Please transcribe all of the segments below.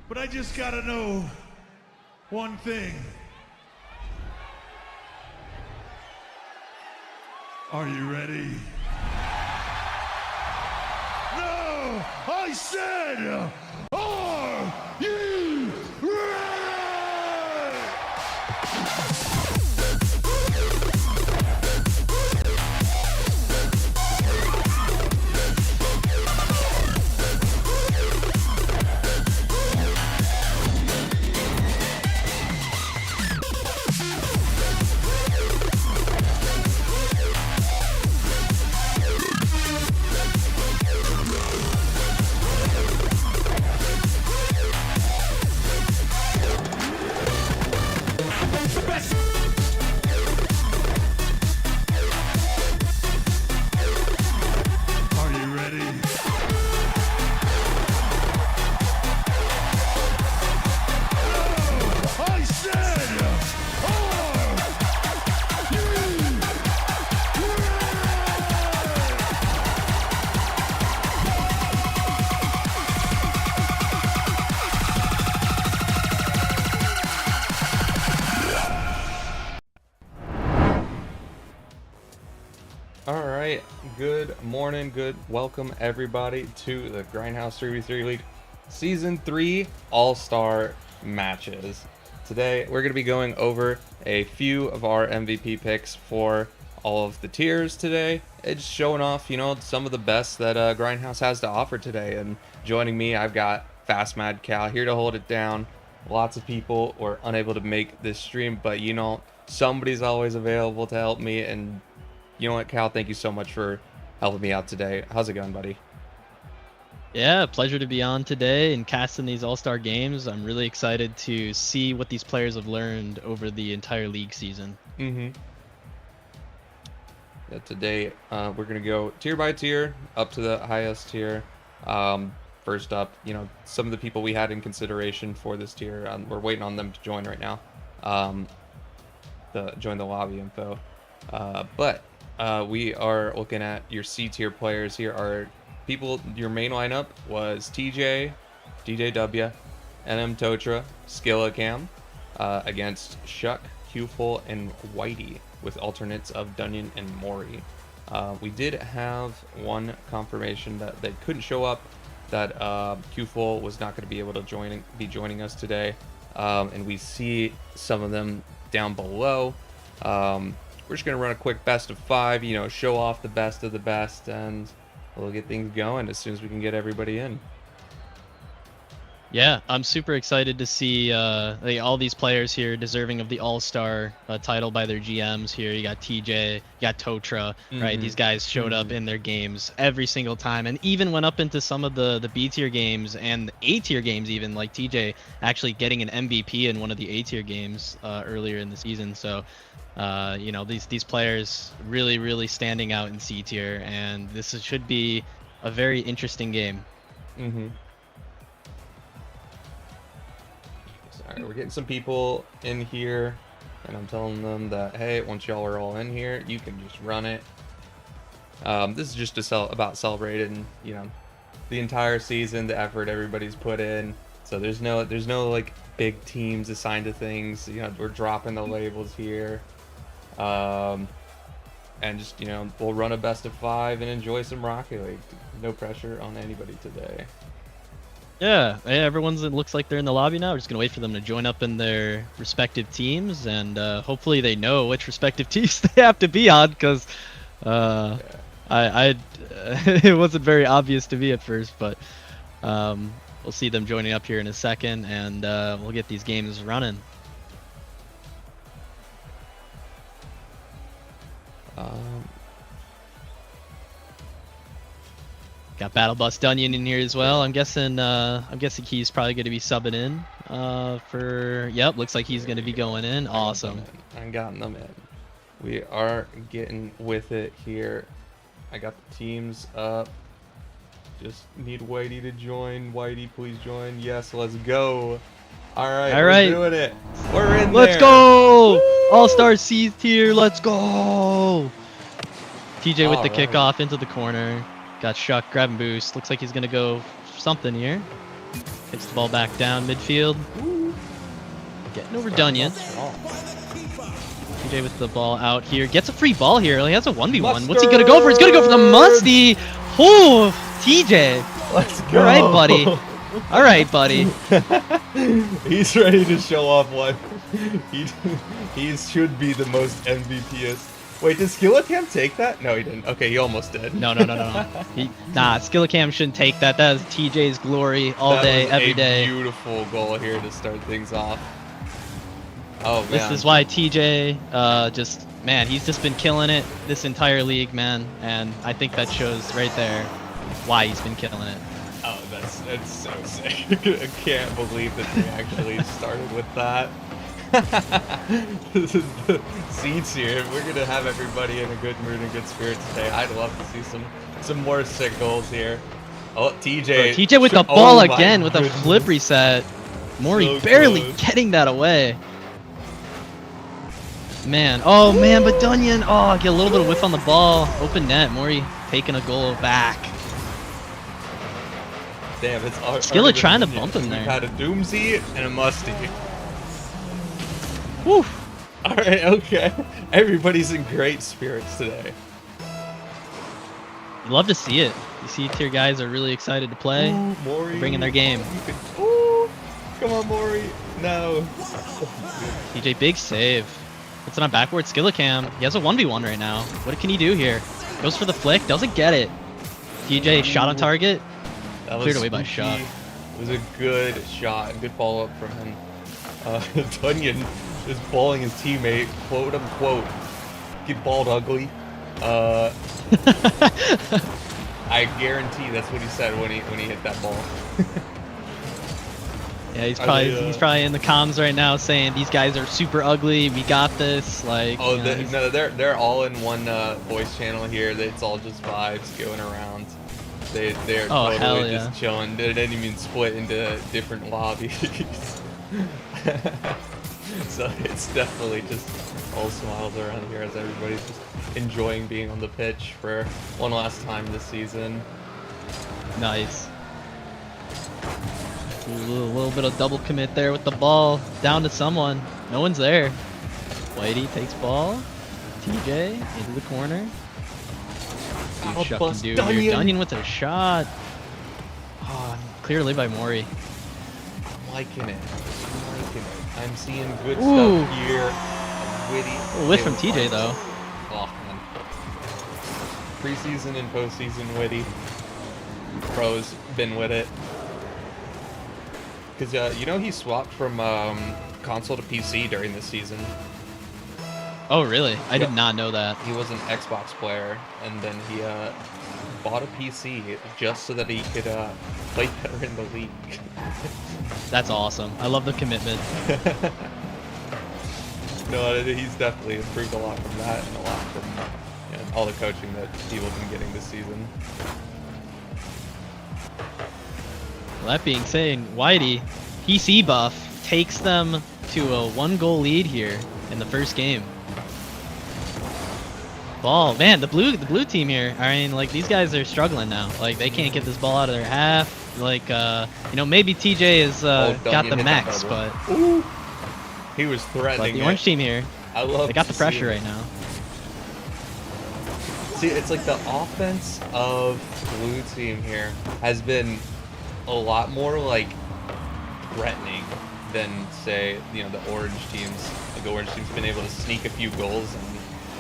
But I just gotta know one thing. Are you ready? No! I said, are you ready? Are you ready? I said, are you All right, good morning, welcome everybody to the Grindhouse 3v3 League Season 3 All-Star matches. Today, we're going to be going over a few of our MVP picks for all of the tiers today. It's showing off, some of the best that Grindhouse has to offer today. And joining me, I've got Fast Mad Cal here to hold it down. Lots of people were unable to make this stream, but somebody's always available to help me. And you know what, Cal, thank you so much for helping me out today. How's it going, buddy? Yeah, pleasure to be on today and casting these All-Star games. I'm really excited to see what these players have learned over the entire league season. Yeah, today, we're going to go tier by tier, up to the highest tier. First up, some of the people we had in consideration for this tier, we're waiting on them to join right now. Join the lobby info. But we are looking at your C tier players. Here are people. Your main lineup was TJ, DJW, NM Totra, Skillacam, against Shuck, Qful, and Whitey, with alternates of Dunyan and Mori. We did have one confirmation that they couldn't show up, that Qful was not going to be able to be joining us today, and we see some of them down below. We're just going to run a quick best of 5, show off the best of the best, and we'll get things going as soon as we can get everybody in. Yeah, I'm super excited to see all these players here deserving of the All-Star title by their GMs here. You got TJ, you got Totra, right? These guys showed up in their games every single time, and even went up into some of the B-tier games and A-tier games even, like TJ actually getting an MVP in one of the A-tier games earlier in the season. So these players really standing out in C tier, and this should be a very interesting game. Sorry, we're getting some people in here, and I'm telling them that, hey, once y'all are all in here, you can just run it. This is just about celebrating, the entire season, the effort everybody's put in. So there's no like big teams assigned to things. We're dropping the labels here. And just, we'll run a best of 5 and enjoy some Rocket League. No pressure on anybody today. Yeah, everyone's, it looks like they're in the lobby now. We're just gonna wait for them to join up in their respective teams, and hopefully they know which respective teams they have to be on, because it wasn't very obvious to me at first, but we'll see them joining up here in a second, and we'll get these games running. Got Battle Bus Dunyan in here as well. I'm guessing he's probably going to be subbing in for. Yep, looks like he's going to be going in. Awesome. I got them in. We are getting with it here. I got the teams up. Just need Whitey to join. Whitey, please join. Yes, let's go. All right, we're doing it. We're in Let's there. Go! All-Star C tier. Let's go. TJ with the kickoff into the corner. Got Shuck grabbing boost. Looks like he's gonna go something here. Hits the ball back down midfield. Getting over Dunyan. TJ with the ball out here. Gets a free ball here. He has a 1v1. What's he going to go for? He's going to go for the musty. Oh, TJ. Let's go. All right, buddy. All right, buddy. He's ready to show off what he should be the most MVPist. Wait, did Skillacam take that? No, he didn't. Okay, he almost did. No. Nah, Skillacam shouldn't take that. That is TJ's glory all day, every day. Beautiful goal here to start things off. Oh, man. This is why TJ, man, he's just been killing it this entire league, man. And I think that shows right there why he's been killing it. Oh, that's so sick. I can't believe that they actually started with that. This is the seeds here. We're gonna have everybody in a good mood and good spirits today. I'd love to see some more sick goals here. Oh, TJ. TJ with the ball again with a flip reset. Maury So barely close. getting that away. Man, oh man, but Dunyan, get a little bit of whiff on the ball. Open net, Maury taking a goal back. Damn, it's Skilla trying to bump him there. We've had a Doomsy and a Musty. Woo. Alright, okay. Everybody's in great spirits today. You love to see it. You see tier guys are really excited to play. Ooh, Maury. Bringing their game. Ooh, come on, Maury. No. TJ, big save. Puts it on backward. Skillacam. He has a 1v1 right now. What can he do here? Goes for the flick. Doesn't get it. TJ shot on target. That was Cleared away by spooky. shot. It was a good shot and good follow-up from him. Dunyan is balling his teammate, quote unquote, get balled ugly. I guarantee that's what he said when he hit that ball. Yeah, he's probably in the comms right now saying these guys are super ugly. We got this. Like, Oh, you know, no, they're all in one voice channel here. It's all just vibes going around. They're hell totally yeah. just chilling. They didn't even split into different lobbies. So it's definitely just all smiles around here as everybody's just enjoying being on the pitch for one last time this season. nice. A little bit of double commit there with the ball down to someone. No one's there. Whitey takes ball. TJ into the corner. See what Shuck can do here. Dunyan with a shot. Oh, clearly by Maury. I'm liking it. I'm seeing good Ooh. stuff here. Witty. A whiff from TJ though. Oh, man. Preseason and postseason Witty. Pro's been with it. Because, you know, he swapped from console to PC during this season. Oh really? I Yep. did not know that. He was an Xbox player, and then he bought a PC just so that he could play better in the league. That's awesome. I love the commitment. No, he's definitely improved a lot from that, and a lot from all the coaching that people have been getting this season. Well, that being said, Whitey, PC buff, takes them to a 1-goal lead here in the first game. Ball, man, the blue team here. I mean, like, these guys are struggling now. Like, they can't get this ball out of their half. Like, you know, maybe TJ has got the max, but Ooh, he was threatening. the orange team here, I love. they got to the pressure see it. right now. See, it's like the offense of blue team here has been a lot more like threatening than, say, you know, the orange teams. Like the orange team's been able to sneak a few goals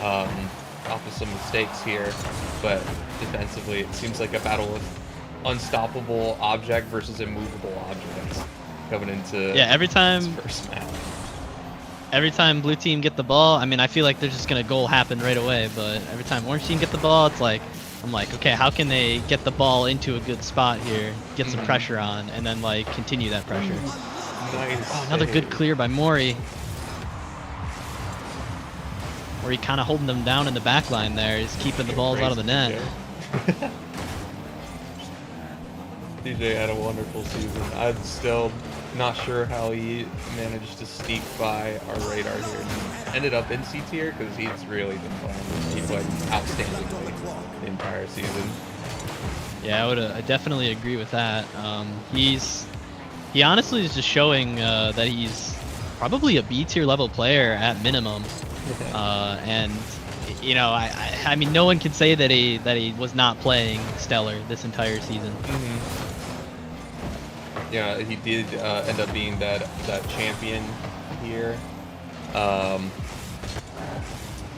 and off of some mistakes here, but defensively it seems like a battle of unstoppable object versus immovable objects coming into Every this first match. Blue team get the ball, I mean, I feel like they're just gonna goal happen right away. But every time orange team get the ball, it's like, I'm like, okay, how can they get the ball into a good spot here, get some pressure on, and then like continue that pressure? Nice. Oh, another good clear by Maury. Maury kind of holding them down in the back line there. He's keeping the balls out of the net. DJ had a wonderful season. I'm still not sure how he managed to sneak by our radar here. He ended up in C tier because he's really been playing. He played outstandingly the entire season. Yeah, I definitely agree with that. He's He honestly is just showing that he's probably a B tier level player at minimum. And you know, I mean, no one can say that he was not playing stellar this entire season. Yeah, he did end up being that champion here. He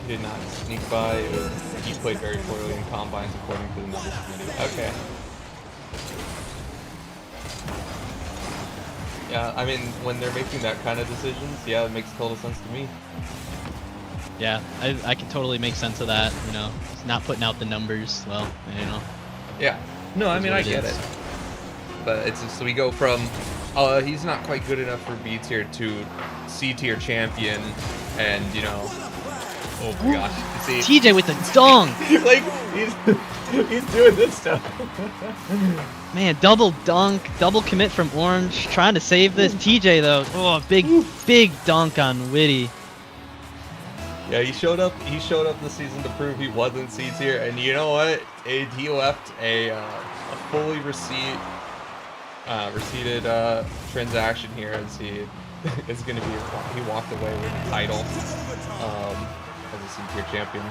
did not sneak by. He played very poorly in combines according to the numbers committee. Okay. Yeah, I mean, when they're making that kind of decisions, yeah, it makes total sense to me. Yeah, I can totally make sense of that. You know, he's not putting out the numbers. Well, you know. Yeah. No, I mean, I get is. it. But it's just, so we go from, he's not quite good enough for B tier to C tier champion, and you know, oh my gosh, you see, TJ with the dunk. like he's doing this stuff. Man, double dunk, double commit from Orange, trying to save this. TJ though, oh, big dunk on Witty. Yeah, he showed up this season to prove he wasn't C tier, and you know what? He left a fully receipted transaction here as he is going to be, he walked away with the title as a C tier champion.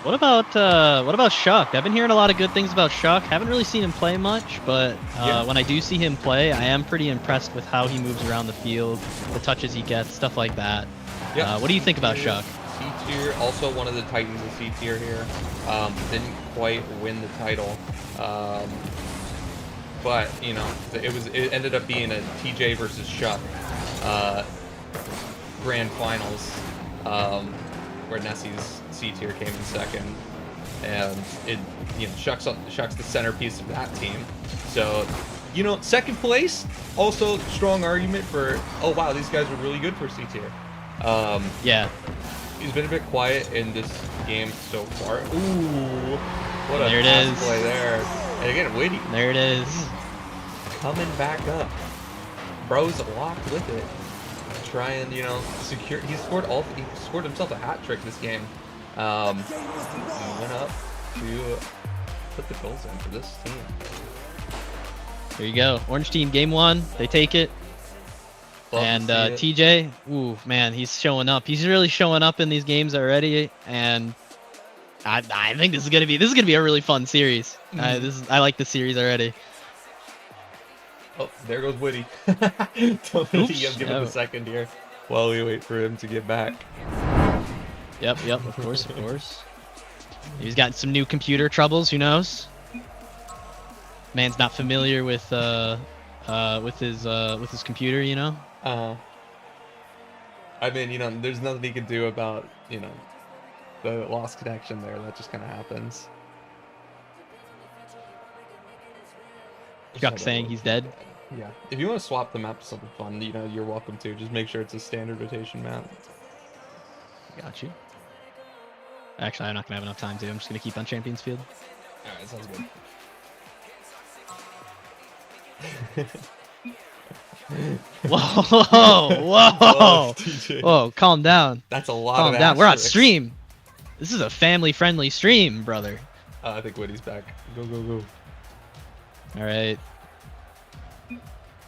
What about Shuck? I've been hearing a lot of good things about Shuck. Haven't really seen him play much, but when I do see him play, I am pretty impressed with how he moves around the field, the touches he gets, stuff like that. Yep. What do you think about Shuck? C tier, also one of the Titans of C tier here. Didn't quite win the title. But you know, it ended up being a TJ versus Shuck grand finals, where Nessie's C tier came in second, and Shuck's the centerpiece of that team. So, you know, second place, also strong argument for, oh wow, these guys were really good for C tier. Yeah. He's been a bit quiet in this game so far. Ooh, what a There it pass is. play there. And again, Witty There it is. coming back up. Bro's locked with it. Trying, you know, secure. He scored himself a hat trick this game. He went up to put the goals in for this team. There you go. Orange team game 1. They take it. Love And to see it. TJ, ooh man, he's showing up. He's really showing up in these games already, and I think this is gonna be a really fun series. I like the series already. Oh, there goes Witty. Totally Oops. give him a second here while we wait for him to get back. Yep, of course. He's got some new computer troubles. Who knows? Man's not familiar with his computer, you know. I mean, you know, there's nothing he can do about, you know, the lost connection there. That just kind of happens. Chuck saying he's dead. Yeah. If you want to swap the map to something fun, you know, you're welcome to. Just make sure it's a standard rotation map. Got you. Actually, I'm not gonna have enough time to. I'm just gonna keep on Champions Field. All right, sounds good. Whoa! TJ. Whoa! Calm down. That's a lot Calm of down. We're on asterisks. stream. This is a family-friendly stream, brother. I think Witty's back. Go. All right.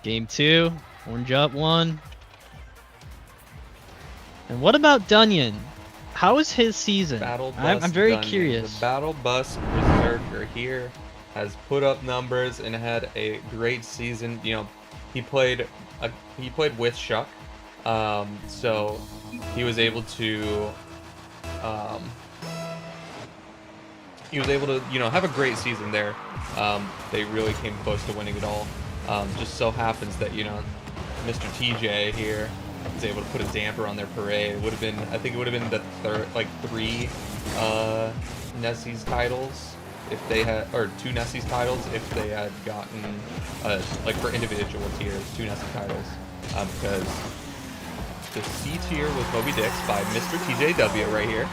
Game 2. Orange up 1. And what about Dunyan? How is his season? Battle I'm Bus very Dungeon. curious. The Battle Bus Berserker here has put up numbers and had a great season. You know, he played with Shuck, so he was able to you know, have a great season there. They really came close to winning it all. Just so happens that, you know, Mr. TJ here was able to put a damper on their parade. It would have been, I think it would have been the third, like 3 Nessie's titles if they had, or 2 Nessie's titles if they had gotten, like for individual tiers, 2 Nessie titles. Because the C tier was Moby Dix by Mr. TJW right here.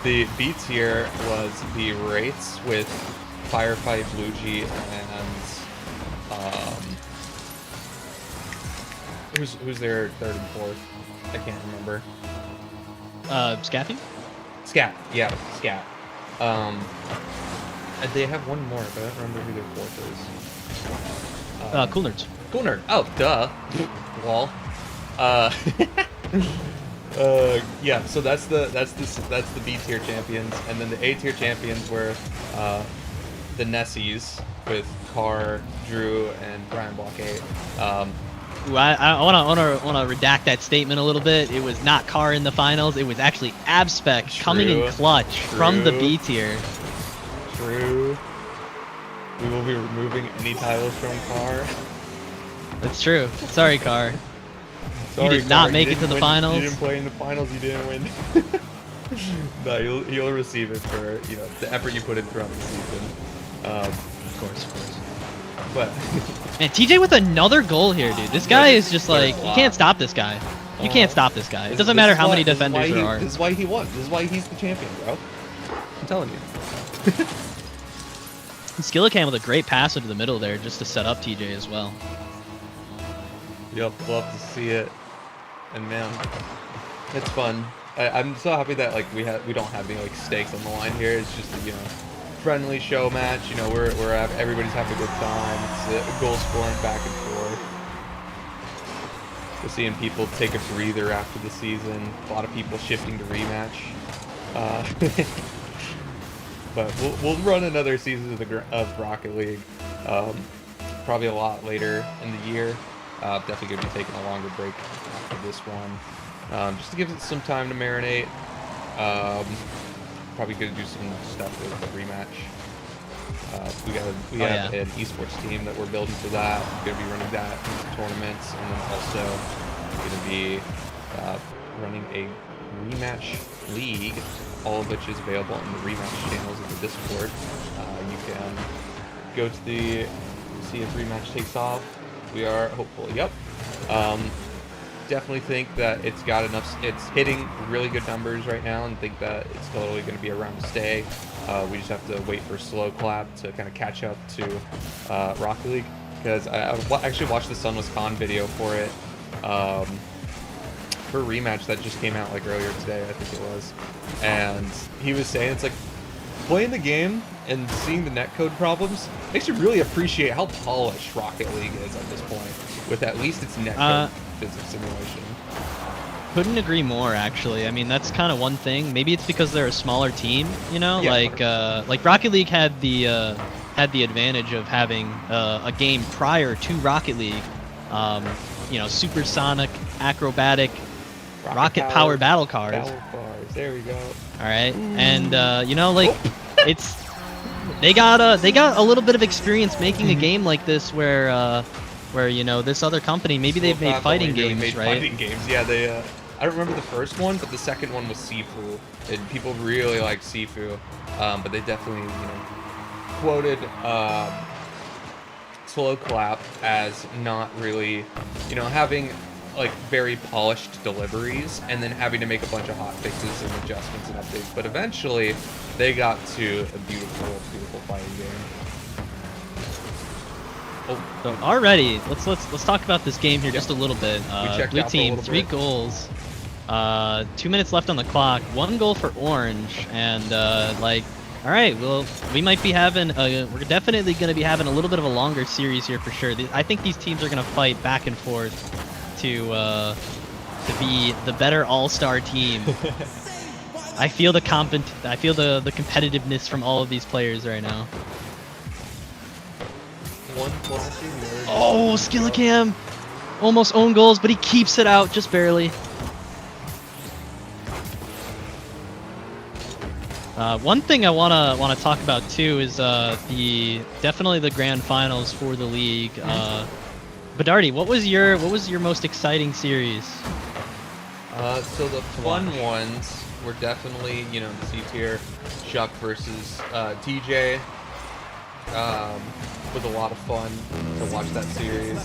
The B tier was the Wraiths with Firefight, Bluegee, and who's their 3rd and 4th? I can't remember. Scaffy? Scat, yeah, Scat. And they have one more, but I don't remember who their 4th is. Cool Nerds. Cool Nerd. Oh, duh. Wall. Uh, yeah. So that's the B tier champions, and then the A tier champions were the Nessies with Carr, Drew, and Brian Block 8. Ooh, I wanna redact that statement a little bit. It was not Carr in the finals. It was actually Abspec coming in clutch from the B tier. True. We will be removing any titles from Carr. That's true. Sorry, Carr. Sorry, you did not Carr, make you it to the didn't win. finals. You didn't play in the finals. You didn't win. No, you'll receive it for the effort you put in throughout the season. Of course. But Man, TJ with another goal here, dude. This guy is just like, you can't stop this guy. You can't stop this guy. It doesn't matter how many defenders there are. This is why he won. This is why he's the champion, bro. I'm telling you. Skillicam with a great pass into the middle there just to set up TJ as well. Yep, love to see it. And man, it's fun. I'm so happy that like we don't have any like stakes on the line here. It's just a, friendly show match. Everybody's having a good time. It's a goal scoring back and forth. We're seeing people take a breather after the season. A lot of people shifting to rematch. But we'll run another season of Rocket League. Probably a lot later in the year. Definitely going to be taking a longer break after this one. Just to give it some time to marinate. Probably going to do some stuff with the rematch. We have an esports team that we're building for that. We're going to be running that in tournaments, and then also going to be running a rematch league, all of which is available in the rematch channels of the Discord. You can go to see if rematch takes off. We are hopeful. Yep. Definitely think that it's got enough. It's hitting really good numbers right now, and think that it's totally going to be around to stay. We just have to wait for Slow Clap to kind of catch up to Rocket League, because I actually watched the Sunless Con video for it, for a rematch that just came out like earlier today, I think it was, and he was saying it's like playing the game and seeing the netcode problems makes you really appreciate how polished Rocket League is at this point, with at least its netcode physics simulation. Couldn't agree more, actually. I mean, that's kind of one thing. Maybe it's because they're a smaller team, Yeah, like Rocket League had the advantage of having a game prior to Rocket League, supersonic, acrobatic, rocket power battle cars. Battle cars. There we go. All right, and they got a little bit of experience making a game like this, where this other company, maybe they've made fighting games, right? Fighting games, yeah. They I don't remember the first one, but the second one was Sifu, and people really like Sifu. But they definitely quoted Slow Clap as not really having like very polished deliveries, and then having to make a bunch of hot fixes and adjustments and updates. But eventually, they got to a beautiful fighting game. So already, let's talk about this game here just a little bit. Blue team, 3 goals. 2 minutes left on the clock. 1 goal for Orange, and all right, well, we might be having we're definitely going to be having a little bit of a longer series here for sure. I think these teams are going to fight back and forth to be the better all-star team. I feel the competitiveness from all of these players right now. Oh, Skillicam! Almost own goals, but he keeps it out just barely. One thing I wanna talk about too is definitely the grand finals for the league. Badardi, what was your most exciting series? So the fun ones were definitely the C tier, Chuck versus TJ. Was a lot of fun to watch that series.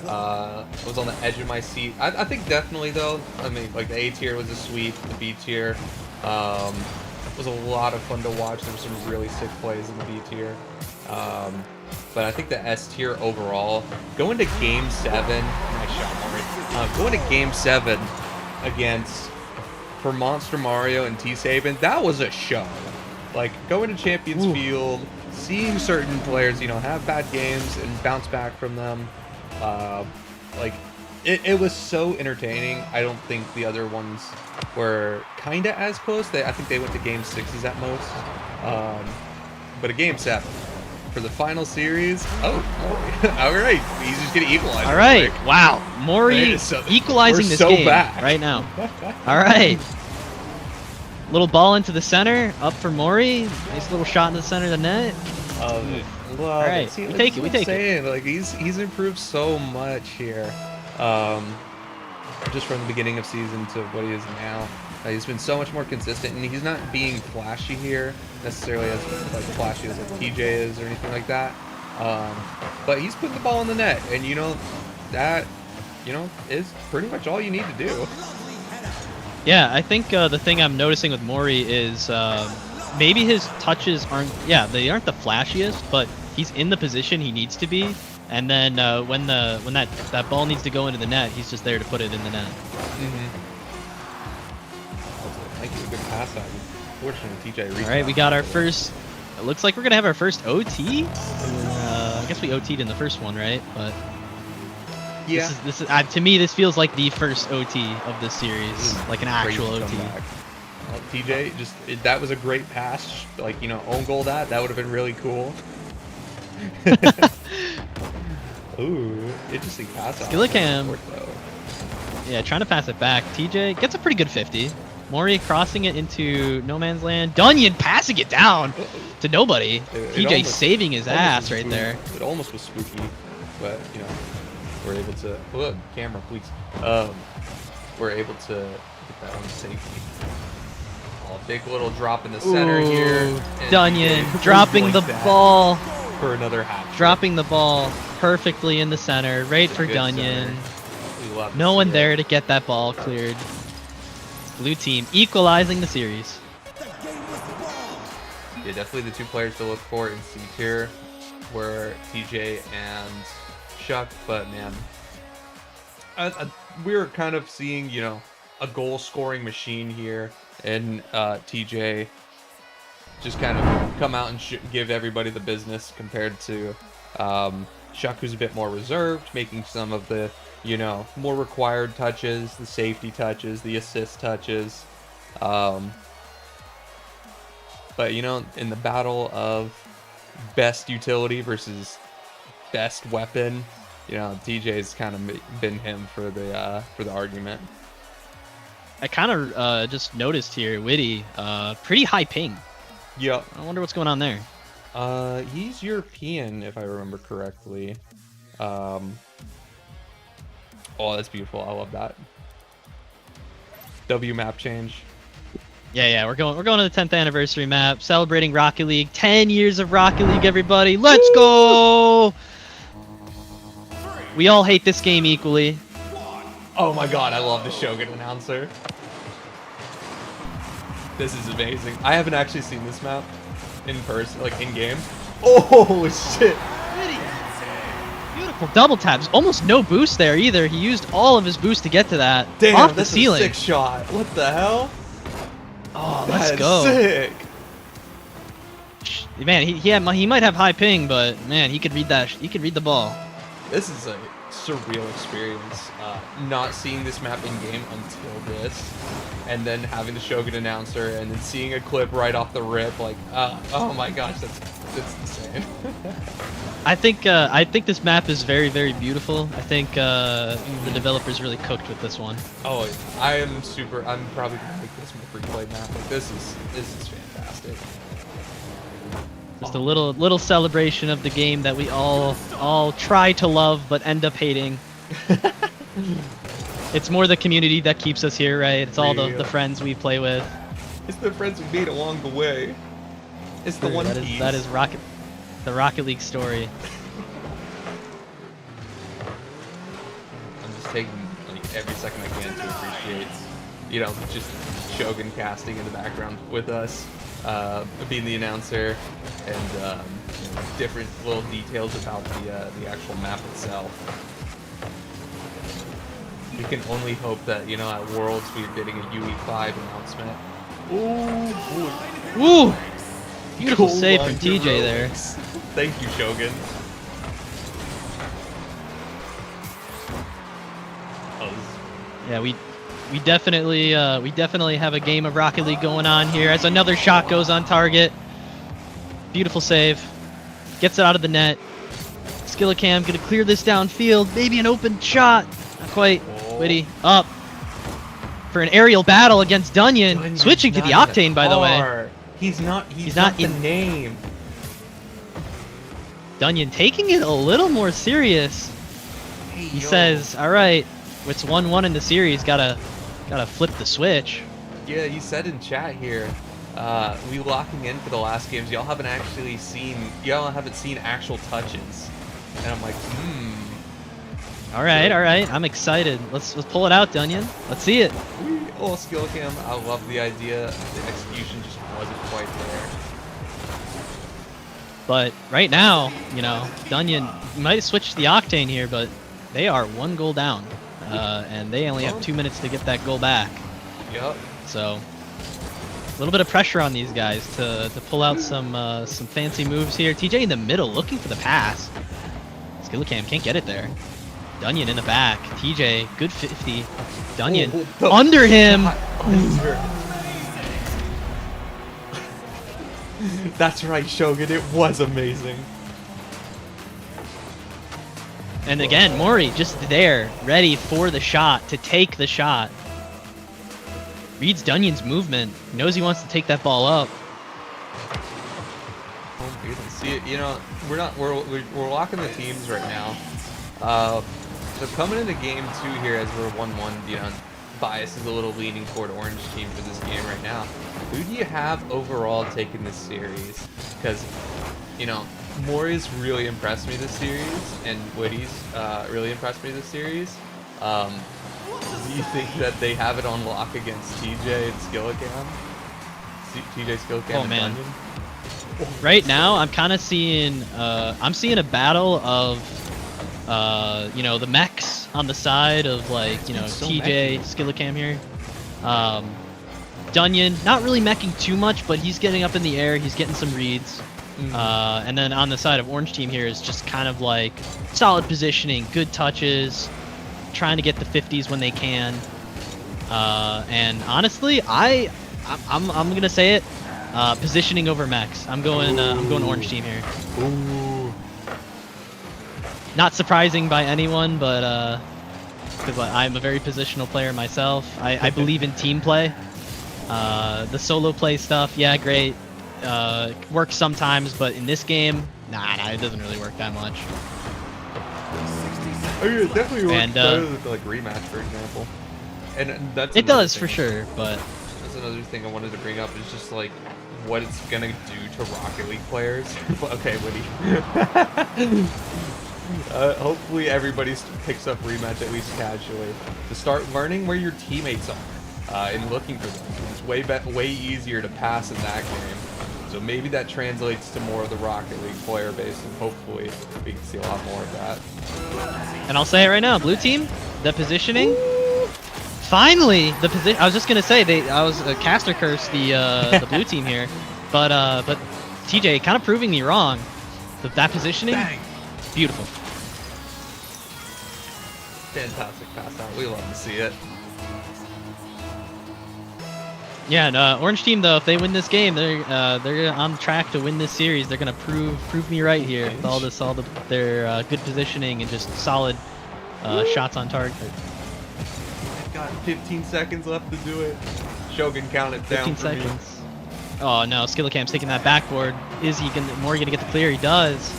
I was on the edge of my seat. I think definitely though. I mean, like the A tier was a sweep. The B tier was a lot of fun to watch. There were some really sick plays in the B tier. But I think the S tier overall, going to Game 7, nice shot, Maury. Going to Game 7 for Monster Mario and T-Saban, that was a show. Like, going to Champions Field, seeing certain players, you know, have bad games and bounce back from them, like it was so entertaining. I don't think the other ones were kind of as close. I think they went to game 6s at most, but a game 7 for the final series. Oh, all right, he's just gonna equalize. All right, quick. wow, Mori equalizing this game back right now. All right. Little ball into the center, up for Mori. Nice little shot in the center of the net. Well, all right, see, we take it. We take it. Like he's improved so much here, just from the beginning of season to what he is now. He's been so much more consistent, and he's not being flashy here necessarily as like flashy as like TJ is or anything like that. But he's putting the ball in the net, and you know that is pretty much all you need to do. Yeah, I think the thing I'm noticing with Mori is maybe his touches aren't, they aren't the flashiest, but he's in the position he needs to be, and then when that ball needs to go into the net, he's just there to put it in the net. Thank you, a good pass out. Fortunately, TJ. All right, we got our first. It looks like we're gonna have our first OT. I guess we OT'd in the first one, right? But yeah, this is to me this feels like the first OT of this series, like an actual OT. TJ, that was a great pass. Like, you know, own goal that would have been really cool. Ooh, interesting pass out. Skillicam. Yeah, trying to pass it back. TJ gets a pretty good 50. Mori crossing it into no man's land. Dunyan passing it down to nobody. TJ almost, saving his ass right there. It almost was spooky, but you know, we're able to. Look, camera, please. We're able to get that on safety. Oh, big little drop in the center here. Dunyan dropping the ball for another half. Dropping the ball perfectly in the center, right for Dunyan. No one there to get that ball cleared. Blue team equalizing the series. Yeah, definitely the two players to look for in C tier were TJ and Shuck, but man, we're kind of seeing, you know, a goal scoring machine here, and TJ just kind of come out and give everybody the business compared to Shuck, who's a bit more reserved, making some of the, you know, more required touches, the safety touches, the assist touches. But, you know, in the battle of best utility versus best weapon, you know, TJ's kind of been him for the argument. I kind of just noticed here, Witty, pretty high ping. Yep. I wonder what's going on there. He's European, if I remember correctly. Oh, that's beautiful. I love that. W map change. Yeah, we're going to the 10th anniversary map, celebrating Rocket League. 10 years of Rocket League, everybody. Let's go! We all hate this game equally. Oh my god, I love the Shogun announcer. This is amazing. I haven't actually seen this map in person, like in game. Oh shit! Beautiful double taps. Almost no boost there either. He used all of his boost to get to that. Damn, off the that's ceiling. A sick shot. What the hell? Oh, let's go. Sick. Man, he might have high ping, but man, he could read that. He could read the ball. This is a surreal experience. Not seeing this map in game until this, and then having the Shogun announcer, and then seeing a clip right off the rip. Like, oh my gosh, that's insane. I think this map is very, very beautiful. I think the developers really cooked with this one. Oh, I'm probably gonna make this my free play map. Like, this is fantastic. Just a little celebration of the game that we all try to love but end up hating. It's more the community that keeps us here, right? It's all the friends we play with. It's the friends we made along the way. It's the one piece. That is the Rocket League story. I'm just taking like every second I can to appreciate, you know, just Shogun casting in the background with us, being the announcer, and you know, different little details about the actual map itself. We can only hope that, you know, at Worlds we're getting a UE5 announcement. Ooh, boy. Ooh! Beautiful Goal save from line TJ there. heroics. Thank you, Shogun. Oh, Yeah, we definitely have a game of Rocket League going on here as another shot goes on target. Beautiful save. Gets it out of the net. Skillacam gonna clear this downfield. Maybe an open shot. Not quite. Witty up for an aerial battle against Dunyan. Dunyan's Switching to the not in Octane, by the way. car. He's not the name. Dunyan taking it a little more serious. Hey, He yo. says, "All right, it's 1-1 in the series. Gotta flip the switch." Yeah, he said in chat here, we locking in for the last games. Y'all haven't seen actual touches. And I'm like, All right. I'm excited. Let's pull it out, Dunyan. Let's see it. Oh, skill cam. I love the idea. The execution just wasn't quite there. But right now, you know, Dunyan might have switched the Octane here, but they are 1 goal down, and they only have 2 minutes to get that goal back. Yep. So a little bit of pressure on these guys to pull out some fancy moves here. TJ in the middle looking for the pass. Skillacam can't get it there. Dunyan in the back. TJ, good 50. Dunyan under him. That's right, Shogun. It was amazing. And again, Mori just there, ready for the shot, to take the shot. Reads Dunyan's movement, knows he wants to take that ball up. Oh, goodness. See, you know, we're locking the teams right now. So coming into game 2 here, as we're 1-1, you know, bias is a little leaning toward orange team for this game right now. Who do you have overall taking this series? Because, you know, Mori's really impressed me this series, and Witty's really impressed me this series. Do you think that they have it on lock against TJ and Skillacam? TJ, Skillacam, and man. Dunyan? Right now, I'm kind of seeing, I'm seeing a battle of, you know, the mechs on the side of, like, you know, so TJ, mechy. Skillacam here. Dunyan, not really meching too much, but he's getting up in the air, he's getting some reads. And then on the side of orange team here is just kind of like solid positioning, good touches, trying to get the 50s when they can. And honestly, I'm gonna say it, positioning over mechs. I'm going orange team here. Ooh. Not surprising by anyone, but because I'm a very positional player myself. I believe in team play. The solo play stuff, yeah, great. Works sometimes, but in this game, nah, it doesn't really work that much. Oh, yeah, it definitely works And, better with like rematch, for example. And that's It another does for thing. sure, but That's another thing I wanted to bring up is just like what it's gonna do to Rocket League players. Okay, Witty. Hopefully everybody picks up rematch at least casually to start learning where your teammates are and looking for them. It's way easier to pass in that game. So maybe that translates to more of the Rocket League player base, and hopefully we can see a lot more of that. and I'll say it right now, blue team, the positioning. Finally, the position. I was just gonna say I was a caster curse the blue team here, but TJ kind of proving me wrong. That positioning, Bang! beautiful. Fantastic pass out. We love to see it. Yeah, and orange team though, if they win this game, they're on track to win this series. They're gonna prove me right here with all their good positioning and just solid shots on target. I've got 15 seconds left to do it. Shogun, count it down 15 for me. seconds. Oh no, Skillacam's taking that backboard. Is he Mori gonna get the clear? He does.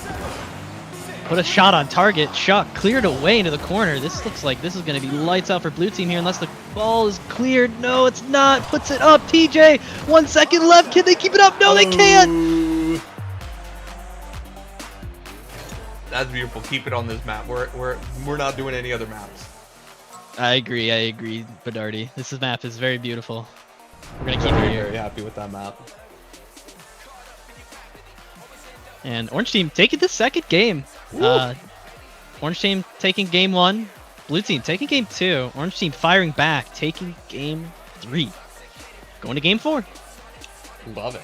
Put a shot on target. Shot cleared away into the corner. This looks like this is going to be lights out for blue team here unless the ball is cleared. No, it's not. Puts it up. TJ, 1 second left. Can they keep it up? No, they can't. That's beautiful. Keep it on this map. We're not doing any other maps. I agree, Bedardi. This map is very beautiful. We're going to keep it Very, here. very happy with that map. And orange team taking the second game. Orange team taking game 1. Blue team taking game 2. Orange team firing back, taking game 3. Going to game 4. Love it.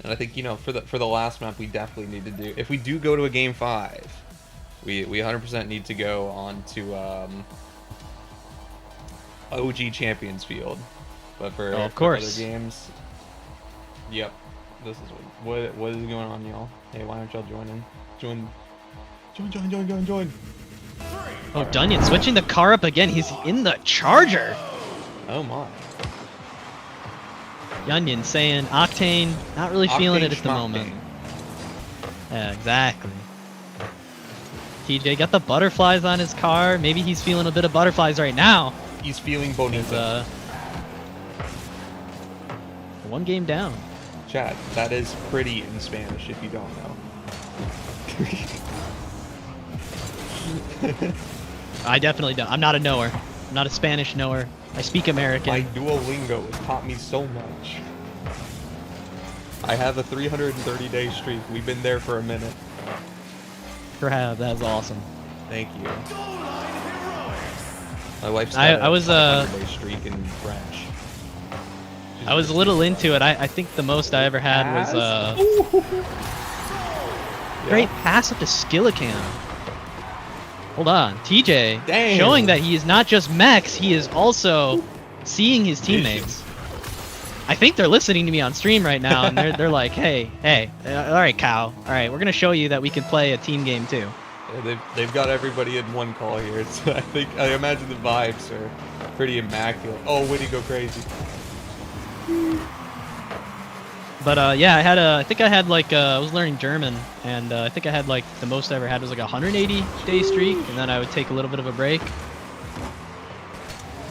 And I think, you know, for the last map, we definitely need to do. If we do go to a game 5, we 100% need to go on to OG Champions Field. But for, of for course. other games, yep. This is what is going on, y'all? Hey, why don't y'all join in? Join. Oh, Dunyan switching the car up again. He's in the Charger. Oh my. Yunyan saying Octane, not really feeling it at the Octane moment. schmoctane. Yeah, exactly. TJ got the butterflies on his car. Maybe he's feeling a bit of butterflies right now. He's feeling bonita. One game down. Chad, that is pretty in Spanish if you don't know. I definitely don't. I'm not a knower. I'm not a Spanish knower. I speak American. My Duolingo has taught me so much. I have a 330-day streak. We've been there for a minute. Perhaps that's awesome. Thank you. My wife's I was, 500-day streak in French. I was a little into it. I think the most I ever had was great pass up to Skillicam. Hold on, TJ Damn. showing that he is not just Mex, he is also seeing his teammates. I think they're listening to me on stream right now, and they're like, hey, all right, Cow, all right, we're gonna show you that we can play a team game too. Yeah, they've got everybody in one call here, so I imagine the vibes are pretty immaculate. Oh, Witty go crazy. But yeah, I think I had like I was learning German, and I think I had like the most I ever had was like a 180-day streak, and then I would take a little bit of a break.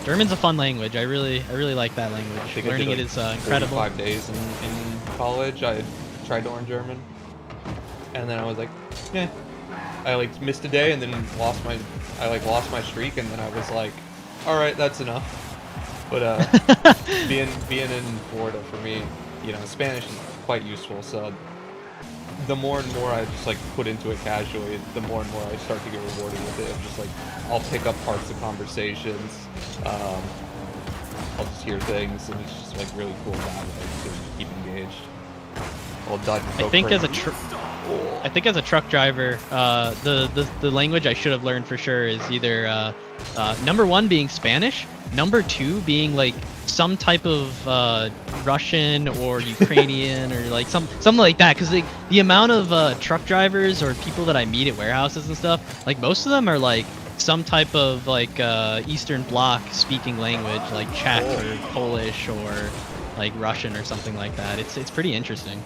German's a fun language. I really like that language. Learning it is incredible. 5 days in college, I tried to learn German, and then I was like, eh. I like missed a day, and then lost my streak, and then I was like, all right, that's enough. But being in Florida for me, you know, Spanish is quite useful. So the more and more I just like put into it casually, the more and more I start to get rewarded with it. I'm just like, I'll pick up parts of conversations. I'll just hear things, and it's just like really cool that way to keep engaged. Well done. I think as a truck driver, the language I should have learned for sure is either number 1 being Spanish, number 2 being like some type of Russian or Ukrainian or like something like that. Because the amount of truck drivers or people that I meet at warehouses and stuff, like most of them are like some type of like Eastern Bloc speaking language, like Czech or Polish or like Russian or something like that. It's pretty interesting.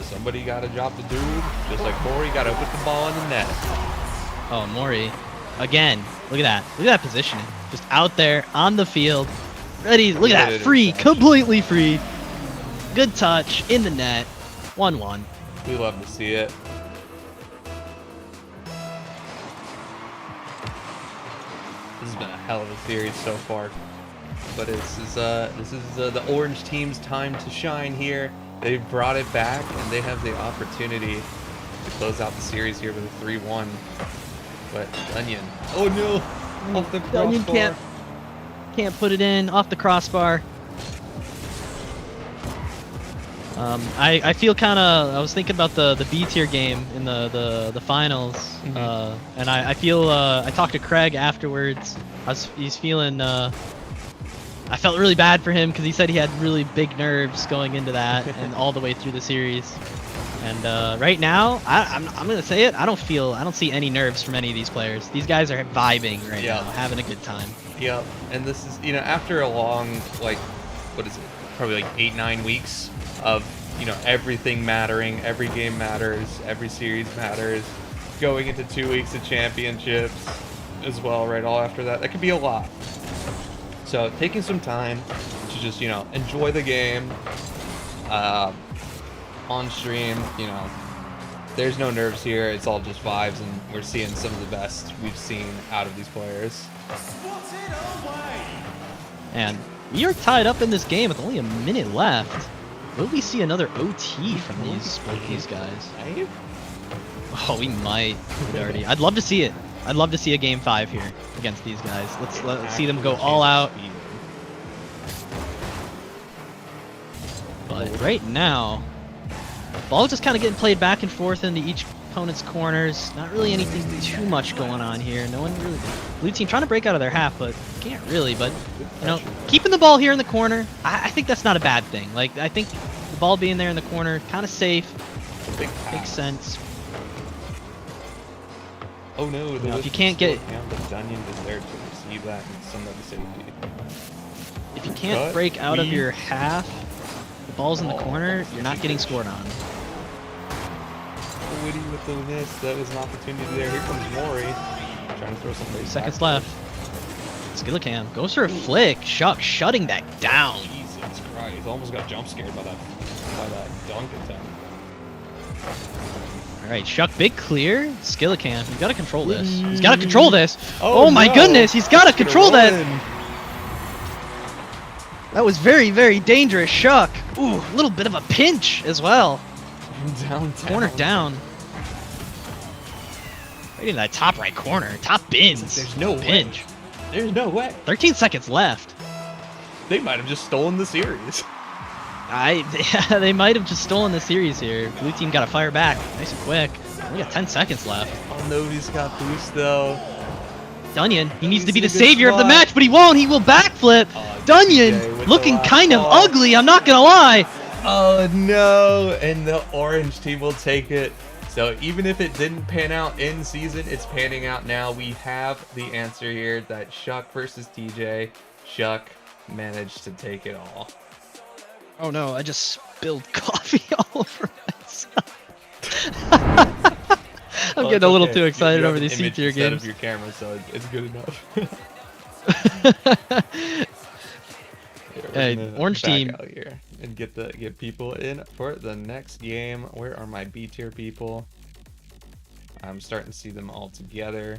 Somebody got a job to do, just like Maury got to put the ball in the net. Oh, Maury. Again, look at that. Look at that positioning. Just out there on the field. Ready. Look at that. Free. Completely free. Good touch in the net. 1-1. We love to see it. This has been a hell of a series so far. But this is the orange team's time to shine here. They've brought it back, and they have the opportunity to close out the series here with a 3-1. But Dunyan, oh no, off the crossbar. Dunyan can't put it in off the crossbar. I feel kind of. I was thinking about the B tier game in the finals, and I feel. I talked to Craig afterwards. He's feeling. I felt really bad for him because he said he had really big nerves going into that and all the way through the series. And right now, I'm gonna say it. I don't see any nerves from any of these players. These guys are vibing right now, having a good time. Yeah, and this is, you know, after a long, like, what is it? Probably like 8-9 weeks of, you know, everything mattering, every game matters, every series matters. Going into 2 weeks of championships as well, right? All after that could be a lot. So taking some time to just, you know, enjoy the game on stream, you know, there's no nerves here. It's all just vibes, and we're seeing some of the best we've seen out of these players. And we are tied up in this game with only a minute left. Will we see another OT from these guys? Oh, we might already. I'd love to see it. I'd love to see a game 5 here against these guys. Let's see them go all out. But But right now, ball just kind of getting played back and forth into each opponent's corners. Not really anything too much going on here. No one really. Blue team trying to break out of their half, but can't really. But you know, keeping the ball here in the corner, I think that's not a bad thing. Like I think the ball being there in the corner, kind of safe, makes sense. Oh no! You know, if you can't get, the Dunyan is there to receive that and send that to safety. if you can't break out of your half, the ball's in the corner, you're not getting scored on. Woody with the miss. That was an opportunity there. Here comes Maury. Trying to throw somebody. Seconds left. Skillacam goes for a flick. Shuck shutting that down. Jesus Christ. Almost got jump scared by that dunk attempt. Alright, Shuck, big clear. Skillacam. He's got to control this. He's got to control this. Oh my goodness, he's got to control that. That was very, very dangerous. Shuck. Ooh, a little bit of a pinch as well. Down. Corner down. Right in that top right corner. Top bins. There's no pinch. There's no way. 13 seconds left. They might have just stolen the series. They might have just stolen the series here. Blue team got to fire back. Nice and quick. We got 10 seconds left. Oh, nobody's got boost though. Dunyan, he needs to be the savior of the match, but he won't. He will backflip. Dunyan looking kind of ugly, I'm not going to lie. Oh no, and the orange team will take it. So even if it didn't pan out in season, it's panning out now. We have the answer here that Shuck versus TJ. Shuck managed to take it all. Oh no, I just spilled coffee all over myself. I'm getting a little too excited over these C-tier games. Of your camera, so it's good enough. Hey, orange team out here and get people in for the next game. Where are my B tier people? I'm starting to see them all together.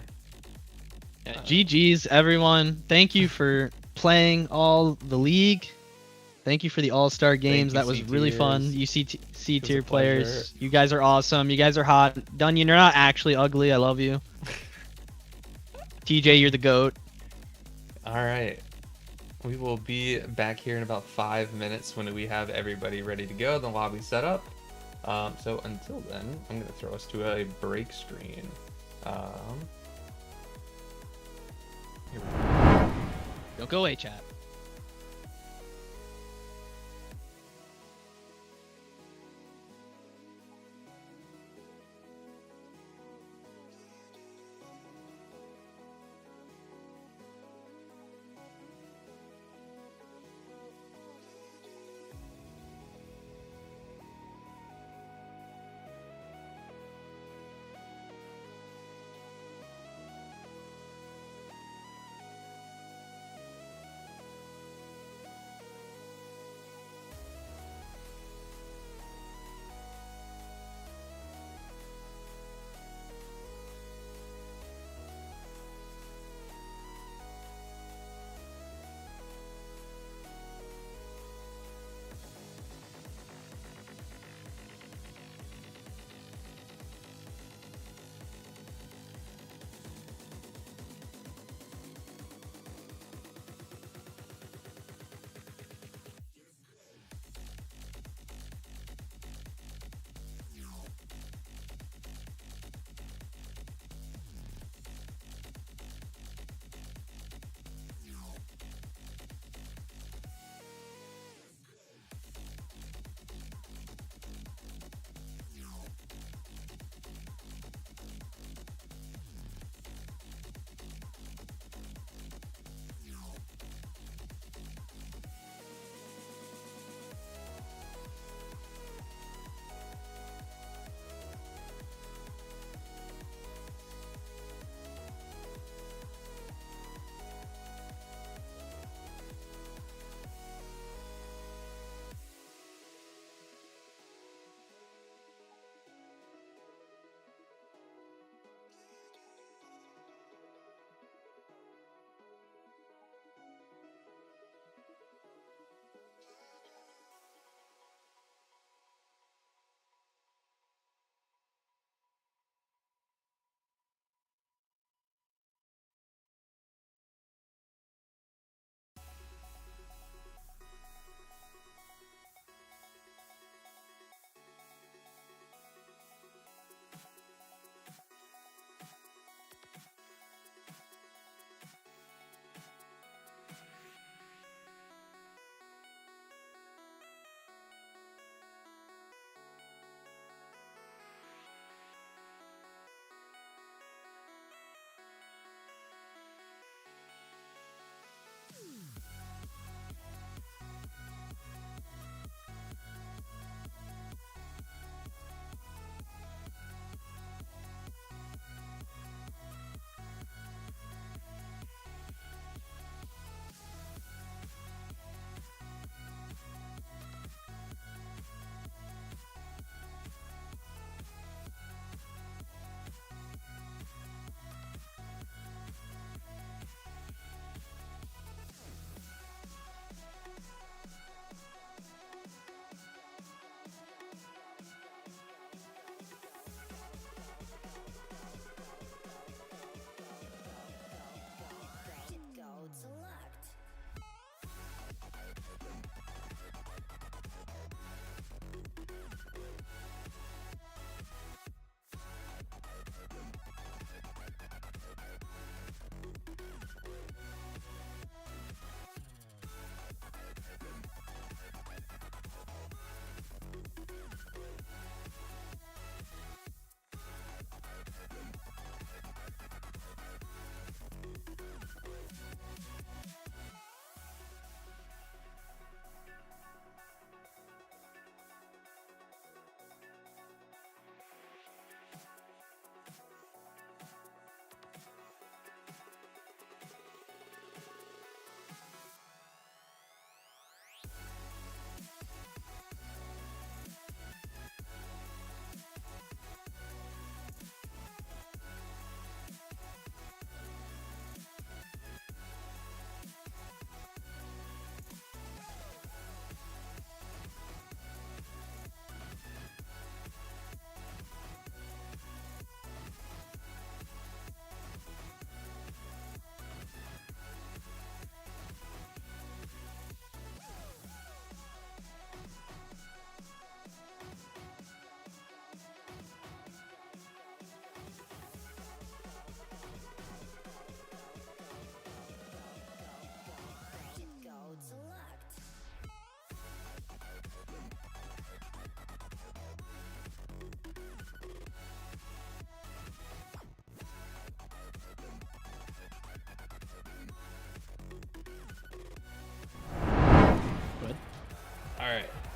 GG's everyone. Thank you for playing all the league. Thank you for the All-Star games. That was really fun. You C-tier players. You guys are awesome. You guys are hot. Dunyan, you're not actually ugly. I love you. TJ, you're the GOAT. All right. We will be back here in about 5 minutes when we have everybody ready to go, the lobby set up. So until then, I'm going to throw us to a break screen. Here we go. Don't go away, chat.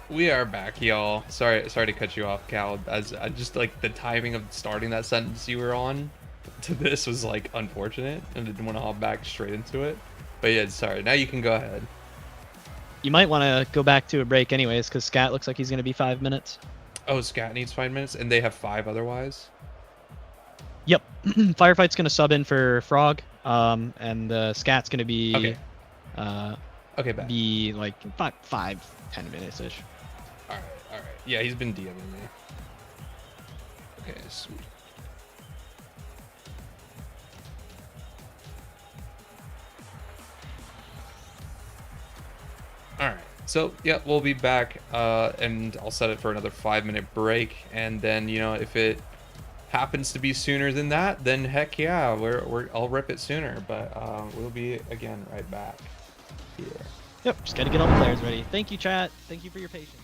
We are back, y'all. Sorry to cut you off, Cal. As I just like the timing of starting that sentence you were on to this was like unfortunate, and didn't want to hop back straight into it. But yeah, sorry. Now you can go ahead. You might want to go back to a break anyways, because Scat looks like he's going to be 5 minutes. Oh, Scat needs 5 minutes, and they have 5 otherwise. Yep. Firefight's going to sub in for Frog, and Scat's going to be Okay, back. be like 5-10 minutes ish. All right. Yeah, he's been DMing me. Okay, sweet. All right. So yeah, we'll be back, and I'll set it for another 5-minute break, and then if it happens to be sooner than that, then heck yeah, I'll rip it sooner. But we'll be again right back here. Yep. Just got to get all the players ready. Thank you, chat. Thank you for your patience.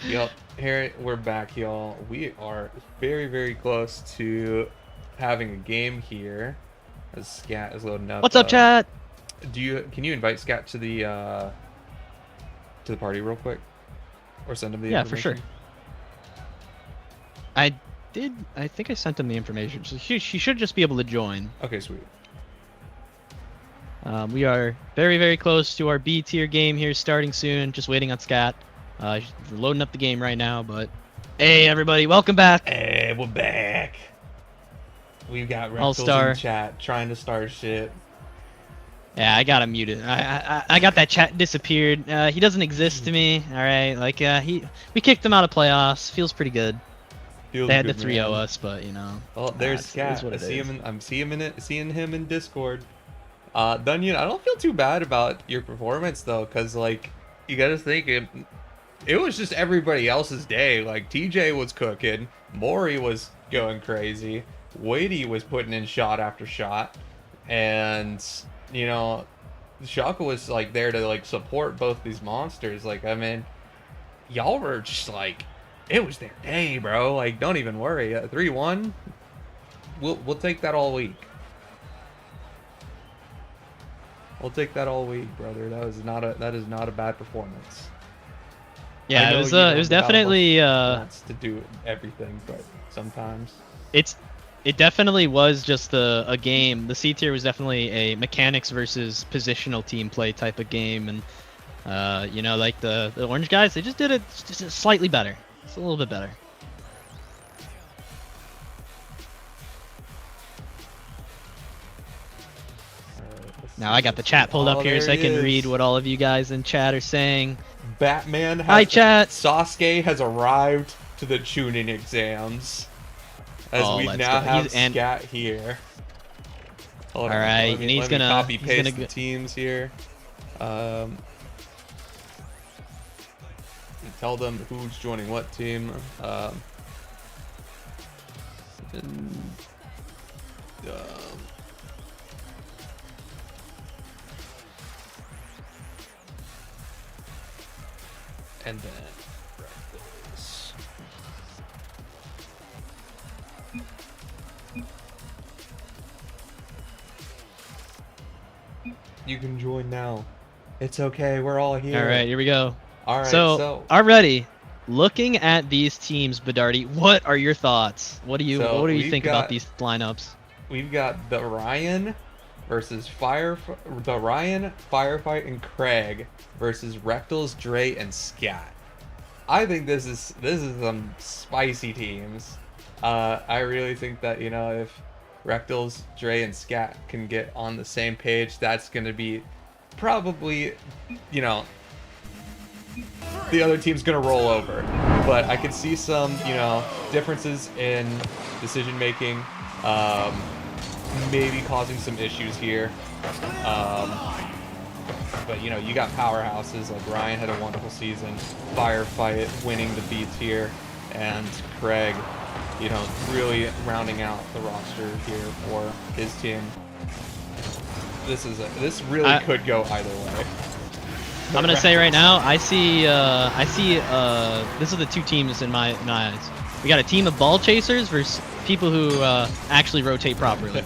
Yup, here we're back, y'all. We are very, very close to having a game here. As Scat is loading up. What's up, chat? Can you invite Scat to the party real quick, or send him the Yeah, for sure. information? I think I sent him the information, so she should just be able to join. Okay, sweet. We are very, very close to our B tier game here, starting soon. Just waiting on Scat. We're loading up the game right now, but hey, everybody, welcome back. Hey, we're back. We've got Rectals Allstar in chat trying to start shit. Yeah, I got him muted. I got that chat disappeared. He doesn't exist to me. All right, like we kicked him out of playoffs. Feels pretty good. Feels They had to good, 3-0 man. us, but you know. Oh, there's it's Scat. what I it see is. him. I'm seeing him in Discord. Dunyan, I don't feel too bad about your performance though, cause like you gotta think it was just everybody else's day. Like TJ was cooking, Maury was going crazy, Wadey was putting in shot after shot, and you know, Shaka was like there to like support both these monsters. Like I mean, y'all were just like, it was their day, bro. Like don't even worry. 3-1, we'll take that all week. We'll take that all week, brother. That is not a bad performance. I Yeah, know it was you don't have definitely wants to do everything, but sometimes it definitely was just a game. The C tier was definitely a mechanics versus positional team play type of game, and you know, like the orange guys, they just did it just slightly better. It's a little bit better. Now I got the chat pulled up here so I can read what all of you guys in chat are saying. Batman has Hi, chat. Sasuke has arrived to the tuning exams. As Oh, we let's now go. have And Scat here. Hold on, Alright, let me- and he's let me gonna- copy he's paste gonna the go- teams here. Tell them who's joining what team. And then Rectals. You can join now. It's okay, we're all here. all right, here we go. All right, So already looking at these teams, Bedardi, what are your thoughts? What do you we've think about got- these lineups? we've got the Ryan versus Firefight, and Craig versus Rectals, Dre, and Scat. I think this is some spicy teams. I really think that, you know, if Rectals, Dre, and Scat can get on the same page, that's gonna be probably, you know, the other team's gonna roll over. But I could see some, you know, differences in decision making, maybe causing some issues here. But you know, you got powerhouses like Ryan had a wonderful season, Firefight winning the beats here, and Craig, you know, really rounding out the roster here for his team. This really could go either way. I'm gonna say right now, I see this is the two teams in my eyes. We got a team of ball chasers versus people who actually rotate properly.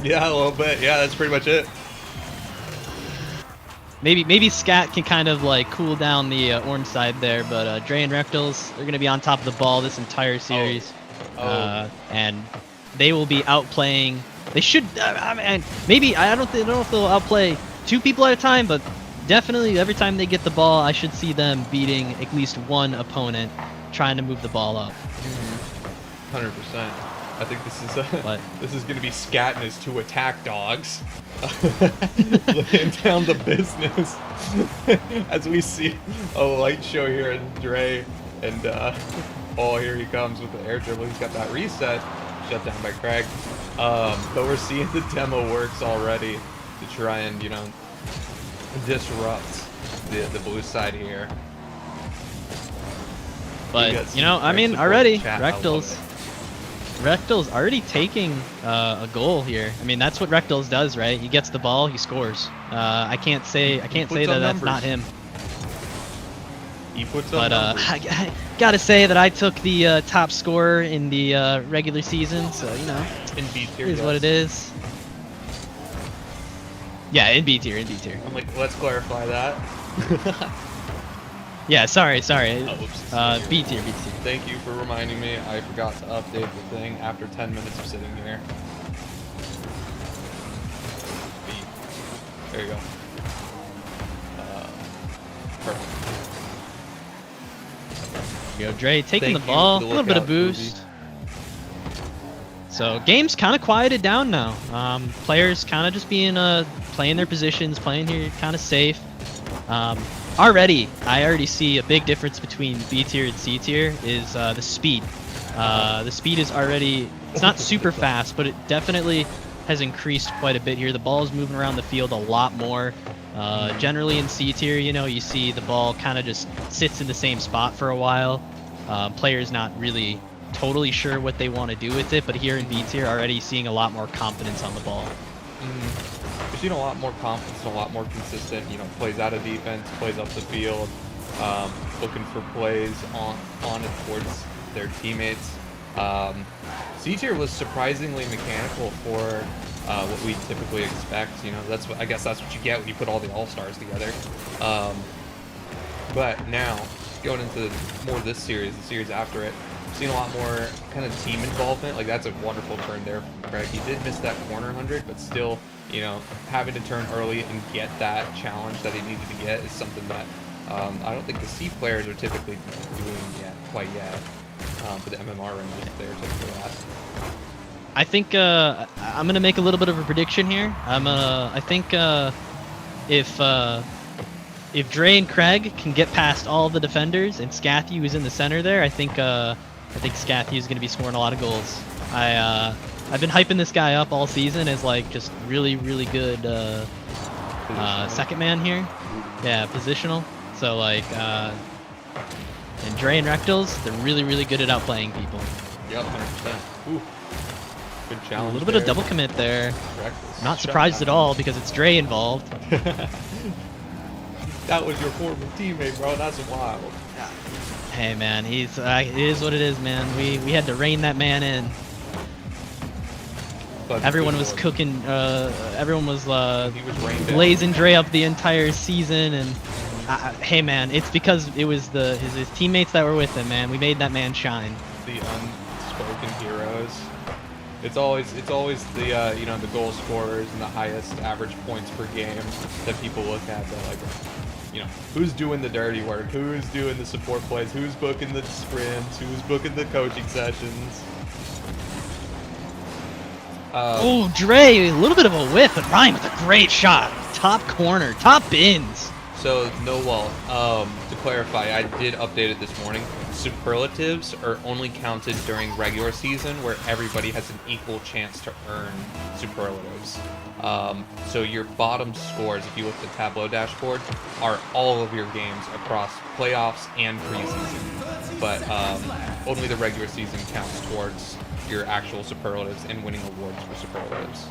Yeah, a little bit. Yeah, that's pretty much it. Maybe Scat can kind of like cool down the orange side there, but Dre and Rectals, they're gonna be on top of the ball this entire series, and they will be outplaying. They should. I mean, maybe I don't know if they'll outplay two people at a time, but definitely every time they get the ball, I should see them beating at least one opponent trying to move the ball up. 100%. I think this is What? this is gonna be Scat and his two attack dogs laying down the business as we see a light show here in Dre, and oh, here he comes with the air dribble. He's got that reset shut down by Craig, but we're seeing the demo works already to try and, you know, disrupt the blue side here. But you know, I mean, already Rectals. Rectal's already taking a goal here. I mean, that's what Rectals does, right? He gets the ball, he scores. I can't say puts that up that's numbers. not him. He puts But up numbers. I gotta say that I took the top scorer in the regular season, so you know, In B tier, it is what it is. Yeah, in B tier, in B tier. I'm like, let's clarify that. Yeah, sorry. Oh, whoops. B tier, B tier. Thank you for reminding me. I forgot to update the thing after 10 minutes of sitting here. B. There you go. Perfect. Here you go, Dre taking Thank the you ball, for a the little bit of lookout, boost. So game's kind of quieted down now. Players kind of just being playing their positions, playing here kind of safe. I already see a big difference between B tier and C tier is the speed. The speed is already, it's not super fast, but it definitely has increased quite a bit here. The ball is moving around the field a lot more. Generally in C tier, you know, you see the ball kind of just sits in the same spot for a while. Players not really totally sure what they want to do with it, but here in B tier, already seeing a lot more confidence on the ball. We've seen a lot more confidence and a lot more consistent, you know, plays out of defense, plays up the field, looking for plays on and towards their teammates. C tier was surprisingly mechanical for what we typically expect. You know, I guess that's what you get when you put all the All-Stars together. But now, going into more this series, the series after it, we've seen a lot more kind of team involvement. Like, that's a wonderful turn there from Craig. He did miss that corner 100, but still, you know, having to turn early and get that challenge that he needed to get is something that I don't think the C players are typically doing quite yet. For the MMR range, they're typically at. I think I'm gonna make a little bit of a prediction here. I think if Dre and Craig can get past all the defenders and Scathy is in the center there, I think Scathy is gonna be scoring a lot of goals. I've been hyping this guy up all season as like just really good second man here. Yeah, positional. So like and Dre and Rectals, they're really good at outplaying people. Yep, 100%. Ooh. Good A challenge. little bit of double commit there. Reckless. Not surprised at all because it's Dre involved. That was your former teammate, bro. That's wild. Hey man, he's it is what it is, man. We had to rein that man in. But Everyone was cooking. Everyone was He was rained in. blazing Dre up the entire season, and hey man, it's because it was his teammates that were with him, man. We made that man shine. The unspoken heroes. It's always the you know, the goal scorers and the highest average points per game that people look at. They're like, you know, who's doing the dirty work? Who's doing the support plays? Who's booking the sprints? Who's booking the coaching sessions? Oh, Dre, a little bit of a whiff, but Ryan with a great shot. Top corner, top bins. So, no wall. To clarify, I did update it this morning. Superlatives are only counted during regular season where everybody has an equal chance to earn superlatives. So your bottom scores, if you look at the Tableau dashboard, are all of your games across playoffs and preseason. But only the regular season counts towards your actual superlatives and winning awards for superlatives.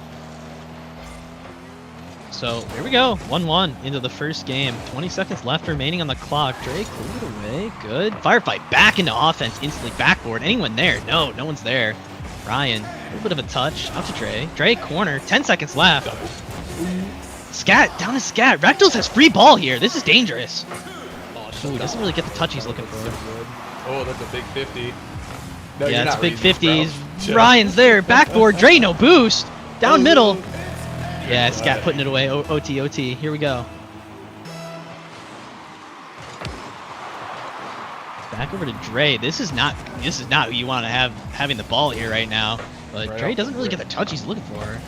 So here we go, 1-1 into the first game. 20 seconds left remaining on the clock. Dre cleared it away, good. Firefight back into offense, instantly backboard. Anyone there? No one's there. Ryan, a little bit of a touch, out to Dre. Dre corner, 10 seconds left. Scat, down to Scat. Rectals has free ball here. This is dangerous. Oh, he doesn't really get the touch he's looking for. Oh, that's a big 50. No, Yeah, you're it's not big reading this, 50s. bro. Ryan's there, backboard. Dre, no boost. Down middle. Oh. Yeah, Scat putting it away. OT. Here we go. Back over to Dre. This is not who you want to have having the ball here right now. But Right Dre off doesn't the really rip. get the touch he's looking for.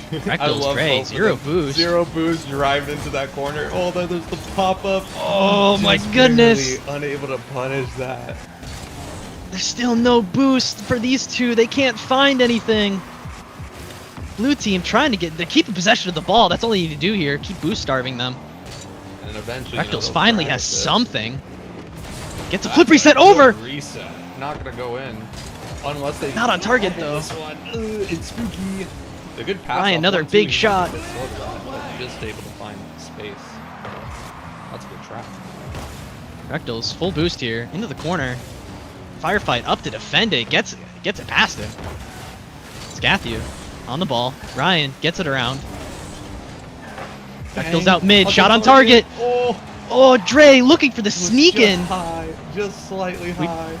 I Rectals love Dre, both of 0 them. boost. 0 boost, driving into that corner. Oh, there's the pop-up. Oh my Just goodness. barely unable to punish that. There's still no boost for these two. They can't find anything. Blue team trying to they're keeping possession of the ball. That's all they need to do here. Keep boost starving them. And eventually, Rectals they'll finally practice has this. something. Gets a flip reset over. Reset. Not gonna go in. Unless they Not on target, fumble though. This one. It's spooky. The good pass. Ryan, off another 1-2, big he shot. was a bit slow to that, but just able to find space. That's a good trap. Rectals, full boost here, into the corner. Firefight up to defend it, gets it past him. Scathew on the ball. Ryan gets it around. Rectals out mid, shot on target. Oh, Oh, Dre looking for the sneak just in. high, just slightly high.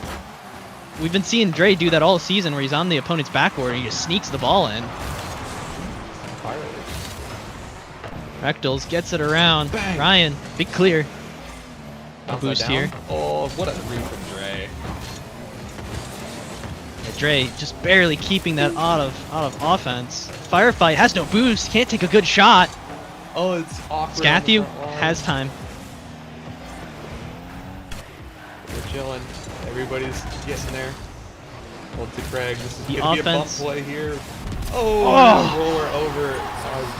We've been seeing Dre do that all season where he's on the opponent's backboard and he just sneaks the ball in. Rectals gets it around. Bang. Ryan, big clear. A Bounce boost that down. here. Oh, what a read from Dre. Yeah, Dre just barely keeping that out of offense. Firefight has no boost, can't take a good shot. Oh, it's awkward. on the Scathew front line. has time. We're chilling. Everybody's getting there. Hold to Craig. This is The gonna be a bump offense. play here. Oh. Roller over.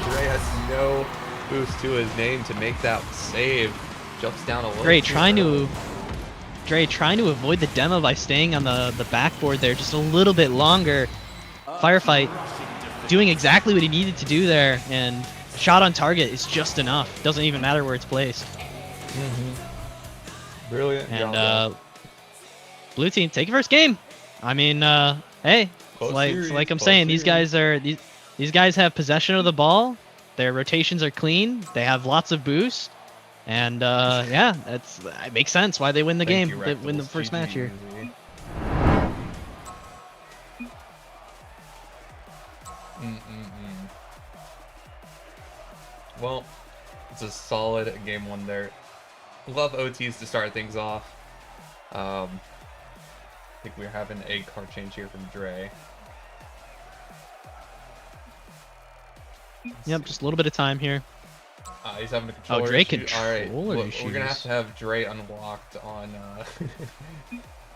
Dre has no boost to his name to make that save. Jumps down a little. Dre too trying early. to avoid the demo by staying on the backboard there just a little bit longer. Firefight doing exactly what he needed to do there, and shot on target is just enough. Doesn't even matter where it's placed. Brilliant. And job. blue team take your first game. I mean, hey, Close it's like I'm series, saying, close these guys have possession of the ball. Their rotations are clean. They have lots of boost. And yeah, it makes sense why they win the Thank game. you, They win the Rectals. first match here. GG. Well, it's a solid game one there. Love OTs to start things off. I think we're having a card change here from Dre. Yep, just a little bit of time here. He's having a controller Dre issue. All right, controller we're gonna issues. have Dre unlocked on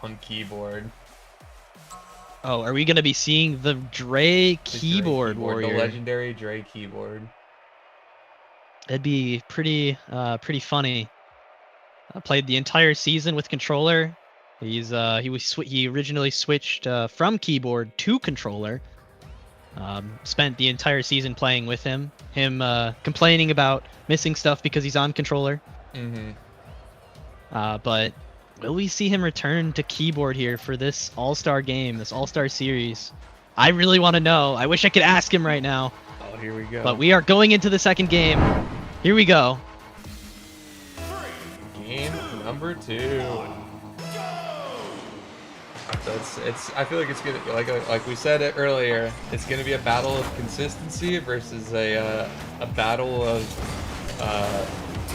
on keyboard. Oh, are we gonna be seeing the Dre The Dre keyboard warrior? the legendary Dre keyboard. That'd be pretty funny. Played the entire season with controller. He originally switched from keyboard to controller. Spent the entire season playing with him. Complaining about missing stuff because he's on controller. But will we see him return to keyboard here for this All-Star game, this All-Star series? I really want to know. I wish I could ask him right now. Oh, here we go. But we are going into the second game. Here we go. Game number 2. So I feel like it's gonna like we said it earlier. It's gonna be a battle of consistency versus a battle of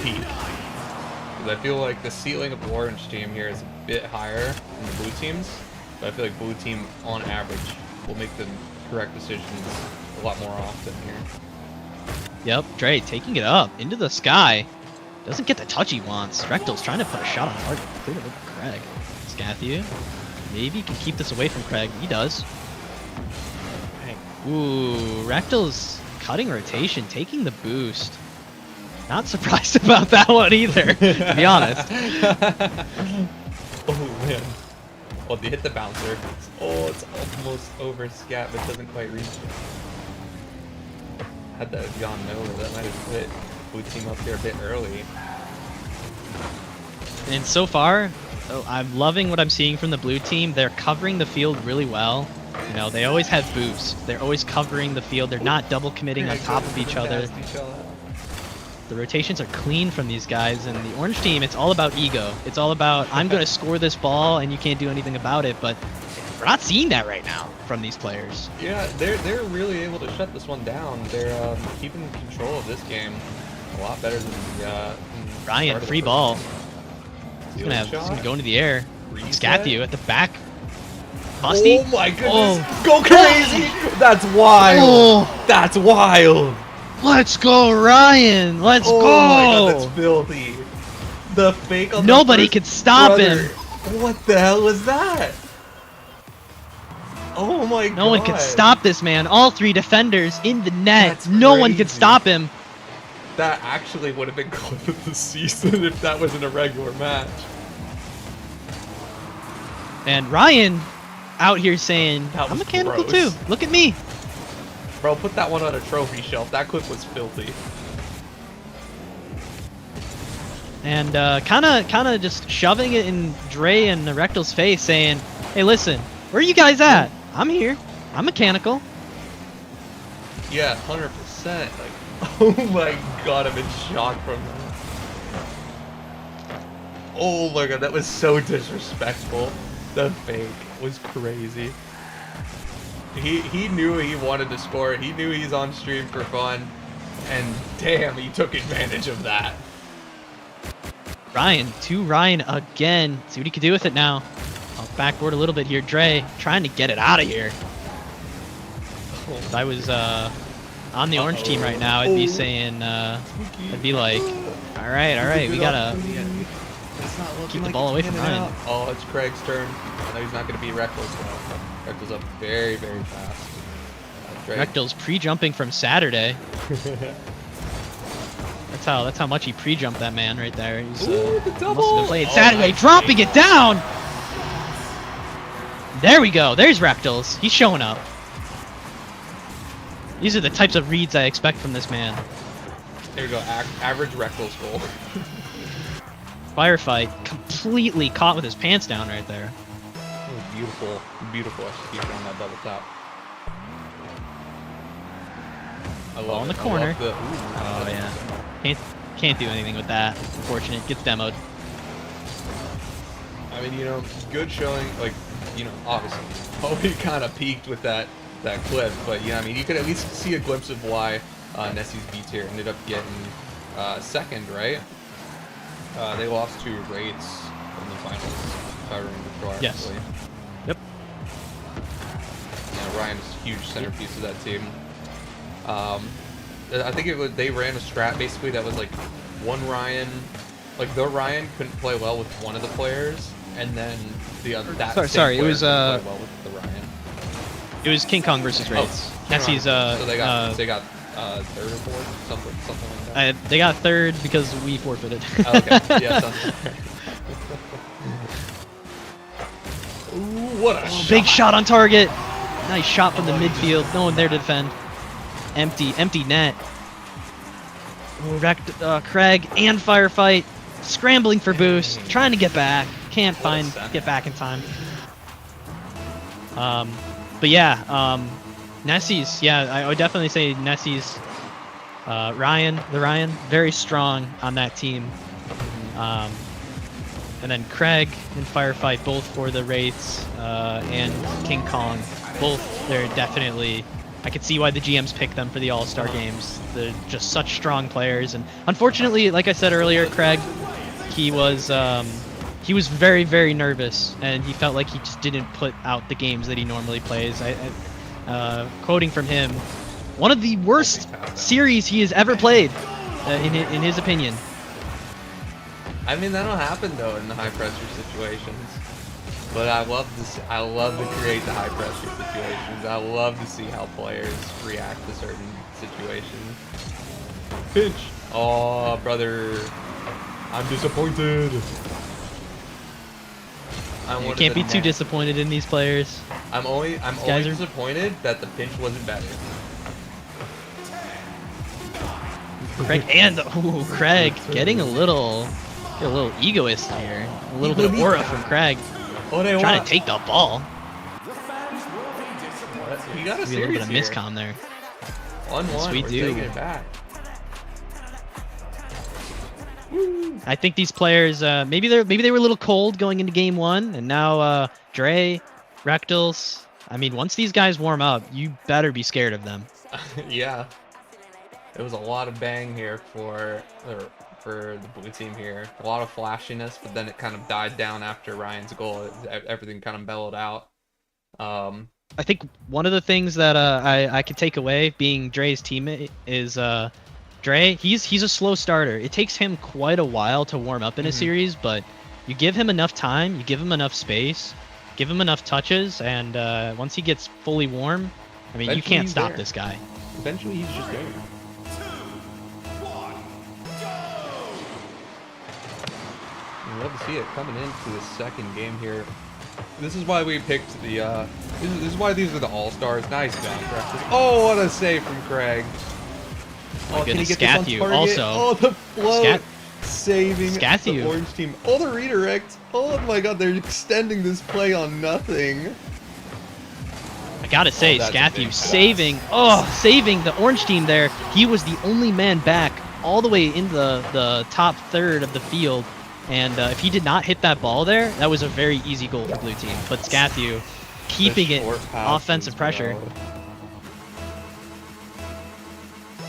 peak. Because I feel like the ceiling of the orange team here is a bit higher than the blue teams, but I feel like blue team on average will make the correct decisions a lot more often here. Yep, Dre taking it up into the sky. Doesn't get the touch he wants. Rectal's trying to put a shot on target. Clear it over Craig. Scathew. Maybe can keep this away from Craig. He does. Ooh, Rectal's cutting rotation, taking the boost. Not surprised about that one either, to be honest. Oh man. Oh, they hit the bouncer. Oh, it's almost over scat, but doesn't quite reach it. Had that gone nowhere, that might have put blue team up here a bit early. And so far, I'm loving what I'm seeing from the blue team. They're covering the field really well. You know, they always have boosts. They're always covering the field. They're not double committing on top of each other. The rotations are clean from these guys, and the orange team, it's all about ego. It's all about, I'm going to score this ball, and you can't do anything about it, but we're not seeing that right now from these players. Yeah, they're really able to shut this one down. They're keeping control of this game a lot better than the Ryan, free ball. He's gonna go into the air. Scathew at the back. Busty. Oh my goodness! Oh. Go crazy! That's wild! Oh. That's wild! Let's go, Ryan! Let's Oh go! my god, that's filthy. The fake on Nobody the could stop him. What the hell was that? Oh my god. No one could stop this man. All three defenders in the net. That's No one could crazy. stop him. That actually would have been goal of the season if that wasn't a regular match. And Ryan out here saying, That I'm was mechanical gross. too. Look at me. Bro, put that one on a trophy shelf. That clip was filthy. And kind of just shoving it in Dre and Rectal's face, saying, "Hey, listen, where are you guys at? I'm here. I'm mechanical." Yeah, 100%. Like, oh my god, I'm in shock from that. Oh my god, that was so disrespectful. The fake was crazy. He knew he wanted to score. He knew he's on stream for fun. And damn, he took advantage of that. Ryan, to Ryan again. See what he can do with it now. I'll backboard a little bit here. Dre trying to get it out of here. If I was on the orange team right now, I'd be saying, I'd be like, all right, we gotta keep the ball away from Ryan. Oh, it's Craig's turn. I know he's not going to be Reckless though. Reckless up very, very fast. Craig. Rectal's pre-jumping from Saturday. That's how much he pre-jumped that man right there. He's Ooh, the must double! have been playing Oh, Saturday, nice. dropping it down. There we go. There's Rectals. He's showing up. These are the types of reads I expect from this man. There you go. Average Reckless goal. Firefight completely caught with his pants down right there. That was beautiful. Beautiful execution on that double tap. I love Ball in the it. I corner. love the, ooh, Oh yeah. Can't do anything with that. Unfortunate. Gets demoed. I mean, you know, good showing. Like, you know, obviously, Hobie kind of peaked with that clip, but yeah, I mean, you could at least see a glimpse of why Nessie's B tier ended up getting second, right? They lost to Raids in the finals, if I remember correctly. Yes. Yep. Yeah, Ryan's a huge centerpiece of that team. I think they ran a strat basically that was like one Ryan, like the Ryan couldn't play well with one of the players, and then the other. Sorry, it was play well with the Ryan. It was King Kong versus Raids. Nessie's So they got third or fourth, something like that. they got third because we forfeited. Oh, okay. Yeah, sounds Ooh, what a shot. Big shot on target. Nice shot from the midfield. No one there to defend. Empty net. Oh, Craig and Firefight scrambling for boost, trying to get back. Can't get back in time. But yeah, Nessie's. Yeah, I would definitely say Nessie's. Ryan, very strong on that team. And then Craig and Firefight, both for the Wraiths, and King Kong, both. They're definitely. I could see why the GMs picked them for the All-Star games. They're just such strong players, and unfortunately, like I said earlier, Craig, he was very, very nervous, and he felt like he just didn't put out the games that he normally plays. Quoting from him, one of the worst series he has ever played, in his opinion. I mean, that'll happen though in the high pressure situations. But I love to create the high pressure situations. I love to see how players react to certain situations. Pinch. Oh, brother. I'm disappointed. You can't be too disappointed in these players. I'm only disappointed that the pinch wasn't better. Craig getting a little egoist here. A little bit of aura from Craig. Trying to take the ball. He got a little bit of miscomm there. 1-1. Yes, we We're do. taking it back. I think these players maybe they were a little cold going into game one, and now Dre, Rectals. I mean, once these guys warm up, you better be scared of them. Yeah. It was a lot of bang here for the blue team here. A lot of flashiness, but then it kind of died down after Ryan's goal. Everything kind of bellowed out. I think one of the things that I could take away being Dre's teammate is Dre. He's a slow starter. It takes him quite a while to warm up in a series, but you give him enough time, you give him enough space, give him enough touches, and once he gets fully warm, I mean, you can't stop this guy. Eventually, he's just there. I'd love to see it coming into the second game here. This is why we picked the. This is why these are the all-stars. Nice job, Craig. Oh, what a save from Craig. My Oh, can he goodness, get this on Scathu target? also. Oh, the float saving Scathu. the orange team. Oh, the redirect. Oh my God, they're extending this play on nothing. I gotta say, that's a Scathu big saving the orange team there. He was the only man back all the way in the top third of the field. And if he did not hit that ball there, that was a very easy goal for blue team. But Scathu keeping it short passes, offensive pressure. bro.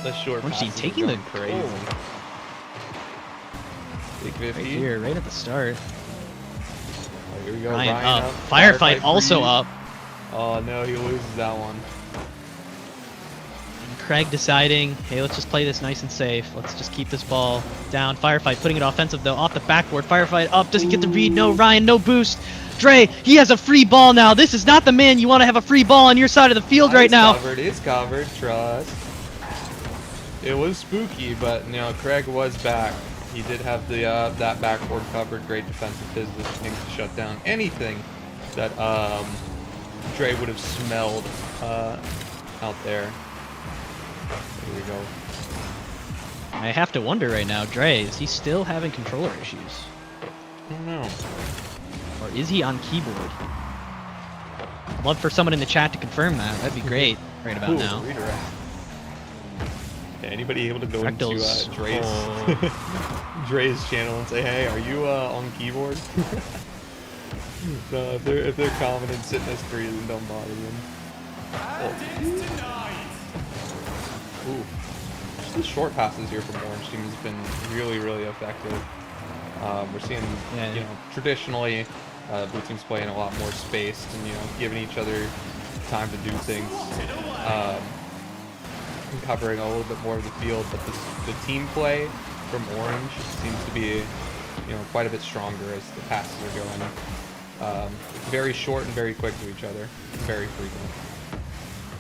The short Orange team passes are taking the going crazy. goal. Big 50. Right here, right at the start. Oh, here we go. Ryan Ryan up. Firefight also freeze. up. Oh no, he loses that one. And Craig deciding, hey, let's just play this nice and safe. Let's just keep this ball down. Firefight putting it offensive though, off the backboard. Firefight up, doesn't get the read. No, Ryan, no boost. Dre, he has a free ball now. This is not the man you want to have a free ball on your side of the field right now. It's covered, trust. It was spooky, but you know, Craig was back. He did have the that backboard covered. Great defensive positioning to shut down anything that Dre would have smelled out there. Here we go. I have to wonder right now, Dre, is he still having controller issues? I don't know. Or is he on keyboard? I'd love for someone in the chat to confirm that. That'd be great right about Ooh, now. redirect. Yeah, anybody able to go Rectals. into Dre's channel and say, hey, are you on keyboard? No, if they're confident sitting as 3, then don't bother them. Oh. Ooh. Just the short passes here from Orange Team has been really, really effective. We're seeing, Yeah. you know, traditionally, blue teams playing a lot more spaced and, you know, giving each other time to do things. And covering a little bit more of the field, but the team play from Orange seems to be, you know, quite a bit stronger as the passes are going. Very short and very quick to each other, very frequent.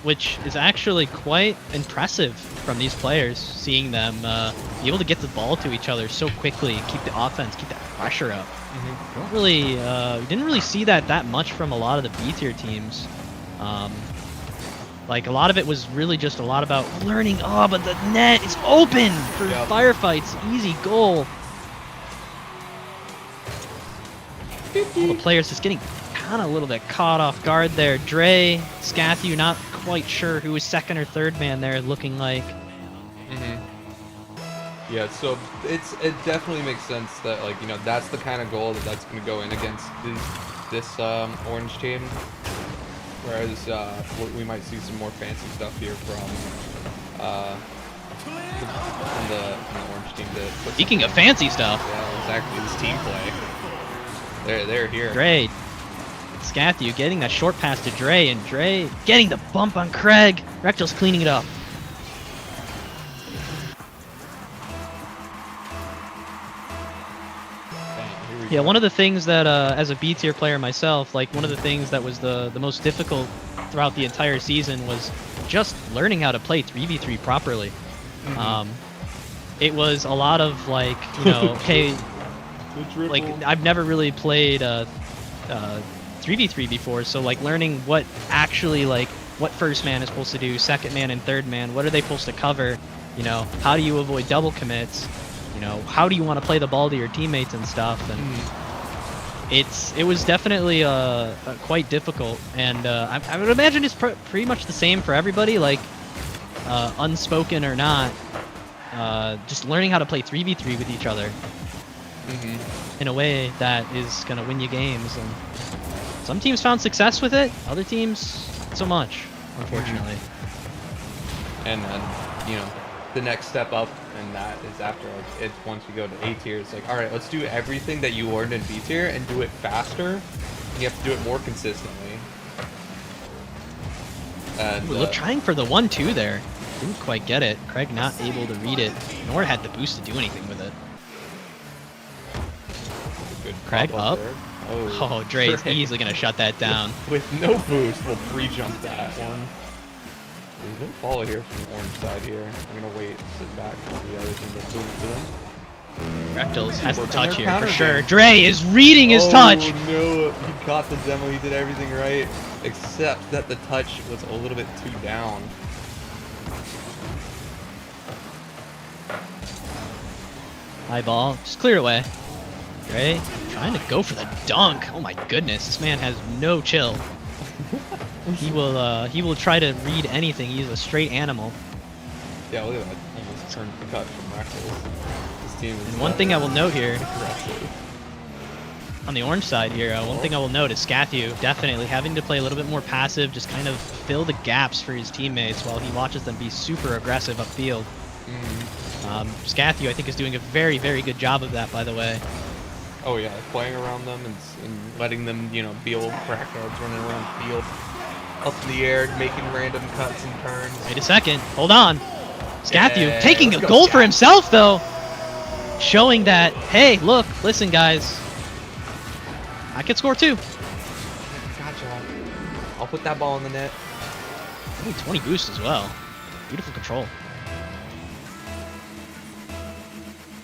Which is actually quite impressive from these players, seeing them be able to get the ball to each other so quickly and keep the offense, keep that pressure up. Don't really, didn't really see that much from a lot of the B tier teams. Like a lot of it was really just a lot about learning. Oh, but the net is open for Firefights, easy goal. All the players just getting kind of a little bit caught off guard there. Dre, Scathu, not quite sure who was second or third man there, looking like. Yeah, so it definitely makes sense that, like, you know, that's the kind of goal that's going to go in against this Orange team. Whereas we might see some more fancy stuff here from the Orange team. Speaking of fancy stuff. Yeah, exactly. This team play. They're here. Dre, Scathu getting that short pass to Dre, and Dre getting the bump on Craig. Rectal's cleaning it up. Yeah, one of the things that, as a B tier player myself, like one of the things that was the most difficult throughout the entire season was just learning how to play 3v3 properly. It was a lot of like, you know, okay, like I've never really played 3v3 before, so like learning what actually, like what first man is supposed to do, second man and third man, what are they supposed to cover, you know, how do you avoid double commits, you know, how do you want to play the ball to your teammates and stuff, and it was definitely quite difficult, and I would imagine it's pretty much the same for everybody, like unspoken or not, just learning how to play 3v3 with each other in a way that is going to win you games. And some teams found success with it, other teams not so much, unfortunately. And then, you know, the next step up, and that is after, like, it's once you go to A tier, it's like, all right, let's do everything that you learned in B tier and do it faster, and you have to do it more consistently. And Ooh, look, trying for the 1-2 there. Didn't quite get it. Craig not able to read it, nor had the boost to do anything with it. good Craig pop up. there. Oh, Dre is easily going to shut that down. With no boost, we'll pre-jump that one. There's no follow here from the orange side here. I'm going to wait and sit back for the other team to boom to them. Rectals has the Working touch their here for counter sure. game. Dre is reading his touch. No, he caught the demo. He did everything right, except that the touch was a little bit too down. High ball, just clear away. Dre trying to go for the dunk. Oh my goodness, this man has no chill. He will try to read anything. He's a straight animal. Yeah, look at that. Almost turned the cut from Rectals. This team is And one thing I will note here, aggressive. on the orange side here, one thing I will note is Scathu definitely having to play a little bit more passive, just kind of fill the gaps for his teammates while he watches them be super aggressive upfield. Scathu, I think, is doing a very, very good job of that, by the way. Oh yeah, playing around them and letting them, you know, be old crackheads running around the field, up in the air, making random cuts and turns. Wait a second, hold on. Scathu Yeah, taking a let's go, goal for Scat. himself, though. Showing that, hey, look, listen, guys. I could score too. Gotcha. I'll put that ball in the net. Ooh, 20 boost as well. Beautiful control.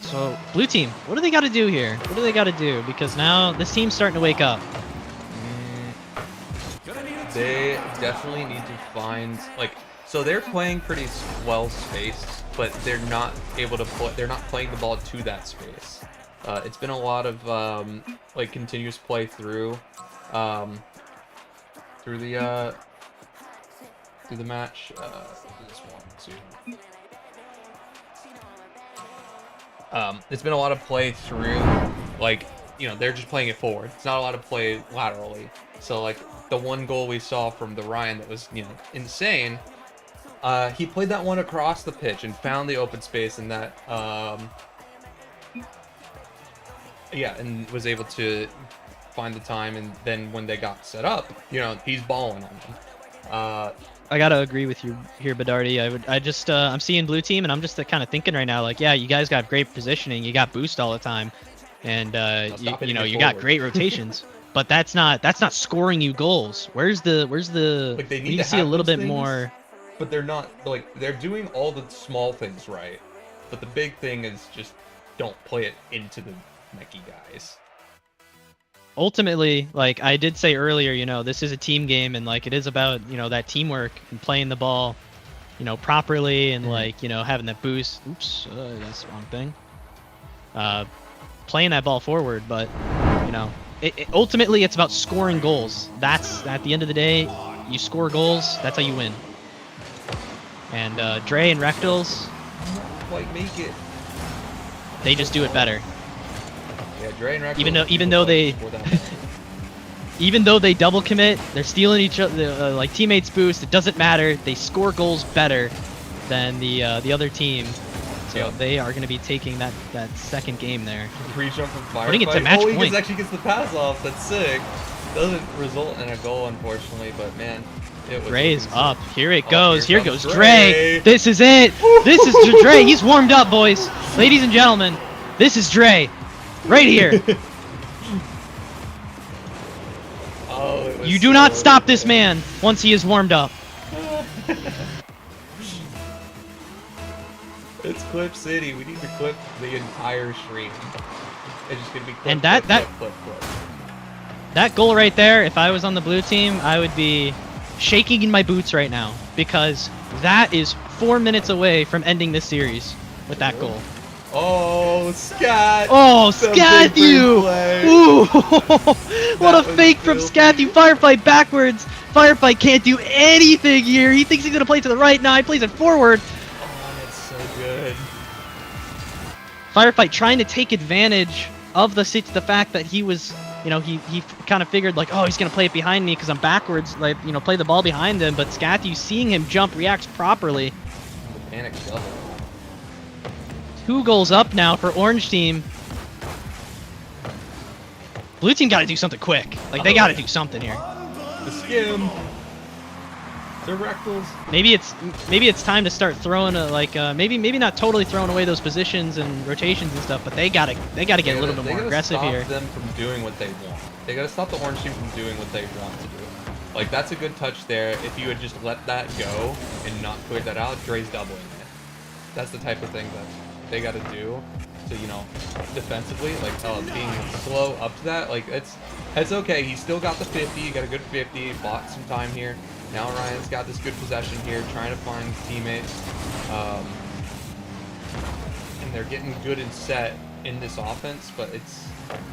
So, blue team, what do they got to do here? What do they got to do? Because now this team's starting to wake up. They definitely need to find, like, so they're playing pretty well spaced, but they're not able to play. They're not playing the ball to that space. It's been a lot of like continuous play through the match. This one, too. It's been a lot of play through, like, you know, they're just playing it forward. It's not a lot of play laterally. So, like, the one goal we saw from the Ryan that was, you know, insane, he played that one across the pitch and found the open space in that, yeah, and was able to find the time, and then when they got set up, you know, he's balling on them. I gotta agree with you here, Bedardi. I'm seeing blue team, and I'm just kind of thinking right now, like, yeah, you guys got great positioning, you got boost all the time, and you know, you got great rotations, but that's not scoring you goals. Where's the Like, they we need to see a have little those bit things, more. but they're not, like, they're doing all the small things right, but the big thing is just don't play it into the Nike guys. Ultimately, like I did say earlier, you know, this is a team game, and like it is about, you know, that teamwork and playing the ball, you know, properly, and like, you know, having that boost. Oops, that's the wrong thing. Playing that ball forward, but you know, ultimately it's about scoring goals. That's at the end of the day, you score goals. That's how you win. And Dre and Rectals, Quite make it. they just do it better. Yeah, Dre and Rectals, Even though they even though they double commit, they're stealing each other, like teammates boost. It doesn't matter. They score goals better than the other team, so Yeah. they are going to be taking that second game there. Pre-jump from Firefight. Putting it to match he point. actually gets the pass off. That's sick. Doesn't result in a goal, unfortunately, but man, it was. Dre is looking up. sick. Here it Oh, goes. Here comes goes Dre. This is it. This is Dre. He's warmed up, boys. Ladies and gentlemen, this is Dre. Right here. Oh, it was You do not so stop this good. man once he is warmed up. It's Clip City. We need to clip the entire stream. It's just gonna be clip, And that- clip. That goal right there, if I was on the blue team, I would be shaking in my boots right now, because that is 4 minutes away from ending this series with that goal. Oh, Scat! Oh, The big Scathu! play. Ooh! What a That was fake from filthy. Scathu. Firefight backwards. Firefight can't do anything here. He thinks he's going to play to the right. Now he plays it forward. Oh, that's so good. Firefight trying to take advantage of the fact that he was, you know, he kind of figured like, oh, he's going to play it behind me because I'm backwards, like, you know, play the ball behind him. But Scathu, seeing him jump, reacts properly. The panic double. 2 goals up now for Orange Team. Blue Team got to do something quick. Like, they got to do something here. The skim. The rectals. Maybe it's time to start throwing maybe not totally throwing away those positions and rotations and stuff, but they gotta get a little bit more aggressive here. They gotta stop them from doing what they want. They gotta stop the Orange Team from doing what they want to do. Like, that's a good touch there. If you had just let that go and not cleared that out, Dre's doubling it. That's the type of thing that they got to do to, you know, defensively, like being slow up to that, like it's okay. He still got the 50. He got a good 50. Bought some time here. Now Ryan's got this good possession here, trying to find his teammates. And they're getting good and set in this offense, but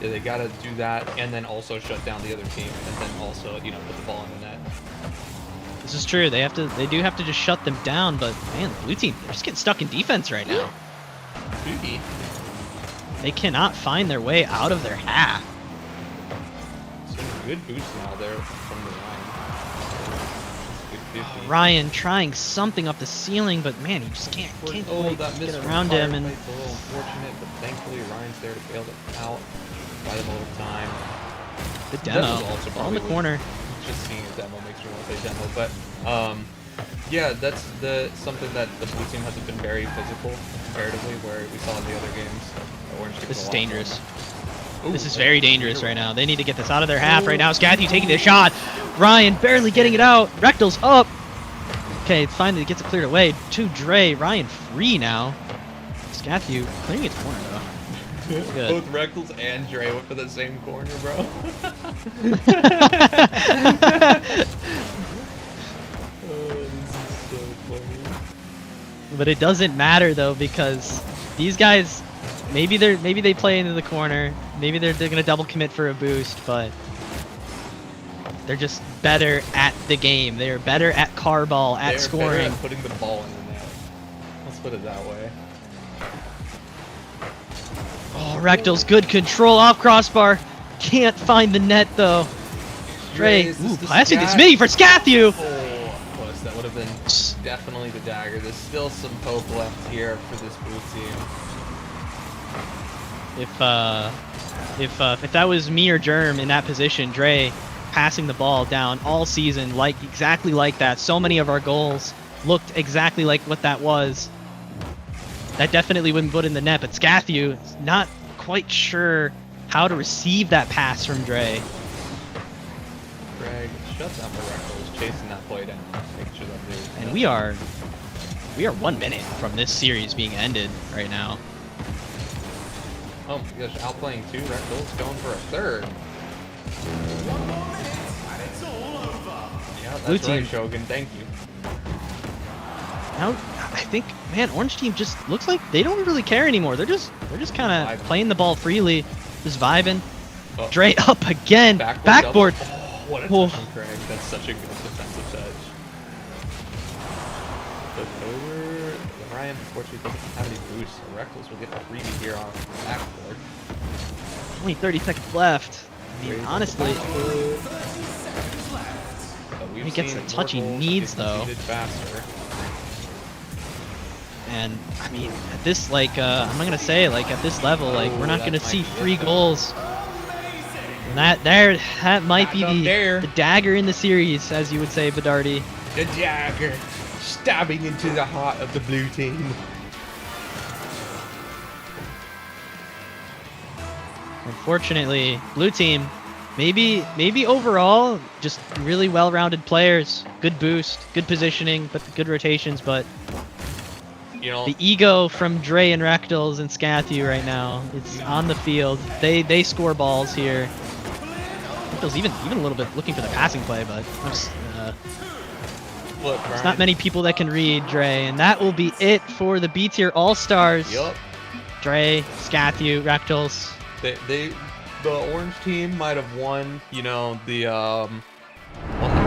they got to do that and then also shut down the other team, and then also, you know, put the ball in the net. This is true. They do have to just shut them down, but man, the blue team, they're just getting stuck in defense right now. Spooky. They cannot find their way out of their half. Some good boosts now there from the line. Good 50. Ryan trying something up the ceiling, but man, he just can't quite that get missed around him. And It's a little unfortunate, but thankfully Ryan's there to bail them out. Buy them a little time. the demo Demo's also on probably the corner. Just seeing a demo makes me want to say demo, but yeah, that's something that the blue team hasn't been very physical comparatively, where we saw in the other games. Orange team This is a lot dangerous. more. This Ooh, is very dangerous right now. They need to get this out of their half right now. Scathy taking the shot. Ryan barely getting it out. Rectal's up. Okay, finally gets it cleared away to Dre. Ryan free now. Scathy clearing its corner though. Good. Both Rectals and Dre went for the same corner, bro. Oh, this is so funny. But it doesn't matter though, because these guys, maybe they play into the corner, maybe they're gonna double commit for a boost, but they're just better at the game. They're better at car ball, at They're better scoring. at putting the ball in the net. Let's put it that way. Oh, Rectal's good control off crossbar. Can't find the net though. Dre, Is this ooh, the passing this scat? mini for Scathu. Oh, close. That would have been definitely the dagger. There's still some hope left here for this blue team. If that was me or Germ in that position, Dre passing the ball down all season, exactly like that. So many of our goals looked exactly like what that was. That definitely wouldn't put in the net, but Scathu is not quite sure how to receive that pass from Dre. Greg shuts down the Rectals, chasing that play down, making sure that they. And we are 1 minute from this series being ended right now. Oh my gosh, outplaying two Rectals, going for a third. Yeah, Blue that's right, team. Shogun. Thank you. Now, I think, man, Orange Team just looks like they don't really care anymore. They're just kind of Vibing. playing the ball freely, just vibing. Oh. Dre up again, backboard. Double. Oh, what a Whoa. touch from Craig. That's such a good defensive touch. Flip over. Ryan, unfortunately, doesn't have any boosts. So Rectals will get a freebie here on the backboard. Only 30 seconds left. I mean, honestly, But he gets seen the touch he more goals needs, get though. conceded faster. and I mean, at this, I'm gonna say, at this level, we're not gonna that see might be 3 it, though. goals. And that might be Back up there. the dagger in the series, as you would say, Bedardi. The dagger stabbing into the heart of the blue team. Unfortunately, blue team, maybe overall, just really well-rounded players, good boost, good positioning, but good rotations. But You know, the ego from Dre and Rectals and Scathu right now, it's on the field. They score balls here. Rectals even a little bit looking for the passing play, but look, there's not many people that can read Dre, and that will be it for the B tier All-Stars. Yup. Dre, Scathu, Rectals. The orange team might have won, won the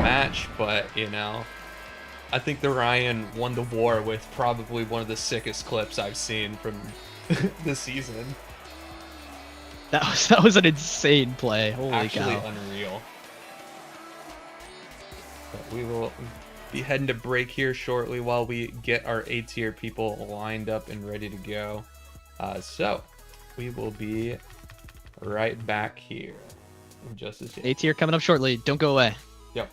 match, but I think the Ryan won the war with probably one of the sickest clips I've seen from the season. That was an insane play. Holy Actually cow. unreal. But we will be heading to break here shortly while we get our A tier people lined up and ready to go. So we will be right back here in just a second. A tier coming up shortly. Don't go away. Yep.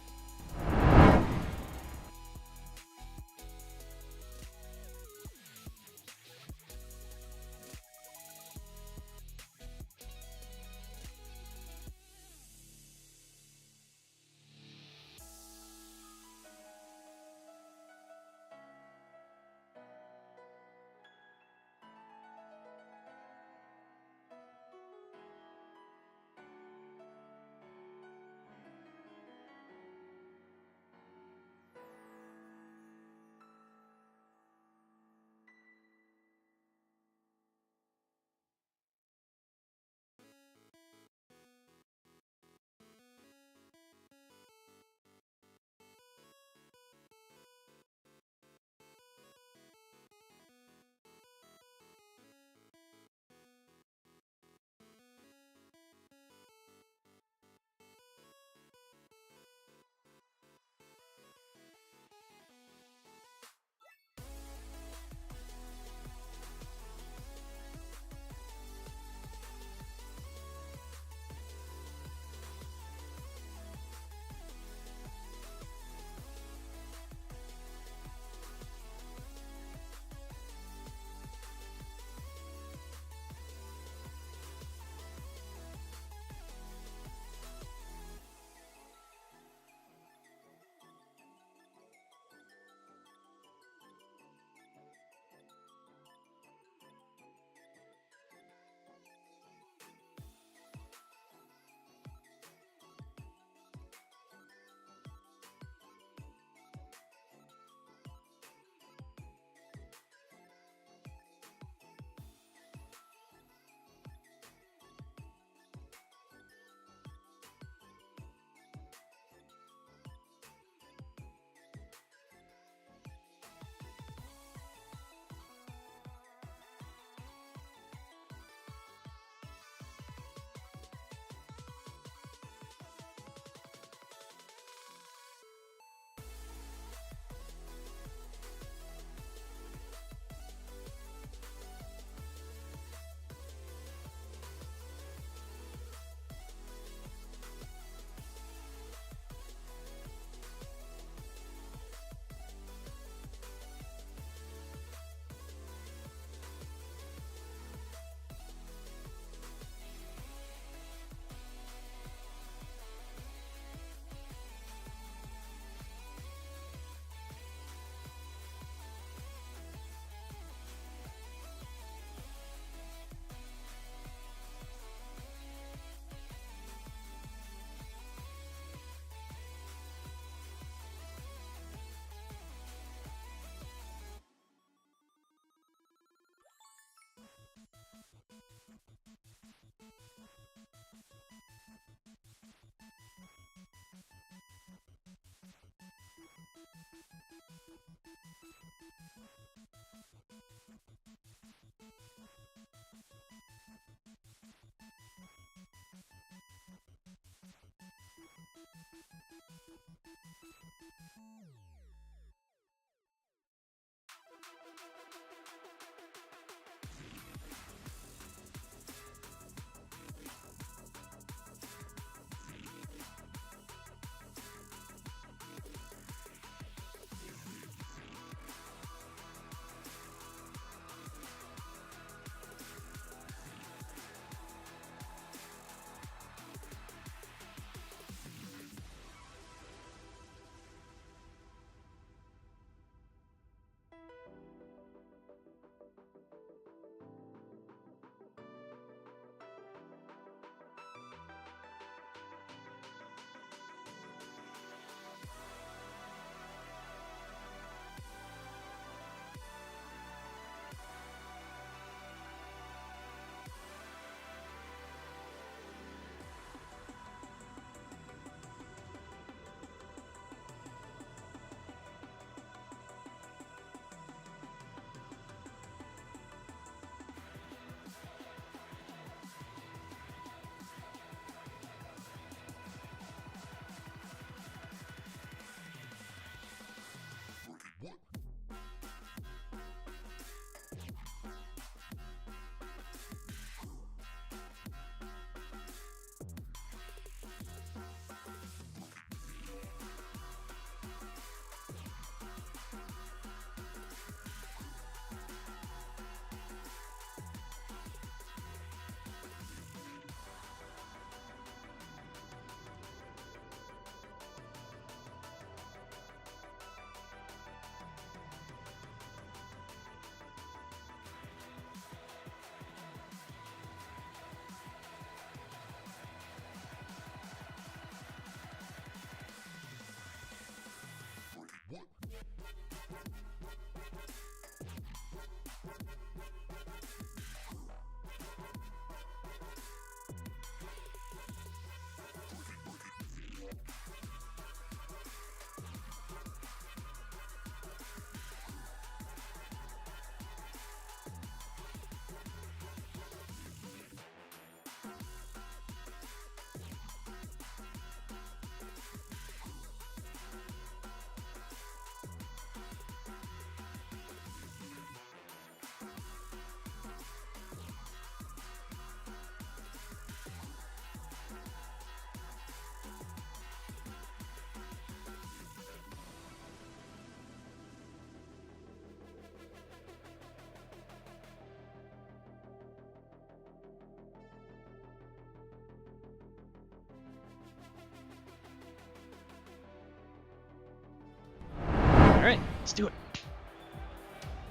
All right, let's do it.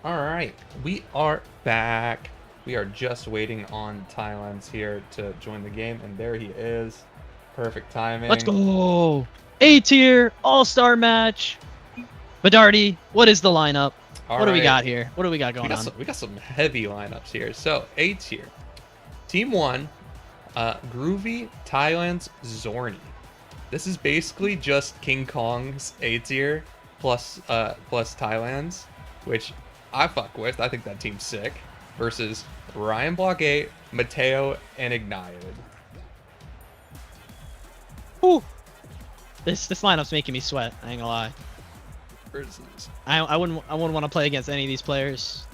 All right, we are back. We are just waiting on Thailand's here to join the game, and there he is. Perfect timing. Let's go. A tier All-Star match. Badardi, what is the lineup? All what do we right. got here? What do we got going on? We got some heavy lineups here. So A tier, Team 1, Groovy, Thailand's Zorni. This is basically just King Kong's A tier plus Thailand's, which I fuck with. I think that team's sick. Versus Ryan Block 8, Mateo, and Ignited. Ooh. This lineup's making me sweat. I ain't gonna lie. Versus I wouldn't want to play against any of these players.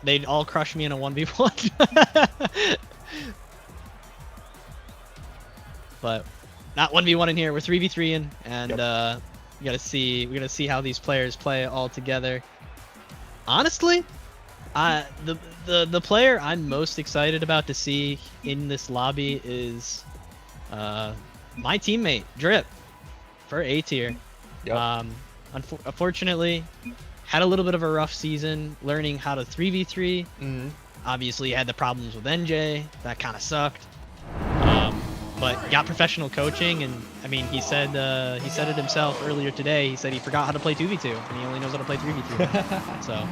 They'd all crush me in a 1v1. But not 1v1 in here. We're 3v3 in, and Yep. we gotta see how these players play all together. Honestly, the player I'm most excited about to see in this lobby is my teammate Drip for A tier. Yep. Unfortunately, had a little bit of a rough season learning how to 3v3. Mhm. Obviously, had the problems with NJ. That kind of sucked. But got professional coaching, and I mean, he said it himself earlier today. He said he forgot how to play 2v2, and he only knows how to play 3v3. So.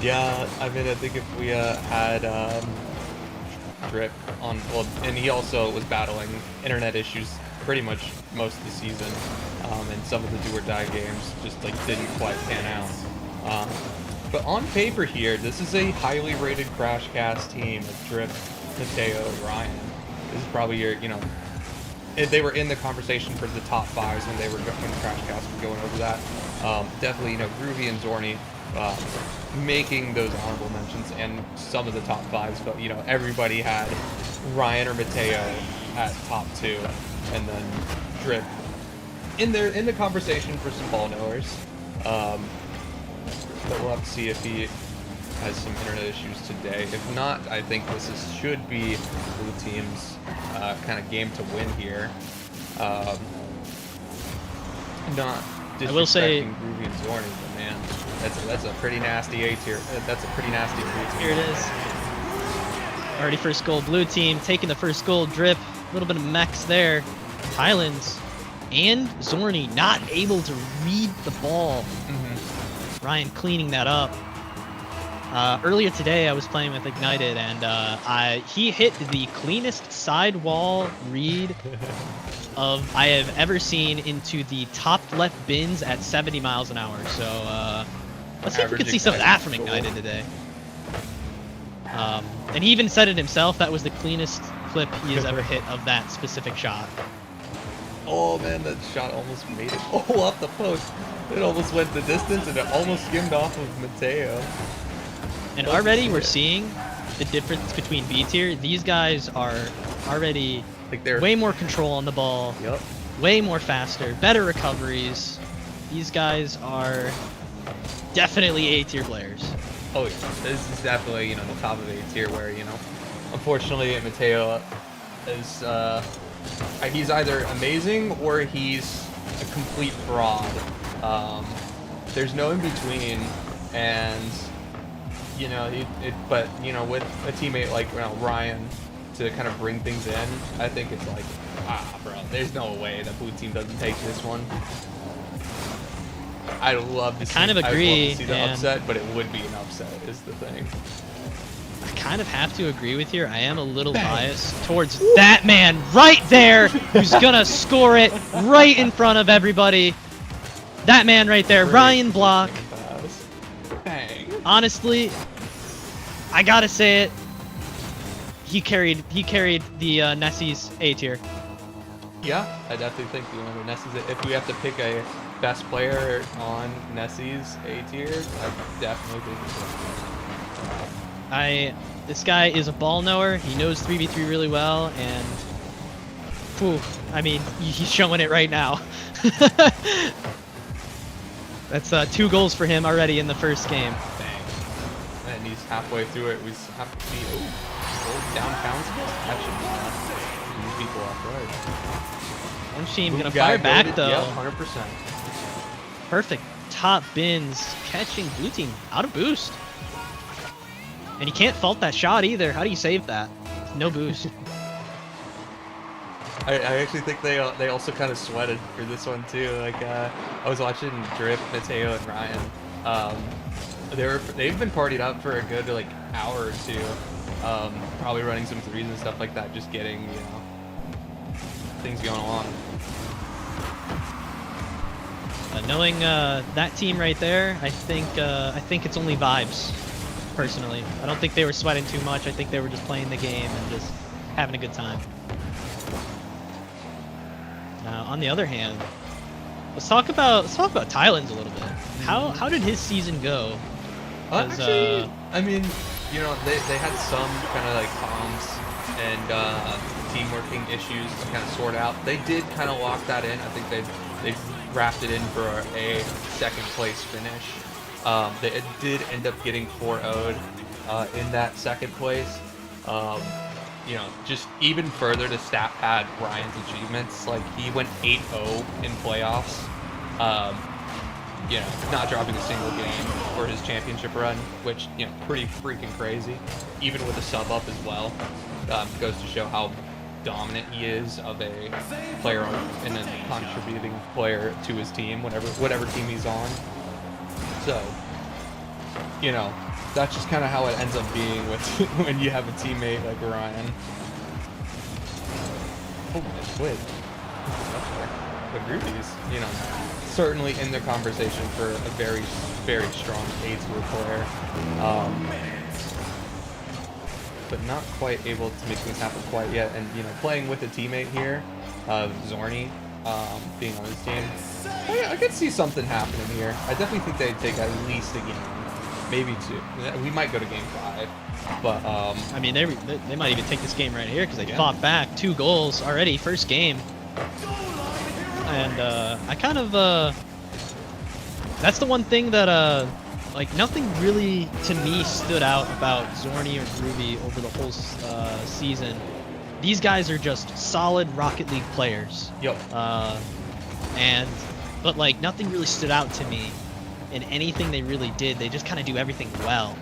Yeah, I mean, I think if we had Drip on, well, and he also was battling internet issues pretty much most of the season, and some of the do or die games just like didn't quite pan out. But on paper here, this is a highly rated Crash Cast team with Drip, Mateo, and Ryan. This is probably your, they were in the conversation for the top fives when Crash Cast was going over that. Definitely, Groovy and Zorni making those honorable mentions, and some of the top fives, but everybody had Ryan or Mateo at top 2, and then Drip in the conversation for some ball knowers. But we'll have to see if he has some internet issues today. If not, I think should be Blue Team's kind of game to win here. Not I will say, disrespecting Groovy and Zorni, but man, that's a pretty nasty A tier. That's a pretty nasty Blue Team. Here it is. Already first goal, Blue Team taking the first goal. Drip, a little bit of mechs there. Thailand's and Zorni not able to read the ball. Mm-hmm. Ryan cleaning that up. Earlier today, I was playing with Ignited, and he hit the cleanest sidewall read I have ever seen into the top left bins at 70 miles an hour. So let's see if we can see some of that from Ignited today. And he even said it himself. That was the cleanest clip he has ever hit of that specific shot. Oh man, that shot almost made it all off the post. It almost went the distance, and it almost skimmed off of Mateo. And already we're seeing the difference between B tier. These guys are already They're way more control on the ball, Yep. way more faster, better recoveries. These guys are definitely A tier players. Oh yeah, this is definitely the top of A tier. Where unfortunately Mateo is he's either amazing or he's a complete fraud. There's no in between, and but with a teammate like Ryan to kind of bring things in, I think it's like, bro, there's no way that Blue Team doesn't take this one. I'd love to see. kind of I'd love agree, to see the and- upset, but it would be an upset. Is the thing. I kind of have to agree with you. I am a little biased towards that man right there who's gonna score it right in front of everybody. That man right there, Great Ryan Block. pass. Bang. Honestly, I gotta say it. He carried the Nessie's A tier. Yeah, I definitely think Nessie's. If we have to pick a best player on Nessie's A tier, I definitely think it's This guy is a ball knower. He knows 3v3 really well, and whew, I mean, he's showing it right now. That's 2 goals for him already in the first game. Bang. And he's halfway through it. We have to see. Oh, downtown. That should be enough. Move people off right. One team gonna Move guy fire back voted, though. Yep, 100%. Perfect top bins, catching blue team out of boost. And you can't fault that shot either. How do you save that? No boost. I actually think they also kind of sweated for this one too. Like I was watching Drip, Mateo, and Ryan. They've been partied up for a good like hour or two. Probably running some threes and stuff like that, just getting things going along. Knowing that team right there, I think it's only vibes. Personally, I don't think they were sweating too much. I think they were just playing the game and just having a good time. Now, on the other hand, let's talk about Tylen's a little bit. How did his season go? Actually, I mean, they had some kind of like comms and team working issues to kind of sort out. They did kind of lock that in. I think they wrapped it in for a second place finish. They did end up getting 4-0'd in that second place. Just even further to stat pad Ryan's achievements. Like he went 8-0 in playoffs. Not dropping a single game for his championship run, which pretty freaking crazy. Even with a sub up as well, goes to show how dominant he is of a player and a contributing player to his team, whatever team he's on. So, that's just kind of how it ends up being with when you have a teammate like Ryan. Oh, nice quid. But Ruby's, certainly in the conversation for a very, very strong A-tier player. But not quite able to make things happen quite yet. And, playing with a teammate here, Zorny, being on his team, I could see something happening here. I definitely think they'd take at least a game, maybe 2. We might go to game 5, but I mean, they might even take this game right here because they fought back 2 goals already first game. And I kind of that's the one thing that like nothing really to me stood out about Zorny or Groovy over the whole season. These guys are just solid Rocket League players. Yep. But like nothing really stood out to me in anything they really did. They just kind of do everything well.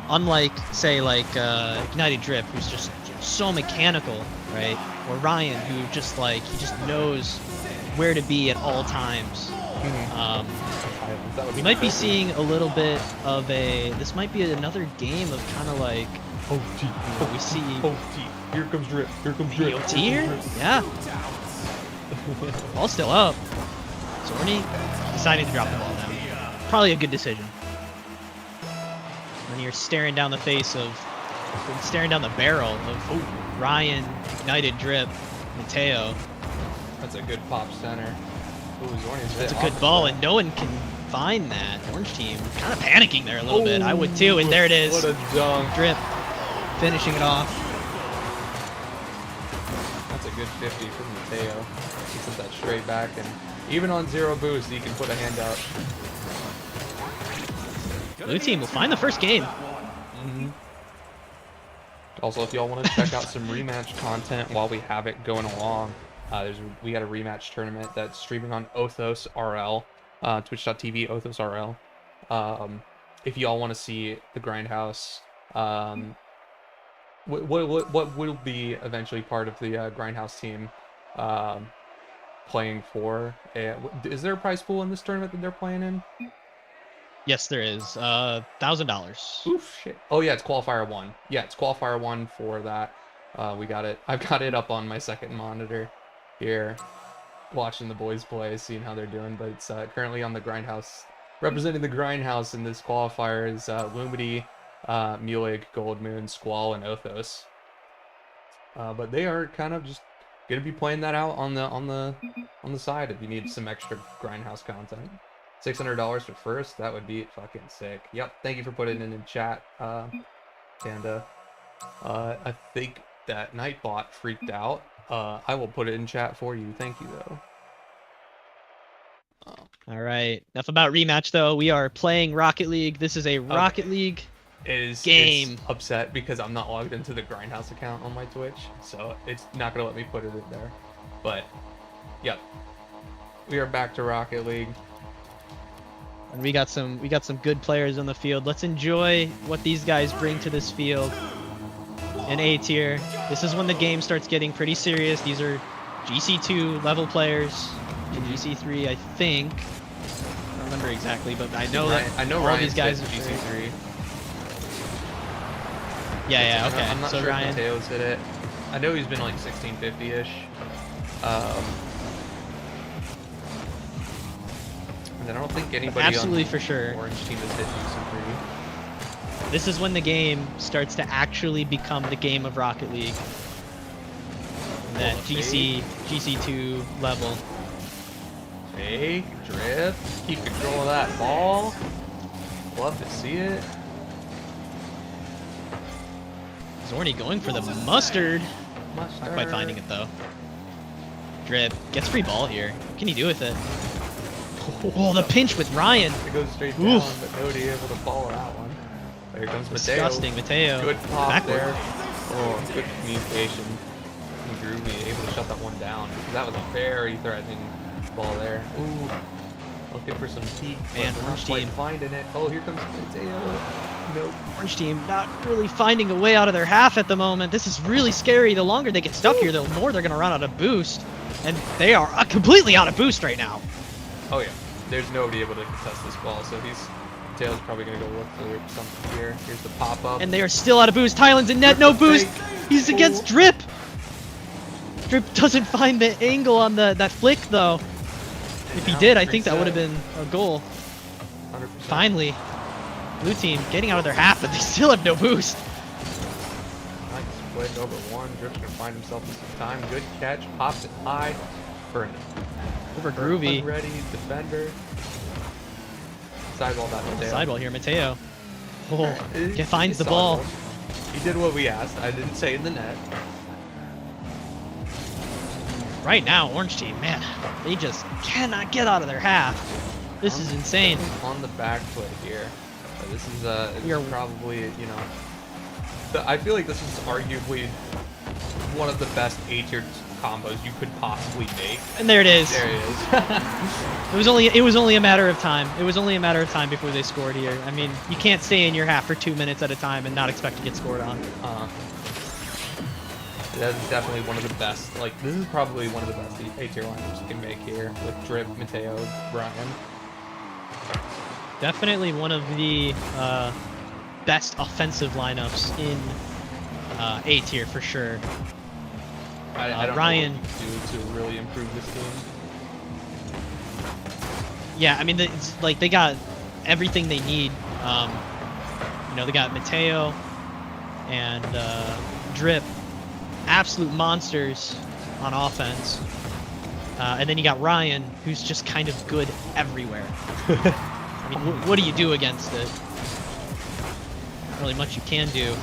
Unlike say like Ignited Drip, who's just so mechanical, right? Or Ryan, who just he just knows where to be at all times. We might be seeing a little bit of this might be another game of kind of like, we see. Here comes Drip. Here comes Drip. EOT here? Yeah. Ball's still up. Zorny deciding to drop the ball down. Probably a good decision. When you're staring down the barrel of Ryan, Ignited Drip, Mateo. That's a good pop center. Ooh, Zorny's That's a good ball, and no one can find that. Orange team kind of panicking there a little bit. I would too, and there it is. What a dunk. Drip finishing it off. That's a good 50 from Mateo. He sent that straight back, and even on 0 boost, he can put a hand out. Blue team will find the first game. Also, if y'all want to check out some rematch content while we have it going along, we got a rematch tournament that's streaming on Othos RL, twitch.tv Othos RL. If y'all want to see the Grindhouse, what will be eventually part of the Grindhouse team, playing for. Is there a prize pool in this tournament that they're playing in? Yes, there is. $1,000. Oof, shit. Oh yeah, it's qualifier 1. Yeah, it's qualifier 1 for that. We got it. I've got it up on my second monitor here, watching the boys play, seeing how they're doing. But it's currently on the Grindhouse. Representing the Grindhouse in this qualifier is Lumity, Mulig, Goldmoon, Squall, and Othos. But they are kind of just gonna be playing that out on the side if you need some extra Grindhouse content. $600 for first, that would be fucking sick. Yep, thank you for putting it in chat, Panda. I think that Nightbot freaked out. I will put it in chat for you. Thank you though. All right. Enough about rematch though. We are playing Rocket League. This is a Rocket League game. It's upset because I'm not logged into the Grindhouse account on my Twitch, so it's not gonna let me put it in there. But yep, we are back to Rocket League. And we got some good players on the field. Let's enjoy what these guys bring to this field. In A tier, this is when the game starts getting pretty serious. These are GC2 level players. In GC3, I think. I don't remember exactly, but I know that all Ryan's these guys hit are GC3. Yeah, okay. I'm not so sure Ryan, if Mateo's hit it. I know he's been like 1650-ish. And then I don't think anybody absolutely on for sure. Orange team has hit GC3. This is when the game starts to actually become the game of Rocket League. That GC2 level. Fake, drip, keep control of that ball. Love to see it. Zorny going for the mustard. Not quite finding it though. Drip gets free ball here. What can he do with it? Oh, the pinch with Ryan. It goes straight down, but nobody able to follow that one. There comes Mateo. Disgusting, Mateo. Good pop Backward. there. Oh, good communication. And Groovy able to shut that one down because that was a very threatening ball there. Ooh, looking for some peak. Man, but not Orange quite team. finding it. Oh, here comes Mateo. Nope. Orange team not really finding a way out of their half at the moment. This is really scary. The longer they get stuck here, the more they're going to run out of boost. And they are completely out of boost right now. Oh yeah, there's nobody able to contest this ball, so Mateo's probably gonna go look for something here. Here's the pop up. And they are still out of boost. Tylen's in net, no boost. He's against Drip. Drip doesn't find the angle on that flick though. If he did, I think that would have been a goal. 100%. Finally, blue team getting out of their half, but they still have no boost. Nice flick over one. Drip's gonna find himself in some time. Good catch. Pops it high for an Over Groovy. ready defender. Sideball that Mateo. Sideball here, Mateo. Oh, He finds the saw ball. it. He did what we asked. I didn't say in the net. Right now, Orange team, man, they just cannot get out of their half. This is insane. On the back foot here. This is We are- probably, you know, I feel like this is arguably one of the best A-tier combos you could possibly make. And there it is. There it is. It was only a matter of time. It was only a matter of time before they scored here. I mean, you can't stay in your half for 2 minutes at a time and not expect to get scored on. That's definitely one of the best. Like, this is probably one of the best A-tier lineups you can make here with Drip, Mateo, Brian. Definitely one of the best offensive lineups in A tier for sure. I don't Ryan. know what you can do to really improve this team. Yeah, I mean, it's like they got everything they need. You know, they got Mateo and Drip, absolute monsters on offense. And then you got Ryan, who's just kind of good everywhere. I mean, what do you do against it? Not really much you can do.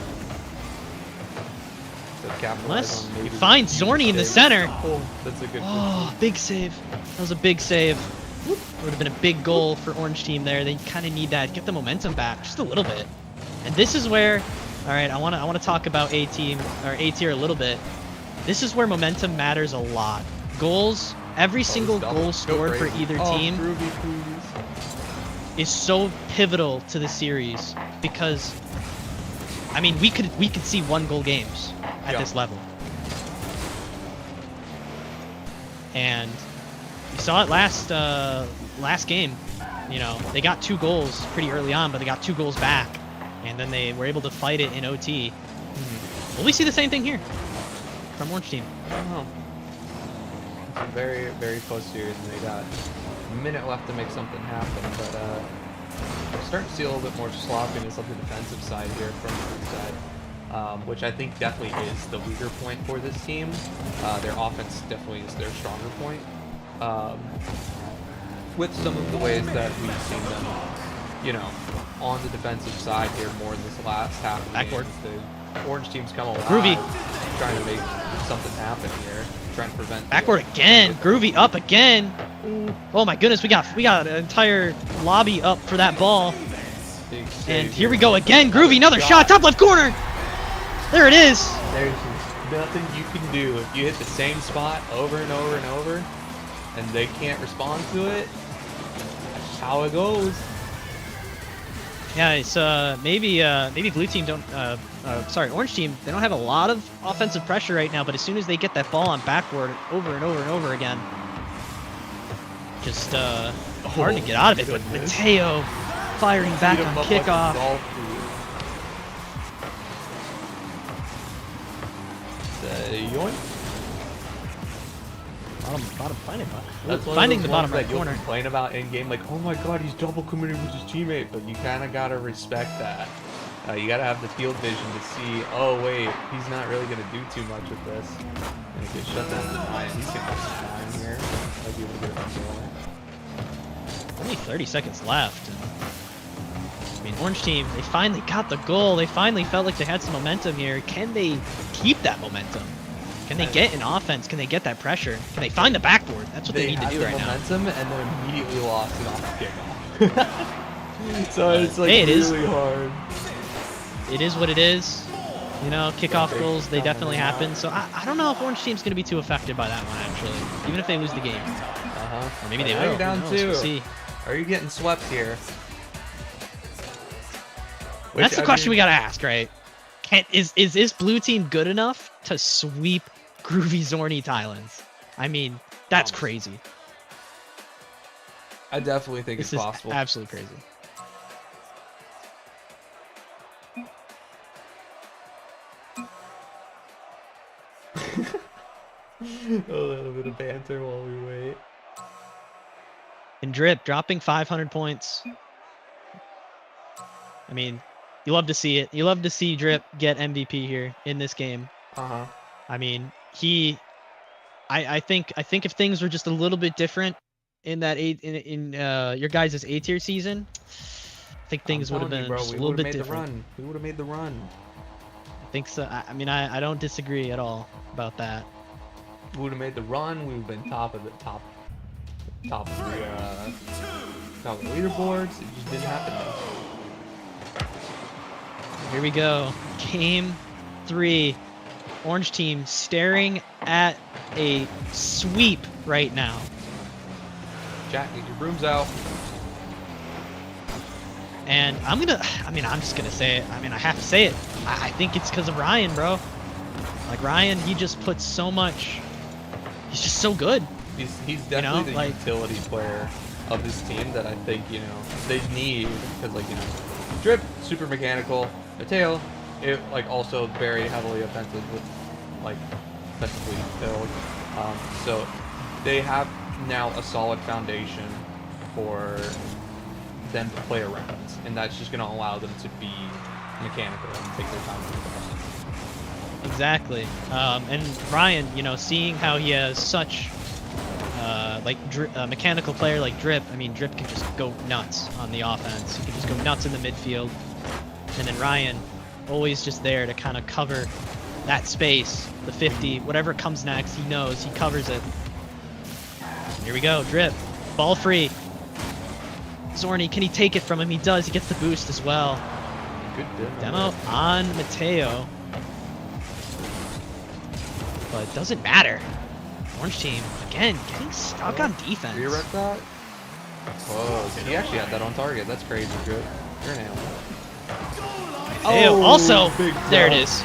So capitalize Unless on he maybe finds Zorny in the center. Oh, that's a good Oh, big save. That was a big save. Would have been a big goal for Orange team there. They kind of need that. Get the momentum back just a little bit. And this is where, all right, I want to talk about A team or A tier a little bit. This is where momentum matters a lot. Goals, every single goal scored for either team Groovy, please. is so pivotal to the series because, I mean, we could see 1-goal games at this level. And You saw it last game. You know, they got 2 goals pretty early on, but they got 2 goals back, and then they were able to fight it in OT. Will we see the same thing here from Orange Team? I don't know. It's a very, very close series, and they got a minute left to make something happen, but we're starting to see a little bit more sloppiness on the defensive side here from the Blue side, which I think definitely is the weaker point for this team. Their offense definitely is their stronger point. With some of the ways that we've seen them, you know, on the defensive side here more in this last half of the Backboard. game. The Orange team's come alive, Groovy. trying to make something happen here, trying to prevent. Backward again. Groovy up again. Oh my goodness, we got an entire lobby up for that ball. Big And save here we go again. Groovy, another shot, top left corner. There it is. There's just nothing you can do if you hit the same spot over and over and over, and they can't respond to it. That's just how it goes. Yeah, it's maybe blue team don't sorry, orange team, they don't have a lot of offensive pressure right now, but as soon as they get that ball on backward over and over and over again, just hard to get out of it. But Mateo firing back Beat him on up like a kickoff. golf ball. Yoink. Bottom finding That's one finding of the those bottom ones right that you'll corner. complain about in game, like, oh my god, he's double committing with his teammate, but you kind of gotta respect that. You gotta have the field vision to see, oh wait, he's not really gonna do too much with this. And he gets shut down to 9. He's gonna have some time here. Might be able to get it going. Only 30 seconds left. I mean, orange team, they finally got the goal. They finally felt like they had some momentum here. Can they keep that momentum? Can they get an offense? Can they get that pressure? Can they find the backboard? That's what they need to do right now. momentum and then immediately lost it off the kickoff. So it's like Hey, it is. really hard. It is what it is. You know, kickoff Big goals, they coming definitely out. happen. So I don't know if orange team's going to be too affected by that one, actually. Even if they lose the game. Or maybe they Now will. you're down Who knows? 2. We'll see. Are you getting swept here? That's the question we got to ask, right? Is this blue team good enough to sweep Groovy Zorny Thailands? I mean, that's crazy. I definitely think This it's is possible. absolutely crazy. A little bit of banter while we wait. And Drip dropping 500 points. I mean, you love to see it. You love to see Drip get MVP here in this game. I mean, I think if things were just a little bit different in that your guys' A tier season, I think things would have been just a little bit different. We would have made the run. I think so. I mean, I don't disagree at all about that. We would have made the run. We would have been top of the leaderboards. It just didn't happen. Here we go. Game 3. Orange team staring at a sweep right now. Jack, get your brooms out. And I'm just gonna say it. I mean, I have to say it. I think it's because of Ryan, bro. Like, Ryan, he just puts so much. He's just so good. He's definitely the like- utility player of this team that I think, they need, because, Drip, super mechanical. Mateo, also very heavily offensive with, defensively build. So they have now a solid foundation for them to play around, and that's just going to allow them to be mechanical and take their time with the ball. Exactly. And Ryan, seeing how he has such a mechanical player like Drip. I mean, Drip can just go nuts on the offense. He can just go nuts in the midfield. And then Ryan, always just there to kind of cover that space, the 50, whatever comes next, he knows, he covers it. Here we go, Drip, ball free. Zorny, can he take it from him? He does, he gets the boost as well. Good Demo on Mateo. But it doesn't matter. Orange team, again, getting stuck on defense. Redirect that? Whoa, he actually had that on target. That's crazy, Drip. You're an animal. Mateo, also, big there it drop. is.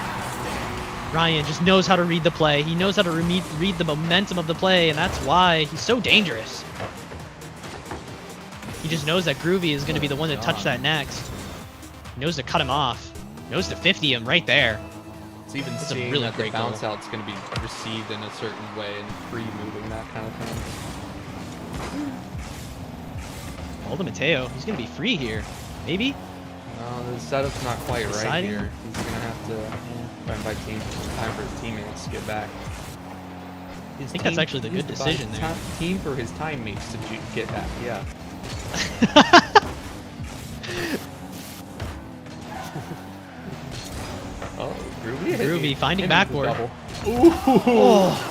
Ryan just knows how to read the play. He knows how to read the momentum of the play, and that's why he's so dangerous. He just knows that Groovy is going to be the one to touch that next. He knows to cut him off. Knows to 50 him right there. It's even That's a seeing really that the great bounce goal. out's going to be received in a certain way and free moving, that kind of thing. Hold the Mateo. He's going to be free here. Maybe? No, the setup's not quite right Deciding? here. He's going to have to try and buy time for his teammates to get back. I think that's actually the good decision there. Team for his teammates to get back, yeah. Oh, Groovy. Groovy finding backboard. Ooh. Oh,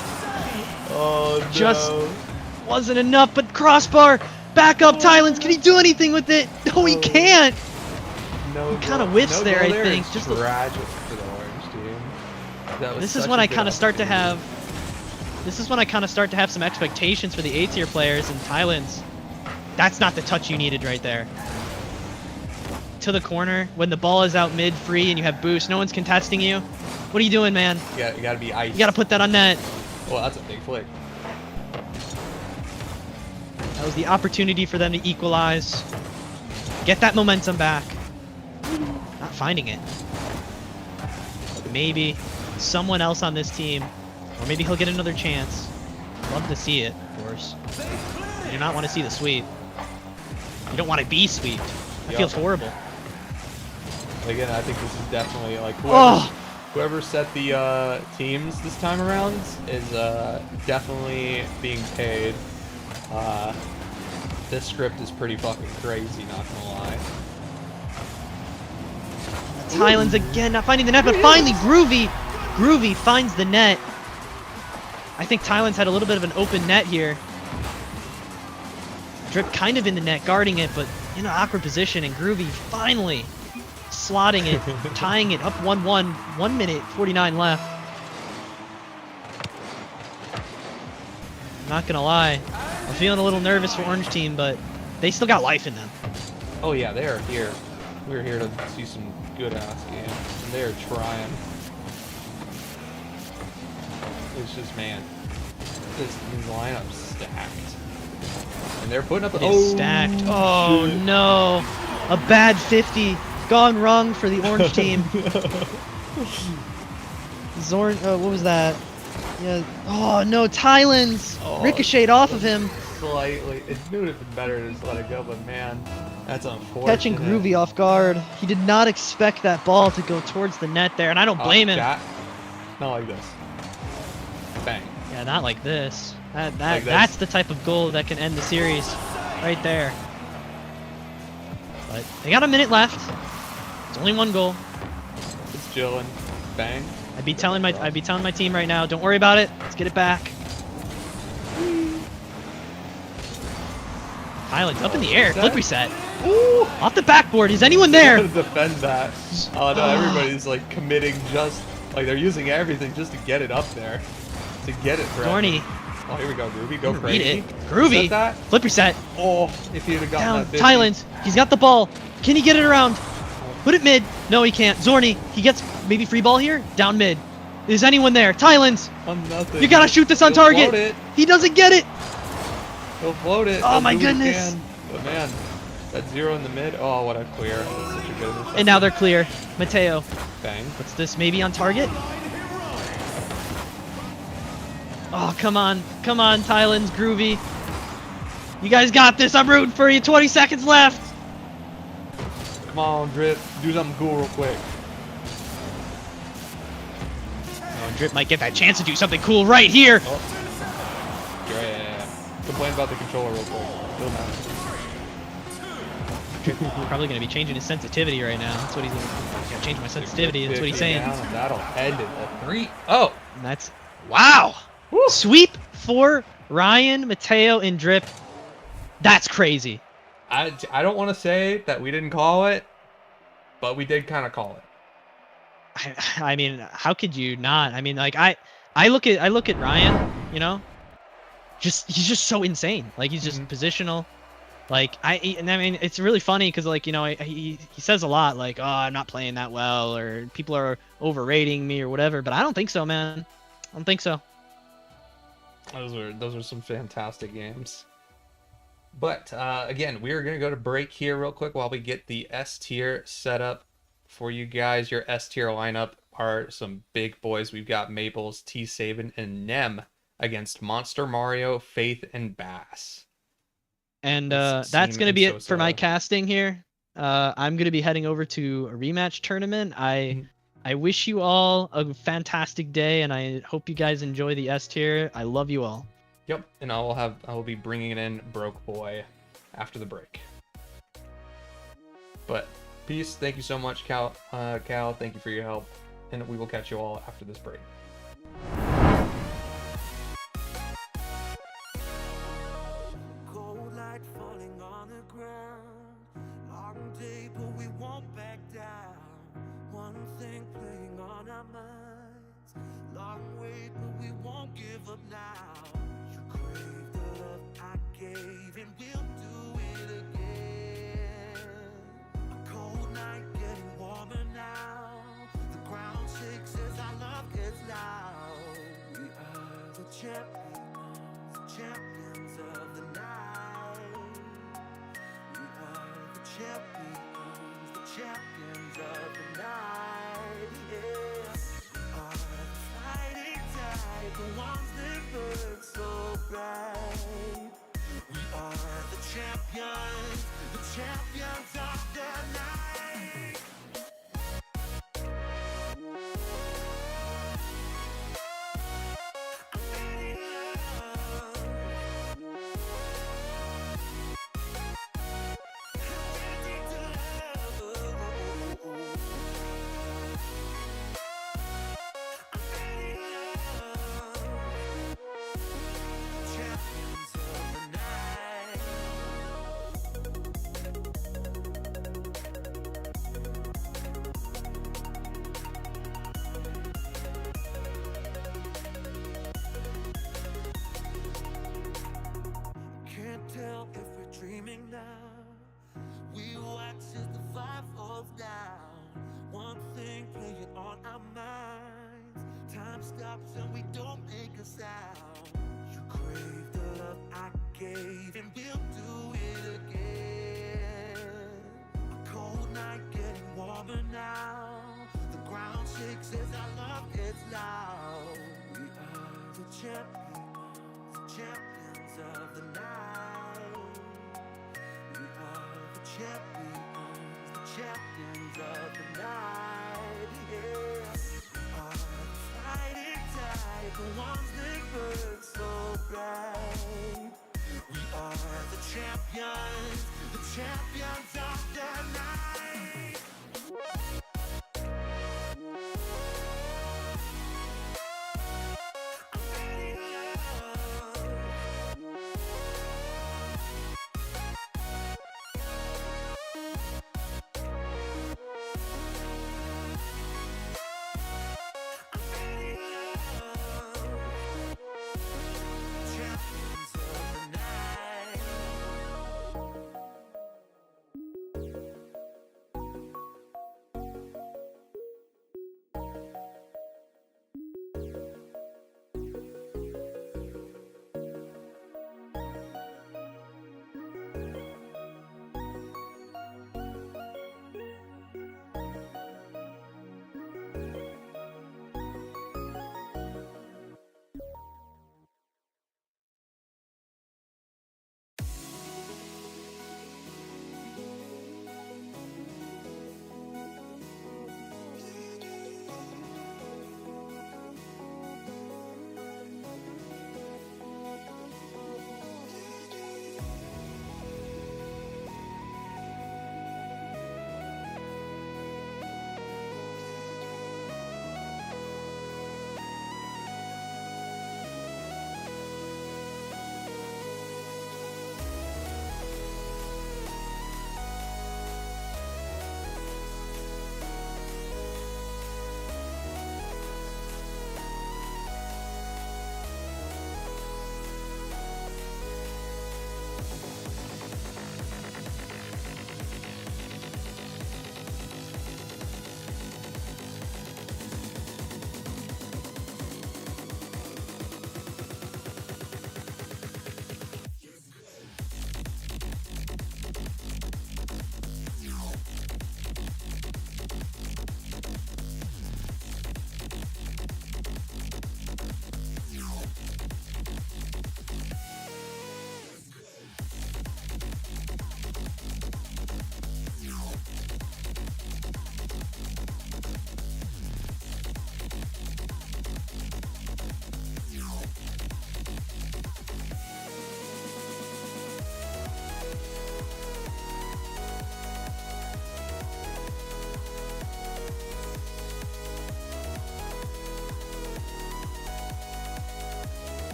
Oh, no. just wasn't enough, but crossbar. Back up, Tylands. Can he do anything with it? No, he can't. No, He kinda whiffs no there, goal I think. It's Just a- tragic for the Orange team. That was This is such when a I good kind of start to opportunity. have. This is when I kind of start to have some expectations for the A tier players and Tylands. That's not the touch you needed right there. To the corner when the ball is out mid free and you have boost. No one's contesting you. What are you doing, man? You gotta be ice. You gotta put that on net. Well, that's a big flick. That was the opportunity for them to equalize. Get that momentum back. Not finding it. Maybe someone else on this team, or maybe he'll get another chance. Love to see it, of course. You do not want to see the sweep. You don't want to be sweeped. That feels horrible. Again, I think this is definitely like Oh! whoever set the teams this time around is definitely being paid. This script is pretty fucking crazy, not gonna lie. Tylands again, not finding the net, but finally Groovy finds the net. I think Tylands had a little bit of an open net here. Drip kind of in the net, guarding it, but in an awkward position, and Groovy finally slotting it, tying it up 1-1, 1 minute 49 left. Not gonna lie, I'm feeling a little nervous for Orange Team, but they still got life in them. Oh yeah, they are here. We're here to see some good ass games, and they're trying. It's just, man, this lineup's stacked, and they're putting up. It's stacked. Oh no, a bad 50 gone wrong for the Orange Team. Zorn, what was that? Yeah. Oh no, Tylands ricocheted off of him, Slightly, it would have been better to just let it go, but man, that's unfortunate. catching Groovy off guard. He did not expect that ball to go towards the net there, and I don't blame him. Not like this. Bang. Yeah, not like this. Like this. That's the type of goal that can end the series, right there. But they got a minute left. It's only one goal. It's chilling. Bang. I'd be telling my team right now, don't worry about it. Let's get it back. Highlands up in the air, flip reset. Ooh. Off the backboard. Is anyone there? To defend that. Oh no, everybody's like committing just like they're using everything just to get it up there. To get it threatened. Dorney. Oh, here we go, Groovy. Go Read crazy. it. Is Groovy. that? Flip reset. Oh, if he'd have gotten Down. that 50. Tylands. He's got the ball. Can he get it around? Put it mid. No, he can't. Zorny. He gets maybe free ball here. Down mid. Is anyone there? Tylands. I'm nothing. You gotta shoot this on He'll target. Float it. He doesn't get it. He'll float it. Oh He'll my do what he goodness. can. But man, that zero in the mid. Oh, what a clear. That's such a good interception. And now they're clear. Mateo. Bang. What's this? Maybe on target? Oh, come on. Come on, Tylands. Groovy. You guys got this. I'm rooting for you. 20 seconds left. Come on, Drip. Do something cool real quick. Oh, Drip might get that chance to do something cool right here. Oh. Yeah. Complain about the controller real quick. Doesn't matter. Probably going to be changing his sensitivity right now. That's what he's going to change my sensitivity. That's what he's saying. Down, and that'll end it. A 3-0. And that's wow. Sweep for Ryan, Mateo, and Drip. That's crazy. I don't want to say that we didn't call it, but we did kind of call it. I mean, how could you not? I mean, like I look at Ryan, you know, he's just so insane. Like he's just positional. Like and I mean, it's really funny because like he says a lot like, oh, I'm not playing that well, or people are overrating me or whatever. But I don't think so, man. I don't think so. Those are some fantastic games. But again, we are going to go to break here real quick while we get the S tier set up for you guys. Your S tier lineup are some big boys. We've got Maples, T Saban, and Nem against Monster Mario, Faith, and Bass. And Let's that's Seam gonna and be it for my Sosa. casting here. I'm gonna be heading over to a rematch tournament. I wish you all a fantastic day, and I hope you guys enjoy the S tier. I love you all. Yep, and I will be bringing in Broke Boy after the break. But peace. Thank you so much, Cal. Cal, thank you for your help, and we will catch you all after this break. Cold light falling on the ground. Long day, but we won't back down. One thing playing on our minds. Long wait, but we won't give up now. You crave the love I gave, and we'll do it again. A cold night getting warmer now. The ground shakes as our love gets loud. We are the champions of the night. We are the champions of the night. Yeah. We are the fighting tide, the ones that burn so bright. We are the champions of the night. Can't tell if we're dreaming now. We watch as the vibe falls down. One thing playing on our minds. Time stops and we don't make a sound. You crave the love I gave, and we'll do it again. A cold night getting warmer now. The ground shakes as our love gets loud. We are the champions of the night. We are the champions of the night. Yeah. We are the fighting tide, the ones that burn so bright. We are the champions of the night. Champions of the night.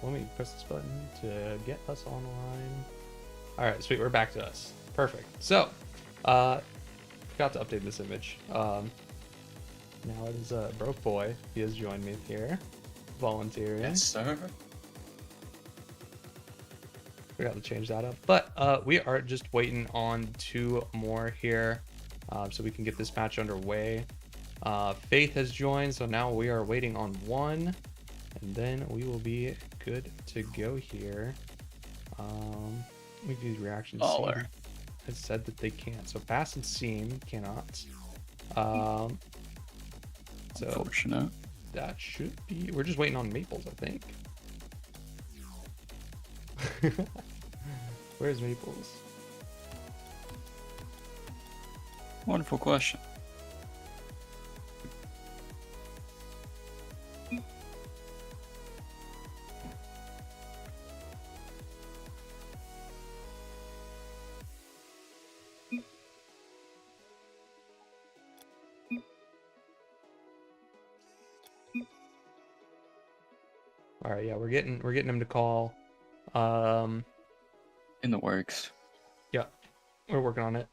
let me press this button to get us online. All right, sweet. We're back to us. Perfect. So, forgot to update this image. Now it is Broke Boy. He has joined me here, volunteering. Yes, sir. Forgot to change that up. But we are just waiting on 2 more here, so we can get this match underway. Faith has joined, so now we are waiting on 1, and then we will be good to go here. We do reactions. Baller. Has said that they can't. So Pass and Seam cannot. So Unfortunate. that should be. We're just waiting on Maples, I think. Where's Maples? Wonderful question. All right, yeah, we're getting him to call. In the works. Yeah, we're working on it.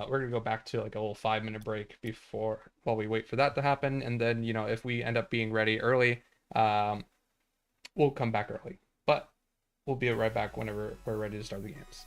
We're gonna go back to like a little 5-minute break while we wait for that to happen, and then if we end up being ready early, we'll come back early. But we'll be right back whenever we're ready to start the games.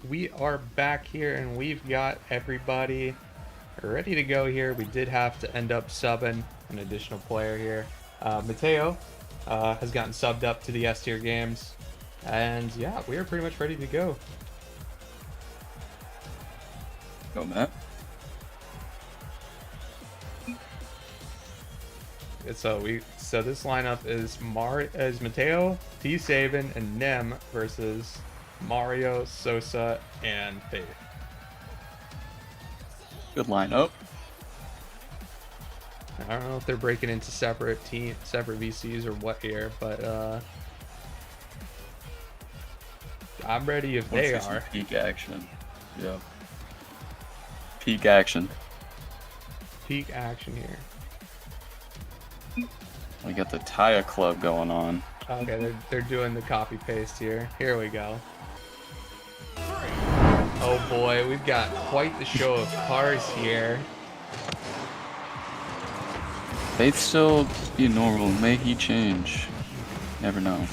we are back here and we've got everybody ready to go here. We did have to end up subbing an additional player here. Mateo has gotten subbed up to the S tier games. And yeah, we are pretty much ready to go. Go, Matt. So this lineup is Mateo, T Sabin, and Nem versus Mario, Sosa, and Faith. Good lineup. I don't know if they're breaking into separate VCs or what here, but I'm ready if they Let's see some are. Peak action. Yeah. Peak action. Peak action here. We got the Taya Club going on. Okay, they're doing the copy paste here. Here we go. Oh boy, we've got quite the show of cars here. Faith still be normal. May he change. Never know.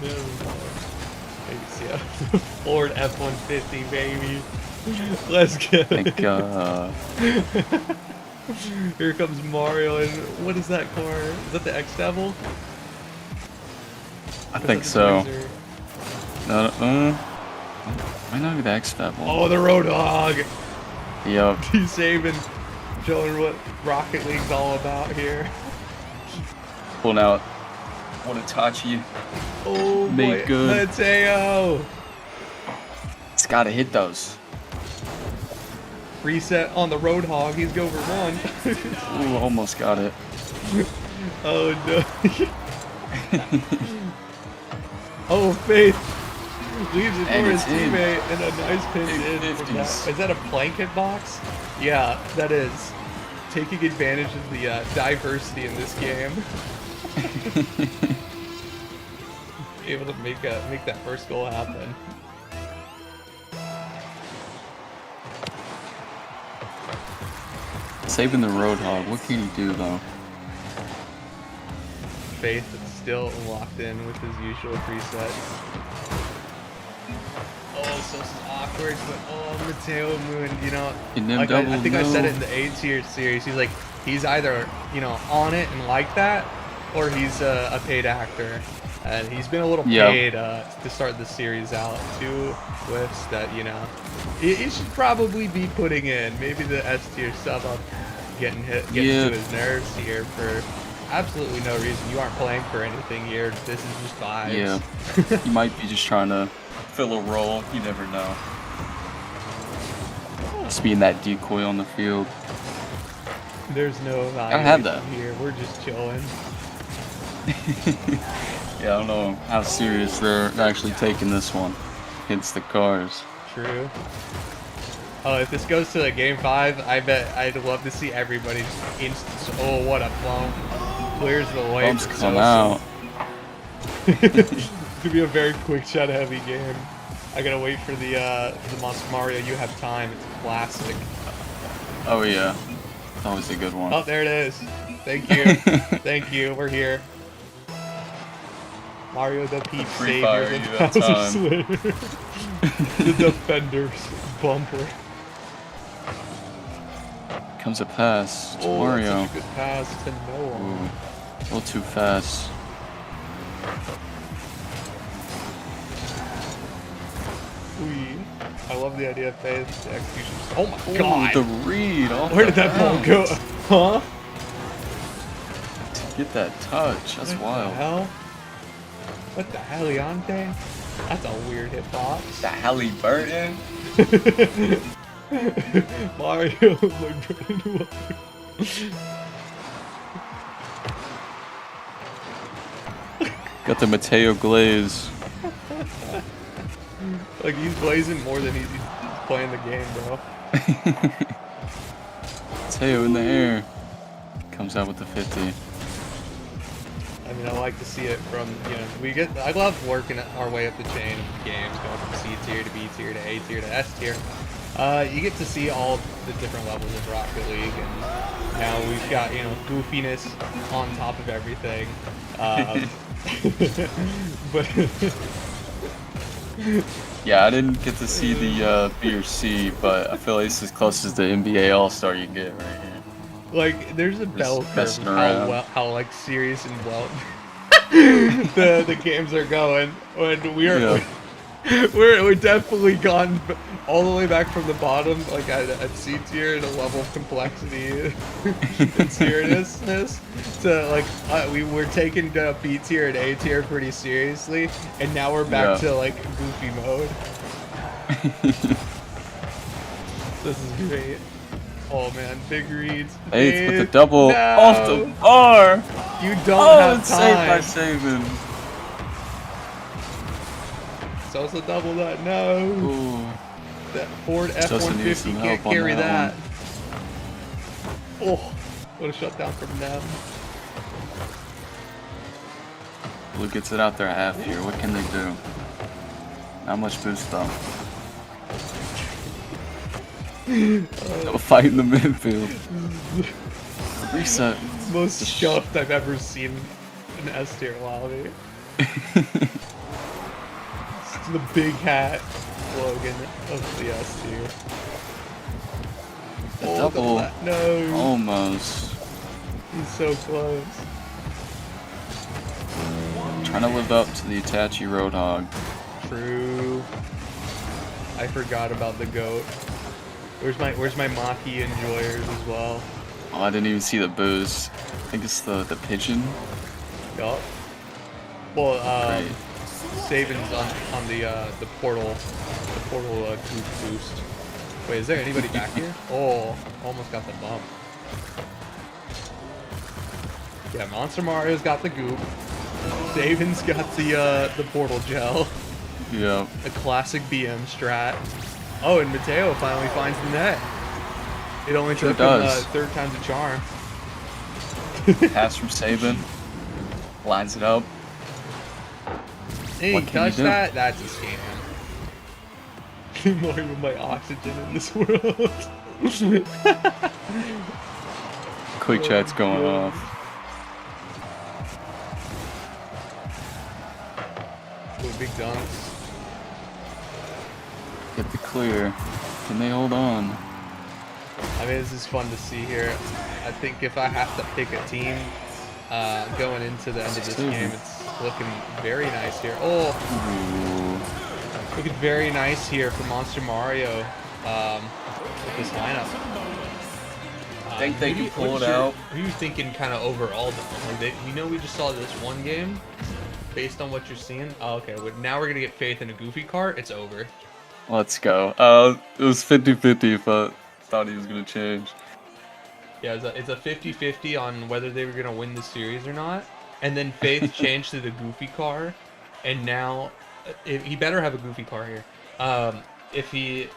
No. You can see Ford F-150, baby. Let's go. Thank God. Here comes Mario, and what is that car? Is that the X-Devil? I think so. Blazer? Might not be the X-Devil. Oh, the Roadhog! Yup. He's saving, showing what Rocket League's all about here. Pulling out. What Itachi. Oh Made boy, good. Mateo! It's gotta hit those. Reset on the Roadhog, he's go for one. Ooh, almost got it. Oh no. Oh, Faith leaves it And for his it's in. teammate and a nice pinch Big in from that. 50s. Is that a blanket box? Yeah, that is. Taking advantage of the diversity in this game. Able to make that first goal happen. Saving the Roadhog. What can he do though? Faith is still locked in with his usual presets. Oh, so this is awkward, but oh, Mateo Moon, you know, And them like I think I double said no. it in the A tier series. He's like, he's either, you know, on it and like that, or he's a paid actor. And he's been a little Yeah. paid to start the series out. 2 whiffs that, you know, he should probably be putting in. Maybe the S tier sub up getting Yeah. to his nerves here for absolutely no reason. You aren't playing for anything here. This is just vibes. Yeah. He might be just trying to fill a role. You never know. Just being that decoy on the field. There's no Gotta have evaluation that. here. We're just chilling. Yeah, I don't know how serious they're actually taking this one against the cars. True. Oh, if this goes to a game 5, I bet I'd love to see everybody instance. Oh, what a bump! Clears the way. Bumps for come Sosa. out. It's gonna be a very quick shot heavy game. I gotta wait for the Monster Mario. You have time. It's a classic. Oh yeah, always a good one. Oh, there it is. Thank you. Thank you. We're here. Mario the Peach Free Savior, fire the you that Bowser time. Slayer. The Defender's bumper. Comes a pass to Oh, Mario. that's such a good pass to Noah. Ooh, a little too fast. I love the idea of Faith. The execution. Oh my Ooh, god! the read. Off Where the did that ball go? bounce. Huh? To get that touch, that's What the wild. hell? What the heliante? That's a weird hitbox. The Halliburton. Mario, my brother. Got the Mateo glaze. Like he's blazing more than he's playing the game, bro. Mateo in the air. Comes out with the 50. I mean, I like to see it from, you know, I love working our way up the chain of games, going from C tier to B tier to A tier to S tier. You get to see all the different levels of Rocket League, and now we've got, you know, goofiness on top of everything. But Yeah, I didn't get to see the B or C, but I feel like it's as close as the NBA All-Star you get right here. Like, there's a bell curve messing of around. how like serious and well the games are going. When Yeah. we're definitely gone all the way back from the bottom, like at C tier, in a level of complexity and seriousness, to like we were taking B tier and A tier pretty seriously, and now we're back Yeah. to like goofy mode. This is great. Oh man, big reads. Hey, with the Dave, double no! off the bar. You don't Oh, have it's saved by time. saving. Sosa double that. No. Ooh. That Ford Sosa needs F-150 some can't help on carry that that. Oh, what a shutdown from them. Blue gets it out there at half here. What can they do? Not much boost though. No fight in the midfield. Reset. Most scuffed I've ever seen an S tier lobby. It's the big hat slogan of the S tier. The Oh, double. no. Almost. He's so close. Trying to live up to the Itachi Roadhog. True. I forgot about the goat. Where's my Maki enjoyers as well? Oh, I didn't even see the boost. I think it's the pigeon. Yup. Well, Great. Saban's on the portal group boost. Wait, is there anybody back here? Oh, almost got the bump. Yeah, Monster Mario's got the goop. Saban's got the portal gel. Yeah. A classic BM strat. Oh, and Mateo finally finds the net. It only Sure took him does. third time's a charm. Pass from Saban. Lines it up. Hey, What can touch you do? that? That's a scam. More of my oxygen in this world. Quick chat's going off. Ooh, big dunks. Get the clear. Can they hold on? I mean, this is fun to see here. I think if I have to pick a team going into the end of this game, it's looking very nice here. Oh, Ooh. looking very nice here for Monster Mario with this lineup. Think they can pull what it is out? Who are you thinking kind of overall? Though? Like we know we just saw this one game. Based on what you're seeing, oh, okay. Well, now we're gonna get Faith in a goofy cart. It's over. Let's go. It was 50-50 if I thought he was gonna change. Yeah, it's a 50-50 on whether they were gonna win the series or not. And then Faith changed to the goofy car, and now he better have a goofy car here. If he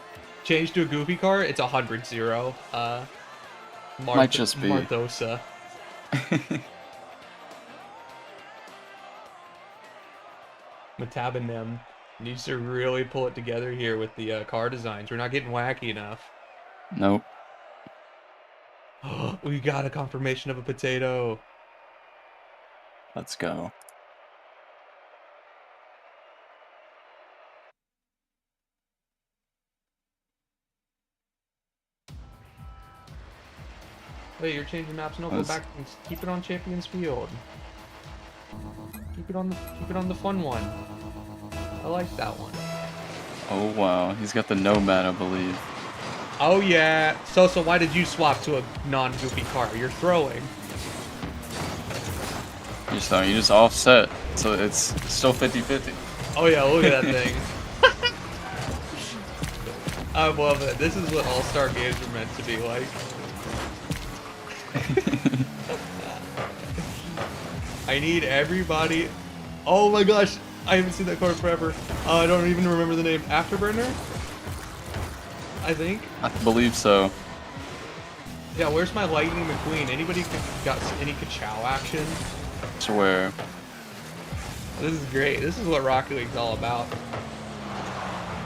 changed to a goofy car, it's 100-0. Might just be. Marthosa. Matabanem needs to really pull it together here with the car designs. We're not getting wacky enough. Nope. We got a confirmation of a potato. Let's go. Wait, you're changing maps? No, go back and keep it on Champions Field. Keep it on the fun one. I like that one. Oh wow, he's got the Nomad, I believe. Oh yeah. So why did you swap to a non-goofy car? You're throwing. You just offset, so it's still 50-50. Oh yeah, look at that thing. I love it. This is what All-Star games are meant to be like. I need everybody. Oh my gosh, I haven't seen that card forever. I don't even remember the name. Afterburner? I think. I believe so. Yeah, where's my Lightning McQueen? Anybody got any Ka-Chow action? Swear. This is great. This is what Rocket League's all about.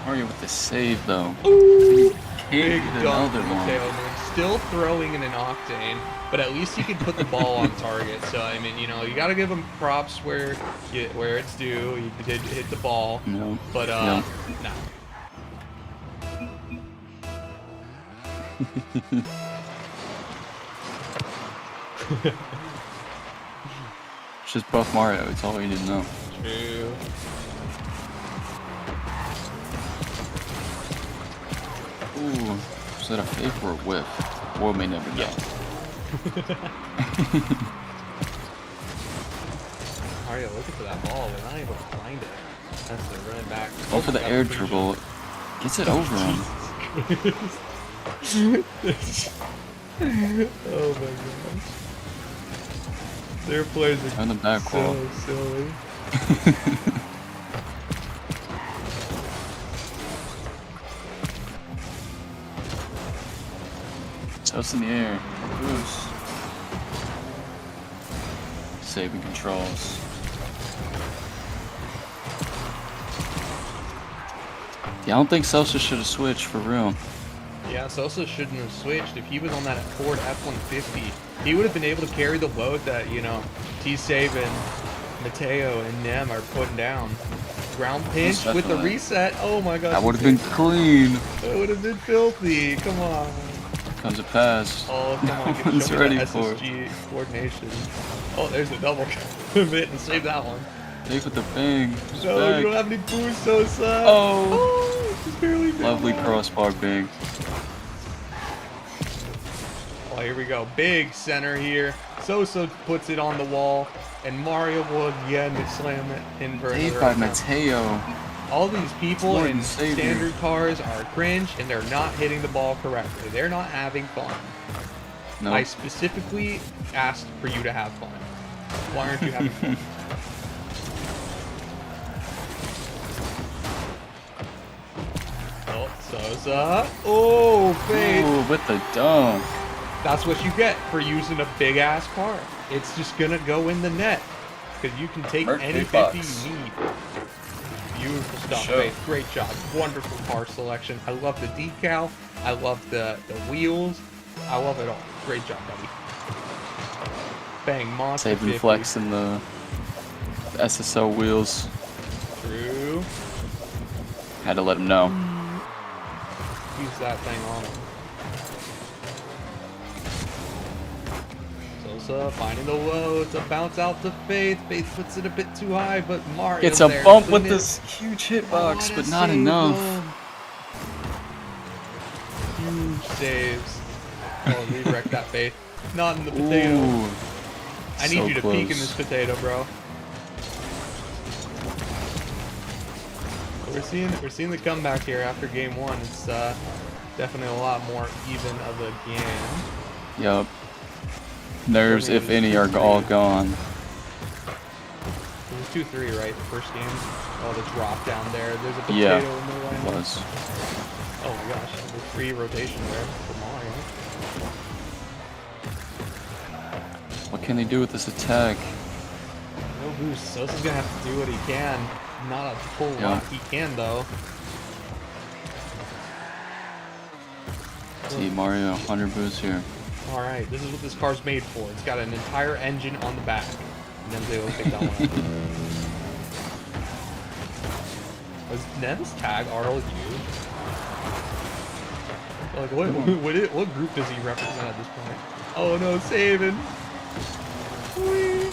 Mario with the save though. Ooh! Can't Big get dunk another from one. Mateo, man. still throwing in an octane, but at least he can put the ball on target. So I mean, you know, you gotta give him props where it's due. He did hit the ball, No. but No. nah. It's just buff Mario. It's all you need to know. True. Ooh, is that a fake or a whiff? Or may never know. Yeah. Mario looking for that ball, but not able to find it. That's the run back. Go for the got air pretty dribble. Gets it over him. Oh my gosh. Their players are On the back wall. so silly. Toast in the air. Boost. Saving controls. Yeah, I don't think Sosa should have switched for real. Yeah, Sosa shouldn't have switched. If he was on that Ford F-150, he would have been able to carry the load that, you know, T-Save and Mateo and Nem are putting down. Ground pinch with the definitely. reset. Oh my god. That would have been clean. That would have been filthy. Come on. Comes a pass. Oh, come on. No Show one's me ready that for it. SSG coordination. Oh, there's the double commit and save that one. Take with the bang. Just No, back. you don't have any boost, Sosa. Oh. Just barely did Lovely that. crossbar bang. Oh, here we go. Big center here. Sosa puts it on the wall, and Mario will again slam it in for Saved another by attempt. Mateo. All these people Lord in and Savior. standard cars are cringe, and they're not hitting the ball correctly. They're not having fun. No. I specifically asked for you to have fun. Why aren't you having fun? Oh, Sosa. Oh, fade. Ooh, with the dunk. That's what you get for using a big ass car. It's just gonna go in the net because you can take Merc any big 50 bucks. you need. Beautiful stuff, Sure. Faith. Great job. Wonderful car selection. I love the decal. I love the wheels. I love it all. Great job, buddy. Bang, monster Saving 50. flex in the SSL wheels. True. Had to let him know. Use that thing on him. Sosa finding the low to bounce out to Faith. Faith puts it a bit too high, but Mario Gets a there bump to with miss. this huge hitbox, What a but not save, enough. though. Huge saves. Oh, redirect that Faith. Not in the potato. Ooh. I need so you to close. peek in this potato, bro. We're seeing the comeback here after game one. It's definitely a lot more even of a game. Yup. Nerves, if any, are all gone. It was 2-3, right? The first game. Oh, the drop down there. There's a potato Yeah, in the way. it was. Oh my gosh, the free rotation there for Mario. What can they do with this attack? No boost. Sosa's gonna have to do what he can. Not a whole Yeah. lot he can though. See, Mario, 100 boosts here. All right, this is what this car's made for. It's got an entire engine on the back. And then they will pick that one up. Was Nev's tag RLU? Like what group does he represent at this point? Oh no, saving. Whee.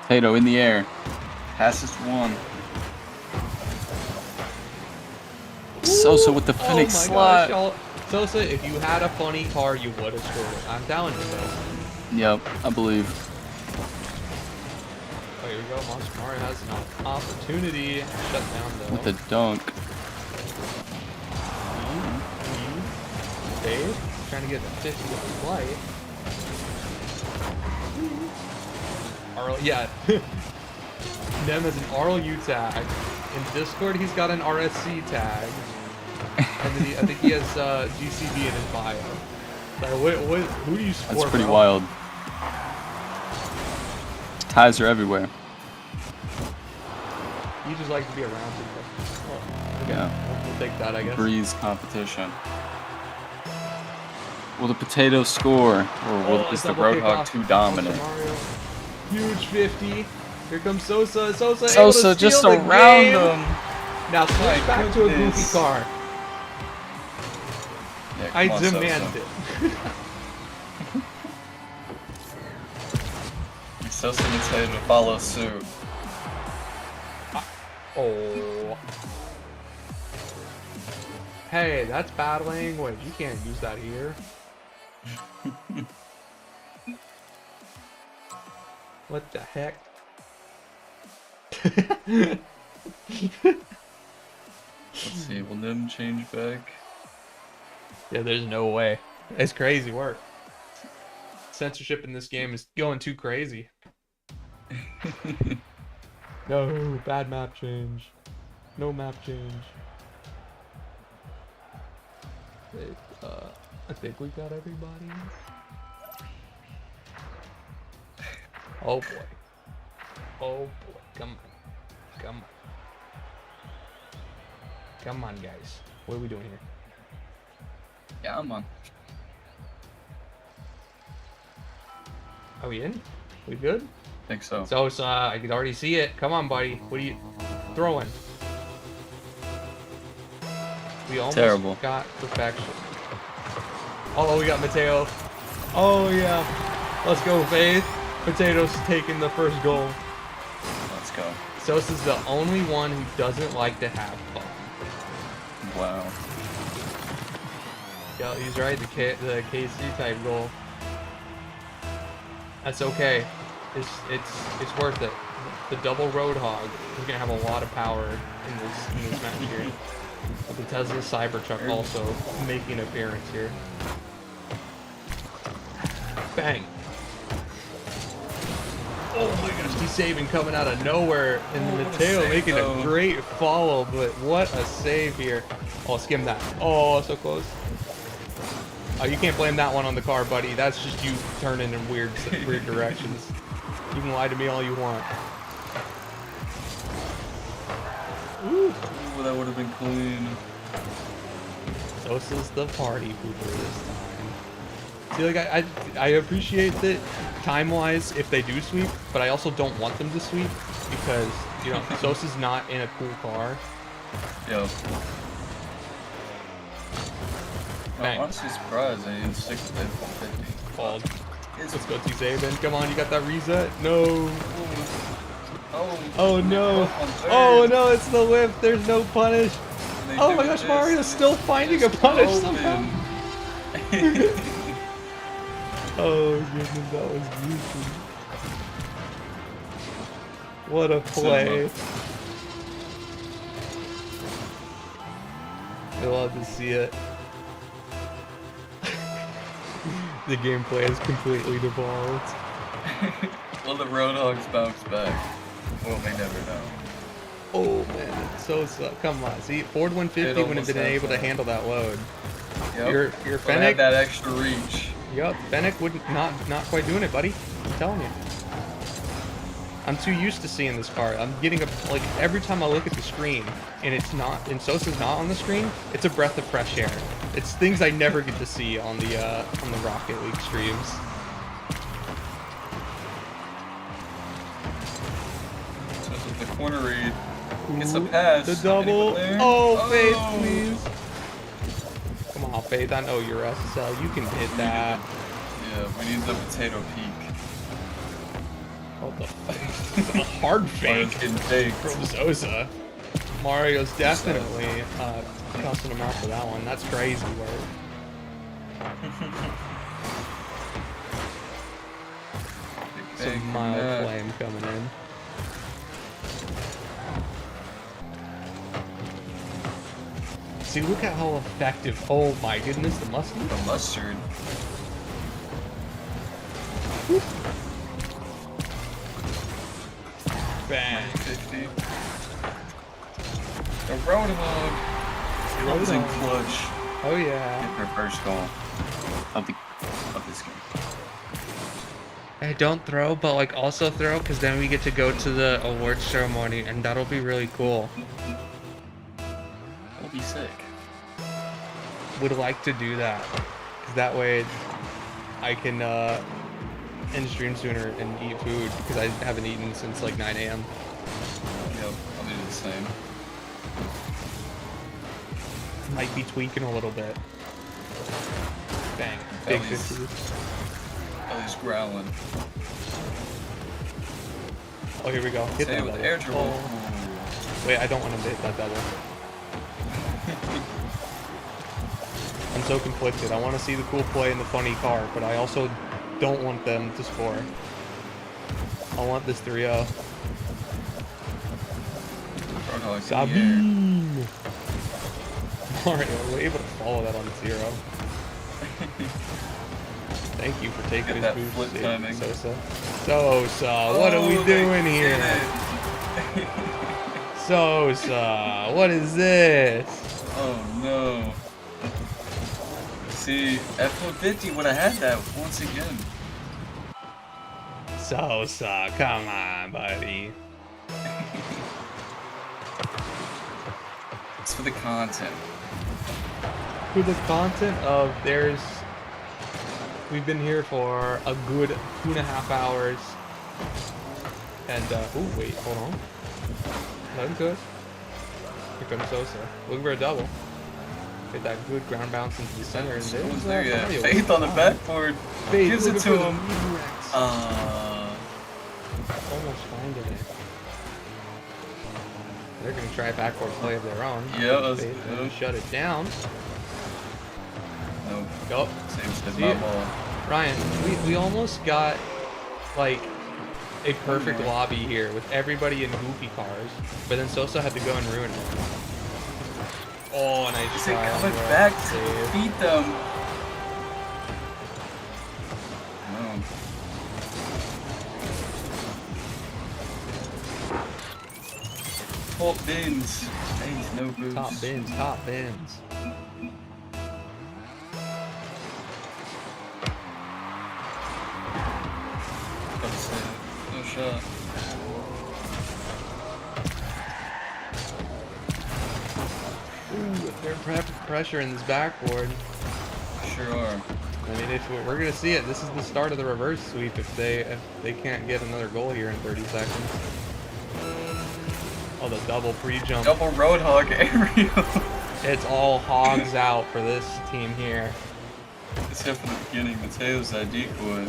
Potato in the air. Passes one. Sosa with the Phoenix Oh my slot. gosh, y'all. Sosa, if you had a funny car, you would have scored it. I'm telling you, bro. Yep, I believe. Oh, here we go. Monster Mario has an opportunity. Shut down though. With the dunk. Dave, trying to get the 50 with the flight. Yeah. Nem has an RLU tag. In Discord, he's got an RSC tag. And then I think he has GCB in his bio. Like, who do you support? That's pretty bro? wild. Ties are everywhere. He just likes to be around people. Oh, go. We'll take that, I guess. Breeze competition. Will the potato score, or is the double Roadhog kickoff. too dominant? Mario. Huge 50. Here comes Sosa. Sosa able to Sosa just steal the around game. him. Now switch My back to a goodness. goofy car. Yeah, I come on, demand Sosa. it. Sosa decided to follow suit. Oh. Hey, that's bad language. You can't use that here. What the heck? Let's see, will Nim change back? Yeah, there's no way. It's crazy work. Censorship in this game is going too crazy. No, bad map change. No map change. I think we got everybody. Oh boy. Oh boy. Come on. Come on. Come on, guys. What are we doing here? Yeah, I'm on. Are we in? We good? Think so. So, I could already see it. Come on, buddy. What are you throwing? We almost Terrible. got perfection. Oh, we got Mateo. Oh, yeah. Let's go, Faith. Potato's taking the first goal. Let's go. Sosa's the only one who doesn't like to have fun. Wow. Yeah, he's right. The KC type goal. That's okay. It's worth it. The double Roadhog is gonna have a lot of power in this match here. The Tesla Cybertruck also making an appearance here. Bang! Oh my gosh, he's saving coming out of nowhere, and Mateo making a great follow, but what a save here. Oh, skim that. Oh, so close. Oh, you can't blame that one on the car, buddy. That's just you turning in weird directions. You can lie to me all you want. Ooh, that would have been clean. Sosa's the party pooper this time. See, like, I appreciate that time-wise if they do sweep, but I also don't want them to sweep because, you know, Sosa's not in a cool car. Yo. Bang. I'm honestly surprised I didn't stick with it 150. Called. Let's go to Saban. Come on, you got that reset? No. Oh no. Oh no, it's the whip. There's no punish. Oh my gosh, Mario's still finding a punish somehow. Oh goodness, that was beautiful. What a play. I love to see it. The gameplay is completely devolved. Will the Roadhogs bounce back? Well, they never know. Oh man, Sosa, come on. See, Ford 150 wouldn't have been able to handle that load. Yep. Your But Fennec, have that extra reach. yep, Fennec wouldn't not quite doing it, buddy. I'm telling you. I'm too used to seeing this car. I'm getting like every time I look at the screen and it's not, and Sosa's not on the screen, it's a breath of fresh air. It's things I never get to see on the Rocket League streams. So this is the corner read. Gets a pass. The double. Anyone there? Oh, Faith, please. Come on, Faith. I know you're SSL. You can hit that. Yeah, we need the potato peak. What the fuck? A hard fake Mario's getting faked. from Sosa. Mario's definitely cussing him out for that one. That's crazy work. Some mild flame coming in. See, look at how effective. Oh my goodness, the mustard. The mustard. Bang. 50. The Roadhog. Runs in clutch. Oh yeah. Get her first goal of this game. Hey, don't throw, but like also throw, because then we get to go to the awards ceremony, and that'll be really cool. That'll be sick. Would like to do that, because that way I can end stream sooner and eat food, because I haven't eaten since like 9 a.m. Yep, I'll do the same. Might be tweaking a little bit. Bang. Big Belly's- 50. Belly's growling. Oh, here we go. Hit Say that with double. air dribble. Oh. Wait, I don't want him to hit that double. I'm so conflicted. I want to see the cool play and the funny car, but I also don't want them to score. I want this 3-0. Roadhog Sabine! Mario, we're able to follow that on 0. Thank you for taking Get his that boost, flip Dave timing. Sosa. Sosa, what are we Oh, they doing here? did it. Sosa, what is this? Oh no. See, F-150 would have had that once again. Sosa, come on, buddy. It's for the content. For the content of we've been here for a good 2.5 hours. And, oh, wait, hold on. Nothing to us. Here comes Sosa. Looking for a double. Get that good ground bounce into the center. And It was there's, there yet. Mario. Faith on the backboard. Faith, Gives it looking to for the him. Rex. Almost finding it. They're going to try a backboard play of their own. Yeah, let's Faith do gonna it. shut it down. No, Go. saves the See my it? ball. Ryan, we almost got like a perfect lobby here with everybody in goofy cars, but then Sosa had to go and ruin it. Oh, nice Is try. it on coming the back to save. beat them? No. Top bins. Hey, no boost. Top bins, top bins. Got to say, no shot. Ooh, they're pressuring this backboard. Sure are. I mean, if we're gonna see it, this is the start of the reverse sweep if they can't get another goal here in 30 seconds. Oh, the double pre-jump. Double Roadhog aerial. It's all hogs out for this team here. Except for the beginning, Mateo's that decoy.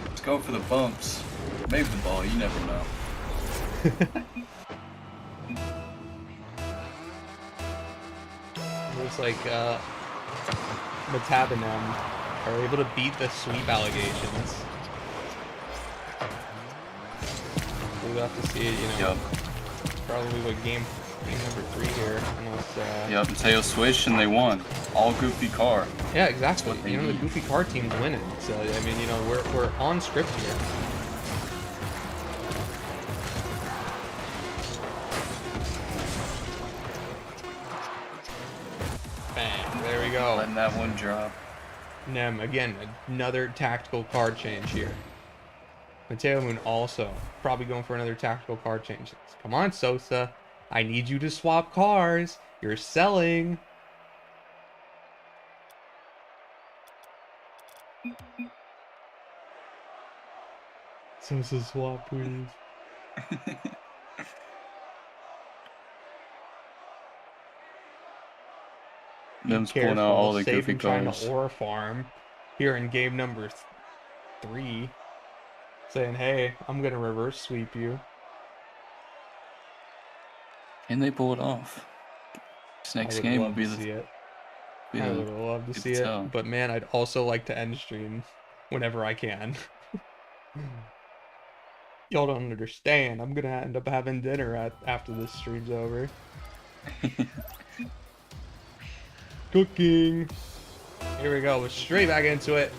Let's go for the bumps. Maybe the ball, you never know. Looks like Metabonem are able to beat the sweep allegations. We'll have to see it, you know. Yup. Probably what game number 3 here. Unless, Yup, Mateo switched and they won. All goofy car. Yeah, exactly. what they You know, the need. goofy car team's winning. So I mean, you know, we're on script here. Bang! There we go. Letting that one drop. Nem, again, another tactical card change here. Mateo Moon also probably going for another tactical card change. Come on, Sosa. I need you to swap cars. You're selling. Sosa swap, please. Them's Be pulling out all the save goofy him trying cars. to aura farm here in game number 3. Saying, hey, I'm going to reverse sweep you. And they pull it off. This next game will be to see the. it. Be I the would love to good see it, tell. but man, I'd also like to end stream whenever I can. Y'all don't understand. I'm gonna end up having dinner after this stream's over. Cooking. Here we go. We're straight back into it.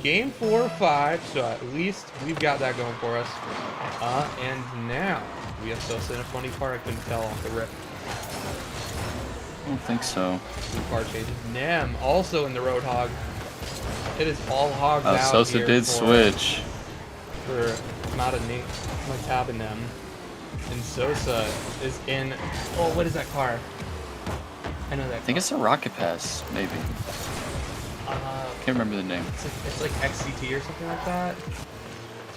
Game 4 of 5, so at least we've got that going for us. And now we have Sosa in a funny car. I couldn't tell off the rip. I don't think so. Two car changes. Nem also in the Roadhog. It is all hogs out Sosa here did for, switch. for Matabonem. And Sosa is in. Oh, what is that car? I know that. I think it's a Rocket Pass, maybe. Can't remember the name. It's like XCT or something like that.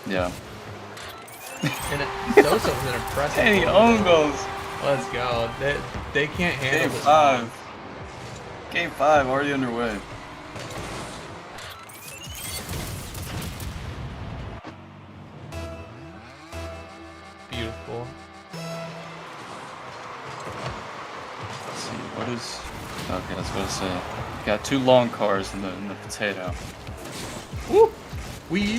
Yeah. And Sosa's an impressive. Hey, player. own goals. Let's go. They can't handle Game this. 5. Game 5 already underway. Beautiful. Let's see, what is... Okay, that's what I was saying. Got 2 long cars in the potato. Woo! We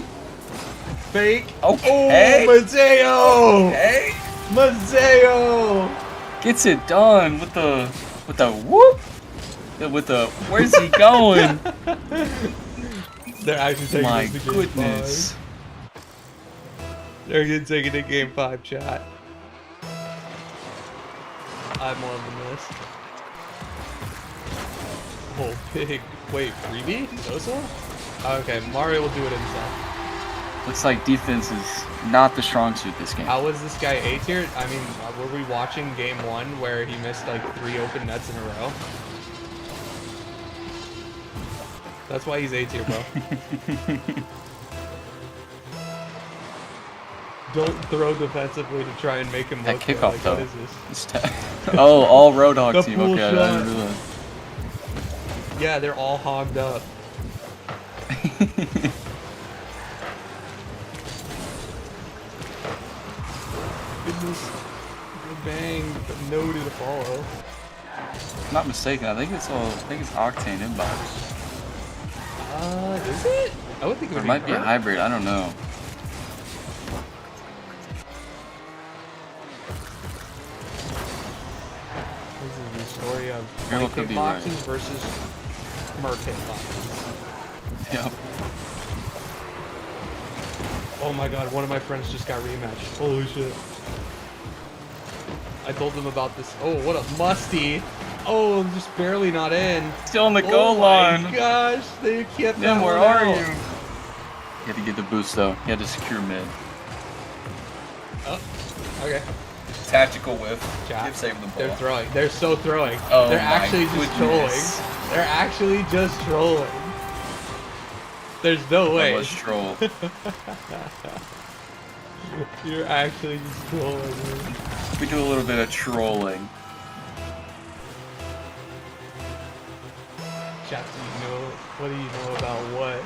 fake. Okay. Oh, Mateo! Hey! Mateo! Gets it done with the whoop! With the... Where's he going? They're actually taking My this to game goodness. 5. They're gonna take it to game 5, chat. I'm loving this. Oh, big. Wait, freebie? Sosa? Okay, Mario will do it himself. Looks like defense is not the strong suit this game. How was this guy A tier? I mean, were we watching game 1 where he missed like 3 open nets in a row? That's why he's A tier, bro. Don't throw defensively to try and make him That look kickoff, like, though. What is this? Oh, all Roadhog The team. pool Okay, I shot. didn't realize. Yeah, they're all hogged up. Goodness. Good bang, but no to follow. If I'm not mistaken, I think it's Octane inbox. Is it? I would think it Or would it might be a Kurt. hybrid, I don't know. This is the story of Miracle Mike could be hitboxes right. versus Merc hitboxes. Yep. Oh my god, one of my friends just got rematched. Holy shit. I told them about this. Oh, what a musty. Oh, I'm just barely not in. Still on the goal Oh line. my gosh, they kept Then that where one are out. you? You had to get the boost though. You had to secure mid. Oh, okay. Tactical whiff. Chat. Give saving the ball. They're throwing. They're so throwing. Oh They're my actually just goodness. trolling. They're actually just trolling. There's no That way. was troll. You're actually just trolling. Man. We do a little bit of trolling. Chat, do you know? What do you know about what?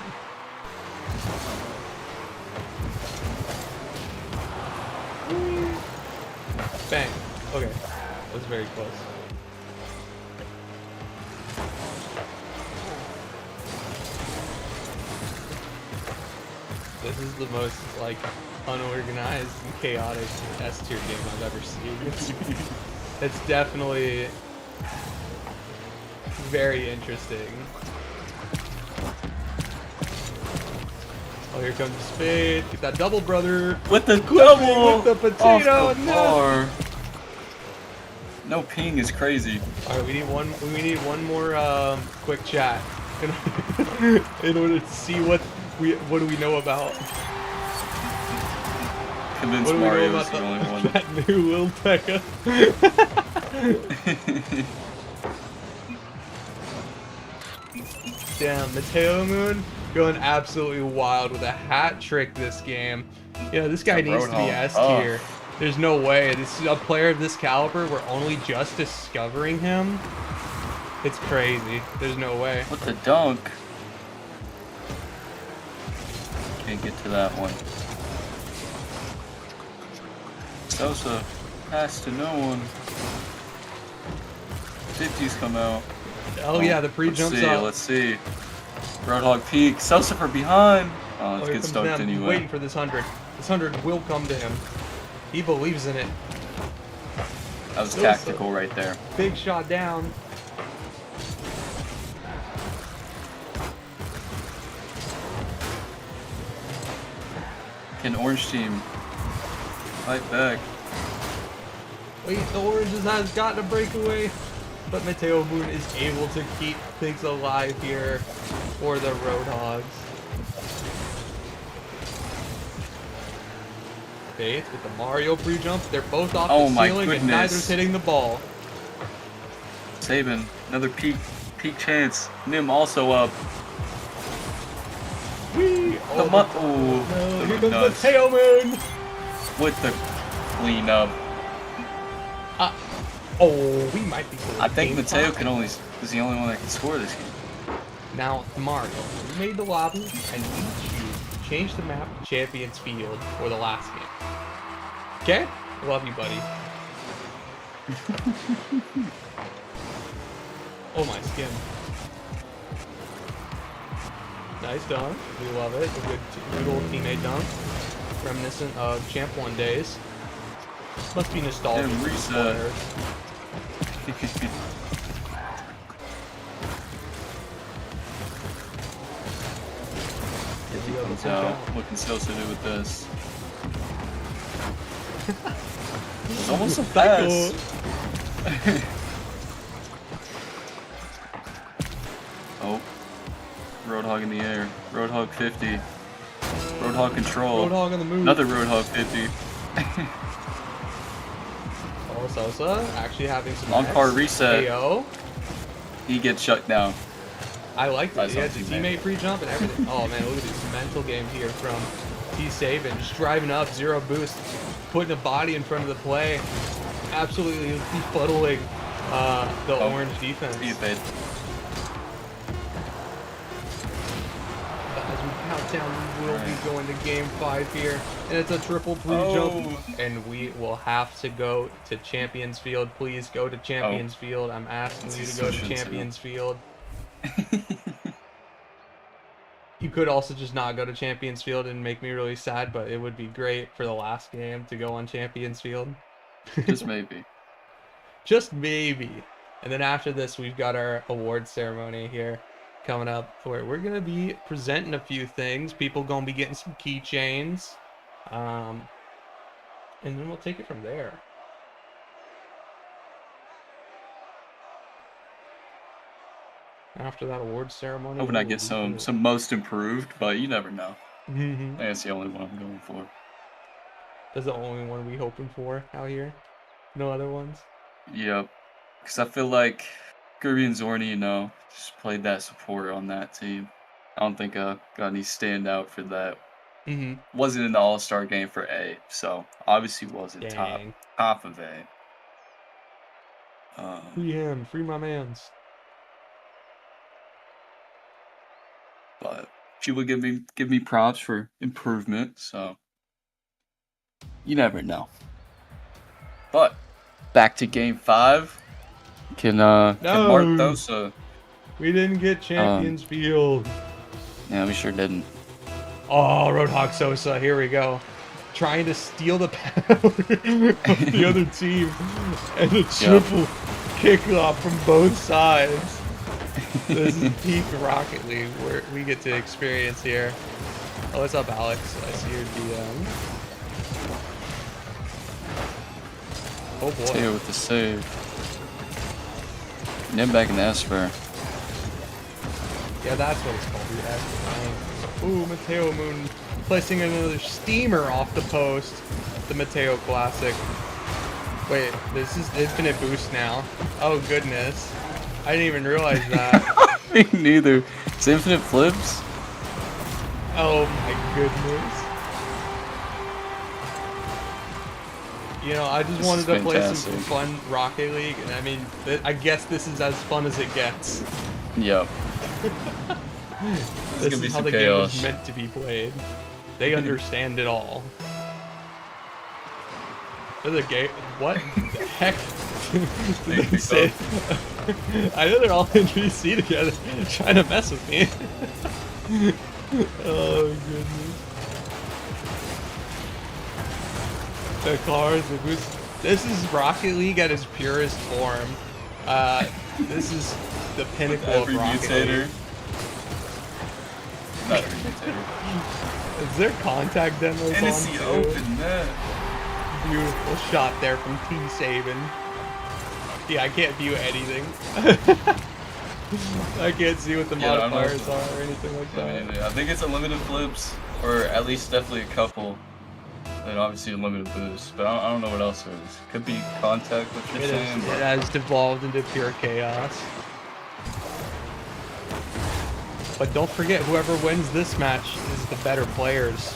Bang. Okay. That was very close. This is the most, like, unorganized and chaotic S tier game I've ever seen. It's definitely very interesting. Oh, here comes Spade. Get that double, brother. With the Quickly double! with the potato, Off the no. bar. No ping is crazy. All right, we need one more quick chat in order to see what do we know about. Convince What do we know Mario about is the only one. that new Lil Tekka? Damn, Mateo Moon going absolutely wild with a hat trick this game. Yeah, this guy The needs to be Roadhog. S Oh. tier. There's no way. This is a player of this caliber. We're only just discovering him. It's crazy. There's no way. With the dunk. Can't get to that one. Sosa pass to no one. 50s come out. Oh yeah, the pre-jump's up. Let's see. Roadhog peak. Sosa from behind. Oh, Oh, it's here good comes stoked them. He's anyway. waiting for this 100. This 100 will come to him. He believes in it. That was Sosa. tactical right there. Big shot down. Can Orange Team fight back? Wait, the Oranges has gotten a breakaway. But Mateo Moon is able to keep things alive here for the Roadhogs. Faith with the Mario pre-jump. They're both off Oh the my ceiling and goodness. neither's hitting the ball. Saban, another peak chance. Nim also up. Whee! The No, the here comes nuts. Mateo Moon. With the clean up. Oh, we might be going I think game Mateo five. is the only one that can score this game. Now, Mario, you made the lobby, and we choose to change the map to Champions Field for the last game. Okay? Love you, buddy. Oh, my skin. Nice dunk. We love it. A good old teammate dunk. Reminiscent of Champ 1 days. Must be nostalgic Damn, for these players. Get the other Comes push out. out. What can Sosa do with this? It's almost a pass. Oh. Roadhog in the air. Roadhog 50. Roadhog control. Roadhog on the move. Another Roadhog 50. Oh, Sosa actually having some On-car X. reset. KO. He gets shut down. I like By it. He had some the teammate. teammate free jump and everything. Oh man, look at this mental game here from T Saban. Just driving up, 0 boost, putting a body in front of the play. Absolutely befuddling the orange defense. He fade. As we count down, we will be Alright. going to game 5 here. And it's a triple free jump. And we will have to go to Champions Field. Please go to Champions Field. I'm asking you to go to Champions Field. You could also just not go to Champions Field and make me really sad, but it would be great for the last game to go on Champions Field. Just maybe. Just maybe. And then after this, we've got our award ceremony here coming up where we're going to be presenting a few things. People going to be getting some keychains. And then we'll take it from there. After that award ceremony. Hoping I get some most improved, but you never know. Mm-hmm. That's the only one I'm going for. That's the only one we hoping for out here. No other ones. Yep. Because I feel like Kirby and Zorni, you know, just played that support on that team. I don't think I got any standout for that. Mm-hmm. Wasn't in the All-Star game for A, so obviously wasn't Dang. top of A. Free him. Free my mans. But she would give me props for improvement, so you never know. But back to game 5. Can Mark Thosa? We didn't get Champions Field. Yeah, we sure didn't. Oh, Roadhog Sosa. Here we go. Trying to steal the power of the other team. And a triple kickoff from both sides. This is peak Rocket League where we get to experience here. Oh, what's up, Alex? I see your DM. Oh boy. Taylor with the save. Nim back in the Esper. Yeah, that's what it's called. The Esper. Ooh, Mateo Moon placing another steamer off the post. The Mateo Classic. Wait, this is infinite boost now. Oh goodness. I didn't even realize that. Me neither. It's infinite flips. Oh my goodness. You know, I just This wanted is to play some fantastic. fun Rocket League, and I mean, I guess this is as fun as it gets. Yep. This gonna be is how some the chaos. game is meant to be played. They understand it all. The game. What the heck? Did they say? I know they're all in VC together, trying to mess with me. Oh goodness. The cars, the boost. This is Rocket League at its purest form. This is the pinnacle of Every Rocket mutator. League. Not every mutator. Is there contact demos on Hennessy too? open net. Beautiful shot there from T Saban. Yeah, I can't view anything. I can't see what the Yeah, I don't know. modifiers are or anything like that. I think it's unlimited flips, or at least definitely a couple. And obviously a limited boost, but I don't know what else there is. Could be contact, what you're saying. It has devolved into pure chaos. But don't forget, whoever wins this match is the better players.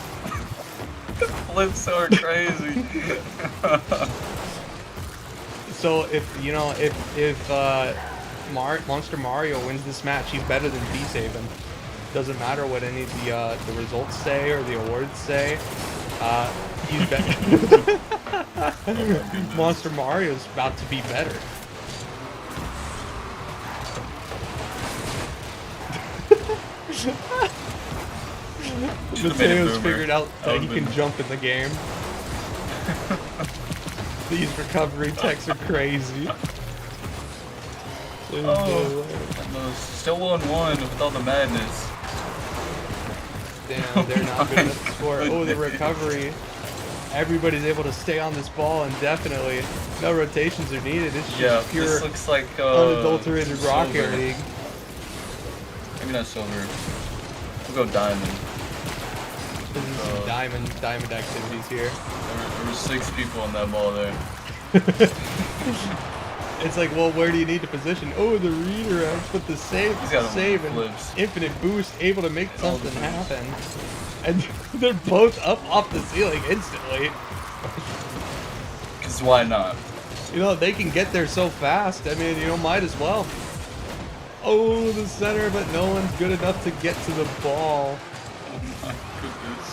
Flips are crazy. So if Monster Mario wins this match, he's better than T-Saban. Doesn't matter what any of the results say or the awards say. He's better. Monster Mario's about to be better. Mateo's figured out that he can jump in the game. These recovery techs are crazy. There's no way. No, still 1-1 with all the madness. Damn, they're not good enough to score. Oh, the recovery. Everybody's able to stay on this ball indefinitely. No rotations are needed. It's just pure, this looks like unadulterated Rocket silver. League. Maybe not silver. We'll go diamond. This is some diamond activities here. There were 6 people on that ball there. It's like, well, where do you need to position? Oh, the redirect, but the save and flips. infinite boost, able to make something happen. And they're both up off the ceiling instantly. Because why not? You know, they can get there so fast. I mean, might as well. Oh, the center, but no one's good enough to get to the ball. Oh my goodness.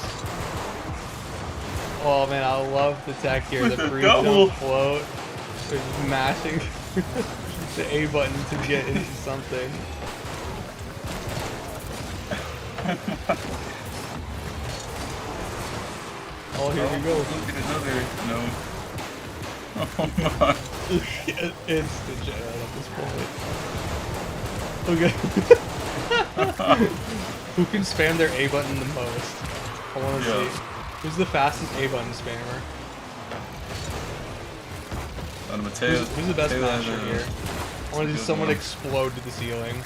Oh man, I love the tech here. With The the free double. jump float. They're just mashing the A button to get into something. Oh, here we go. Look at another. No. Oh my. It's degenerate at this point. Okay. Who can spam their A button the most? I want to see. Who's the fastest A button spammer? Mateus. Who's the best Mateus, masher here? I want to see someone one. explode to the ceiling.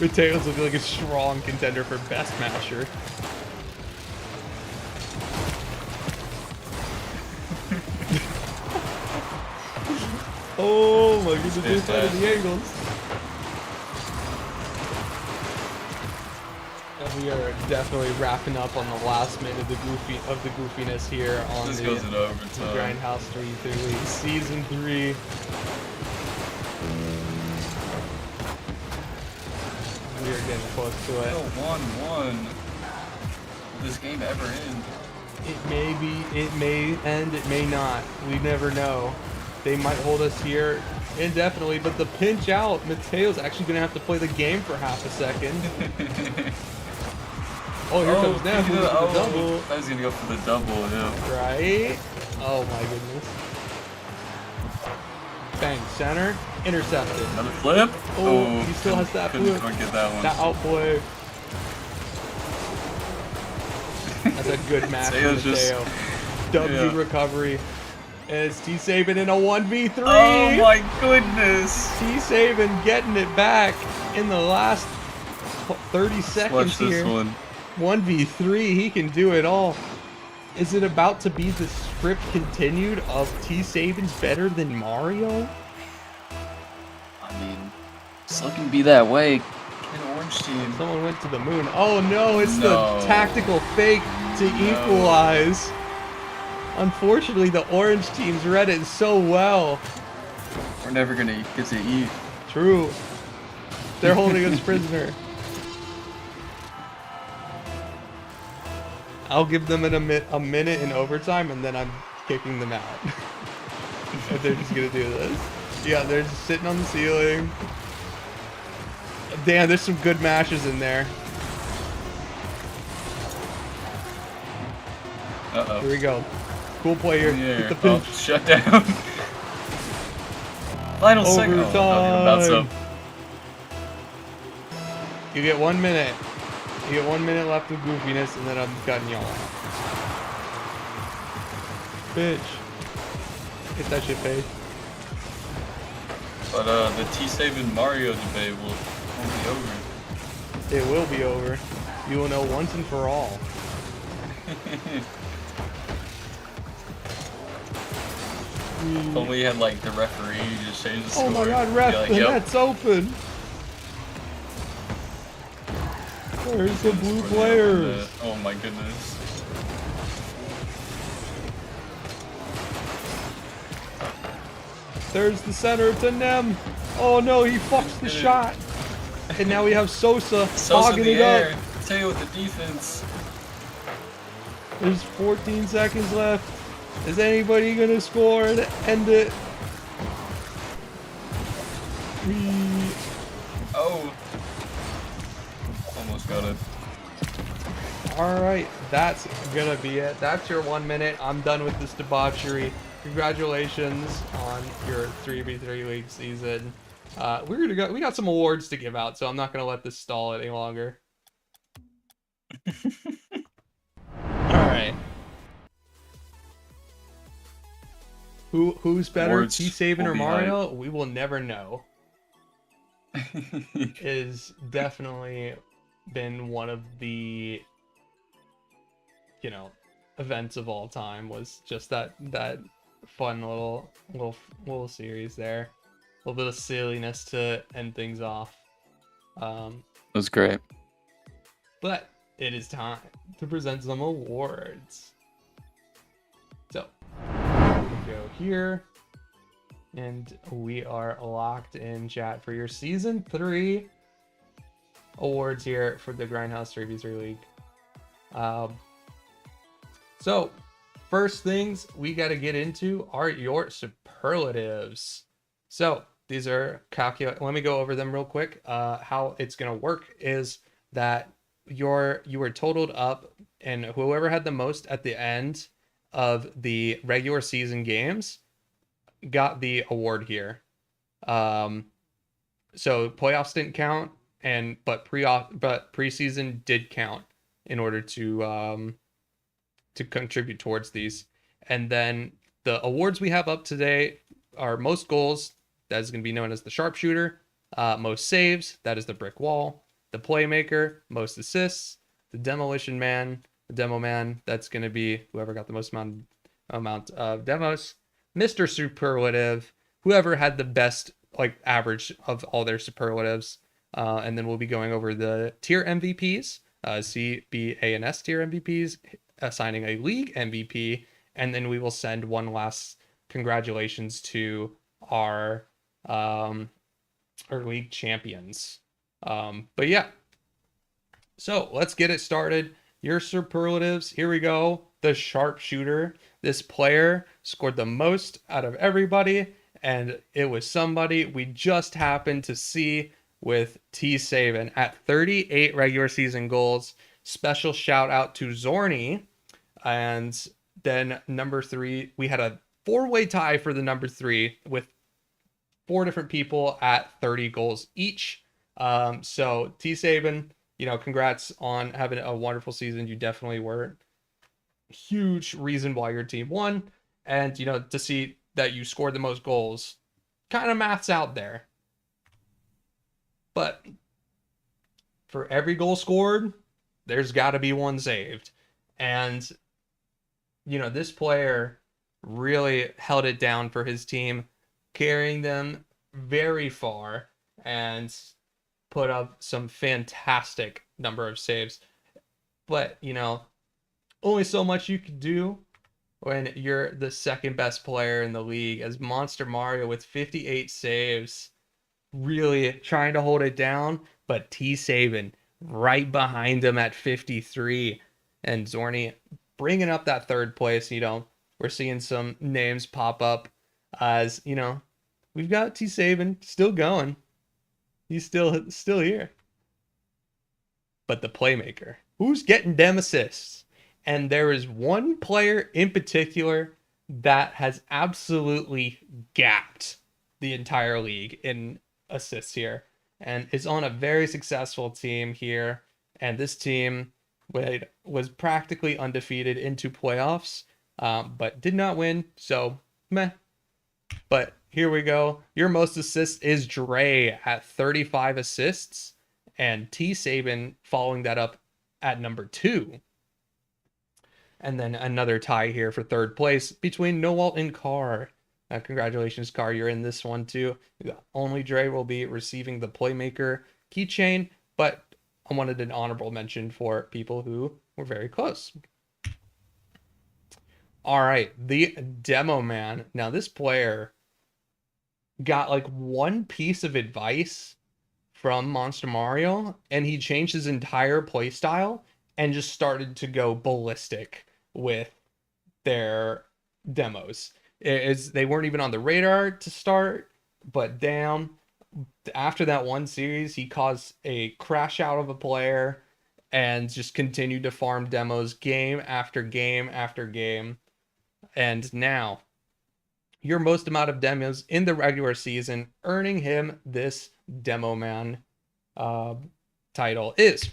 Mateo's looking like a strong contender for best masher. Oh my goodness, they're finding the angles. And we are definitely wrapping up on the last minute of the goofiness here on This the goes in overtime. Grindhouse 3 League Season 3. We are getting close to it. Still 1-1. Will this game ever end? It may end, it may not. We never know. They might hold us here indefinitely, but the pinch out, Mateo's actually going to have to play the game for half a second. Oh, here comes Neff with the double. I was going to go for the double, yeah. Right? Oh my goodness. Bang, center, intercepted. Another flip? Oh, he still has that couldn't flip. quite get that one. That outplay. That's a good match for Mateo's just- Mateo. W yeah. recovery. And it's T-Saban in a 1v3. Oh my goodness! T-Saban getting it back in the last 30 seconds Watch this here. one. 1v3, he can do it all. Is it about to be the script continued of T-Saban's better than Mario? I mean, it's looking to be that way. An orange team. Someone went to the moon. Oh no, it's No. the tactical fake to equalize. Unfortunately, the orange teams read it so well. We're never gonna get to eat. True. They're holding us prisoner. I'll give them a minute in overtime, and then I'm kicking them out. If they're just gonna do this. Yeah, they're just sitting on the ceiling. Damn, there's some good mashes in there. Uh-oh. Here we go. Cool play here. Yeah. Get the pinch. Oh, shut down. Final second. Oh, about so. You get 1 minute. You get 1 minute left of goofiness, and then I'm cutting y'all out. Bitch. Get that shit paid. But the T-Saban Mario debate will Won't be over. It will be over. You will know once and for all. If only you had like the referee just change the score. Oh my god, Be ref, like, the "Yep, net's open. Where's the this blue is for the open players? net." Oh my goodness. There's the center to Nem. Oh no, he fucks the Get it. shot. And now we have Sosa Sosa in hogging the it air. up. Tell you with the defense. There's 14 seconds left. Is anybody gonna score and end it? Oh. Almost got it. All right, that's gonna be it. That's your 1 minute. I'm done with this debauchery. Congratulations on your 3v3 league season. We got some awards to give out, so I'm not gonna let this stall any longer. All right. Who's better, Awards T-Saban will or be Mario? We will never know. Is definitely been one of the, you know, events of all time. Was just that fun little series there, a little bit of silliness to end things off. That was great. But it is time to present some awards. So we go here, and we are locked in, chat, for your season 3 awards here for the Grindhouse 3v3 League. So first things we got to get into are your superlatives. So these are let me go over them real quick. How it's gonna work is that you were totaled up, and whoever had the most at the end of the regular season games got the award here. So playoffs didn't count, but preseason did count in order to contribute towards these. And then the awards we have up today are most goals, that is going to be known as the sharpshooter, most saves, that is the brick wall, the playmaker, most assists, the demolition man, the demo man, that's going to be whoever got the most amount of demos, Mr. Superlative, whoever had the best average of all their superlatives. And then we'll be going over the tier MVPs, C, B, A, and S tier MVPs, assigning a league MVP, and then we will send one last congratulations to our league champions. But yeah, so let's get it started. Your superlatives, here we go. The sharpshooter. This player scored the most out of everybody, and it was somebody we just happened to see with T-Saban at 38 regular season goals. Special shout out to Zorny. And then number 3, we had a 4-way tie for the number 3 with 4 different people at 30 goals each. So T-Saban, congrats on having a wonderful season. You definitely were a huge reason why your team won. And, to see that you scored the most goals, kind of maths out there. But for every goal scored, there's got to be one saved. And, this player really held it down for his team, carrying them very far and put up some fantastic number of saves. But, only so much you can do when you're the second best player in the league, as Monster Mario with 58 saves, really trying to hold it down, but T-Saban right behind him at 53, and Zorny bringing up that third place. We're seeing some names pop up as, we've got T-Saban still going. He's still here. But the playmaker, who's getting them assists? And there is one player in particular that has absolutely gapped the entire league in assists here, and is on a very successful team here. And this team was practically undefeated into playoffs, but did not win. So meh. But here we go. Your most assists is Dre at 35 assists, and T Saban following that up at number 2. And then another tie here for third place between Noel and Carr. Congratulations, Carr. You're in this one too. Only Dre will be receiving the Playmaker keychain, but I wanted an honorable mention for people who were very close. All right, the Demo Man. Now, this player got like one piece of advice from Monster Mario, and he changed his entire playstyle and just started to go ballistic with their demos. They weren't even on the radar to start, but damn, after that one series, he caused a crash out of a player and just continued to farm demos game after game after game. And now, your most amount of demos in the regular season, earning him this Demo Man title is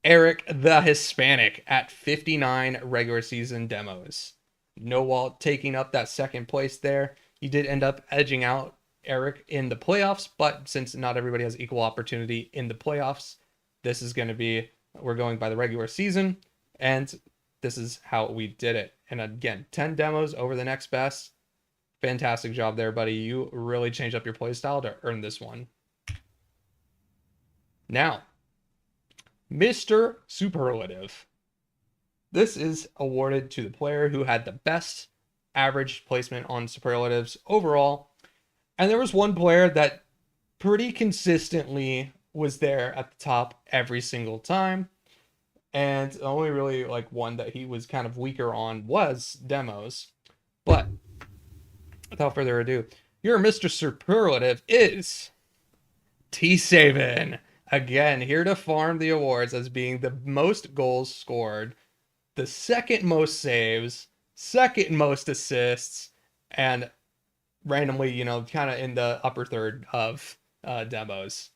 Eric the Hispanic at 59 regular season demos. Noel taking up that second place there. He did end up edging out Eric in the playoffs, but since not everybody has equal opportunity in the playoffs, this is going to be, we're going by the regular season, and this is how we did it. And again, 10 demos over the next best. Fantastic job there, buddy. You really changed up your playstyle to earn this one. Now, Mr. Superlative. This is awarded to the player who had the best average placement on superlatives overall. And there was one player that pretty consistently was there at the top every single time. And the only really like one that he was kind of weaker on was demos. But without further ado, your Mr. Superlative is T Saban. Again, here to farm the awards as being the most goals scored, the second most saves, second most assists, and randomly, you know, kind of in the upper third of demos.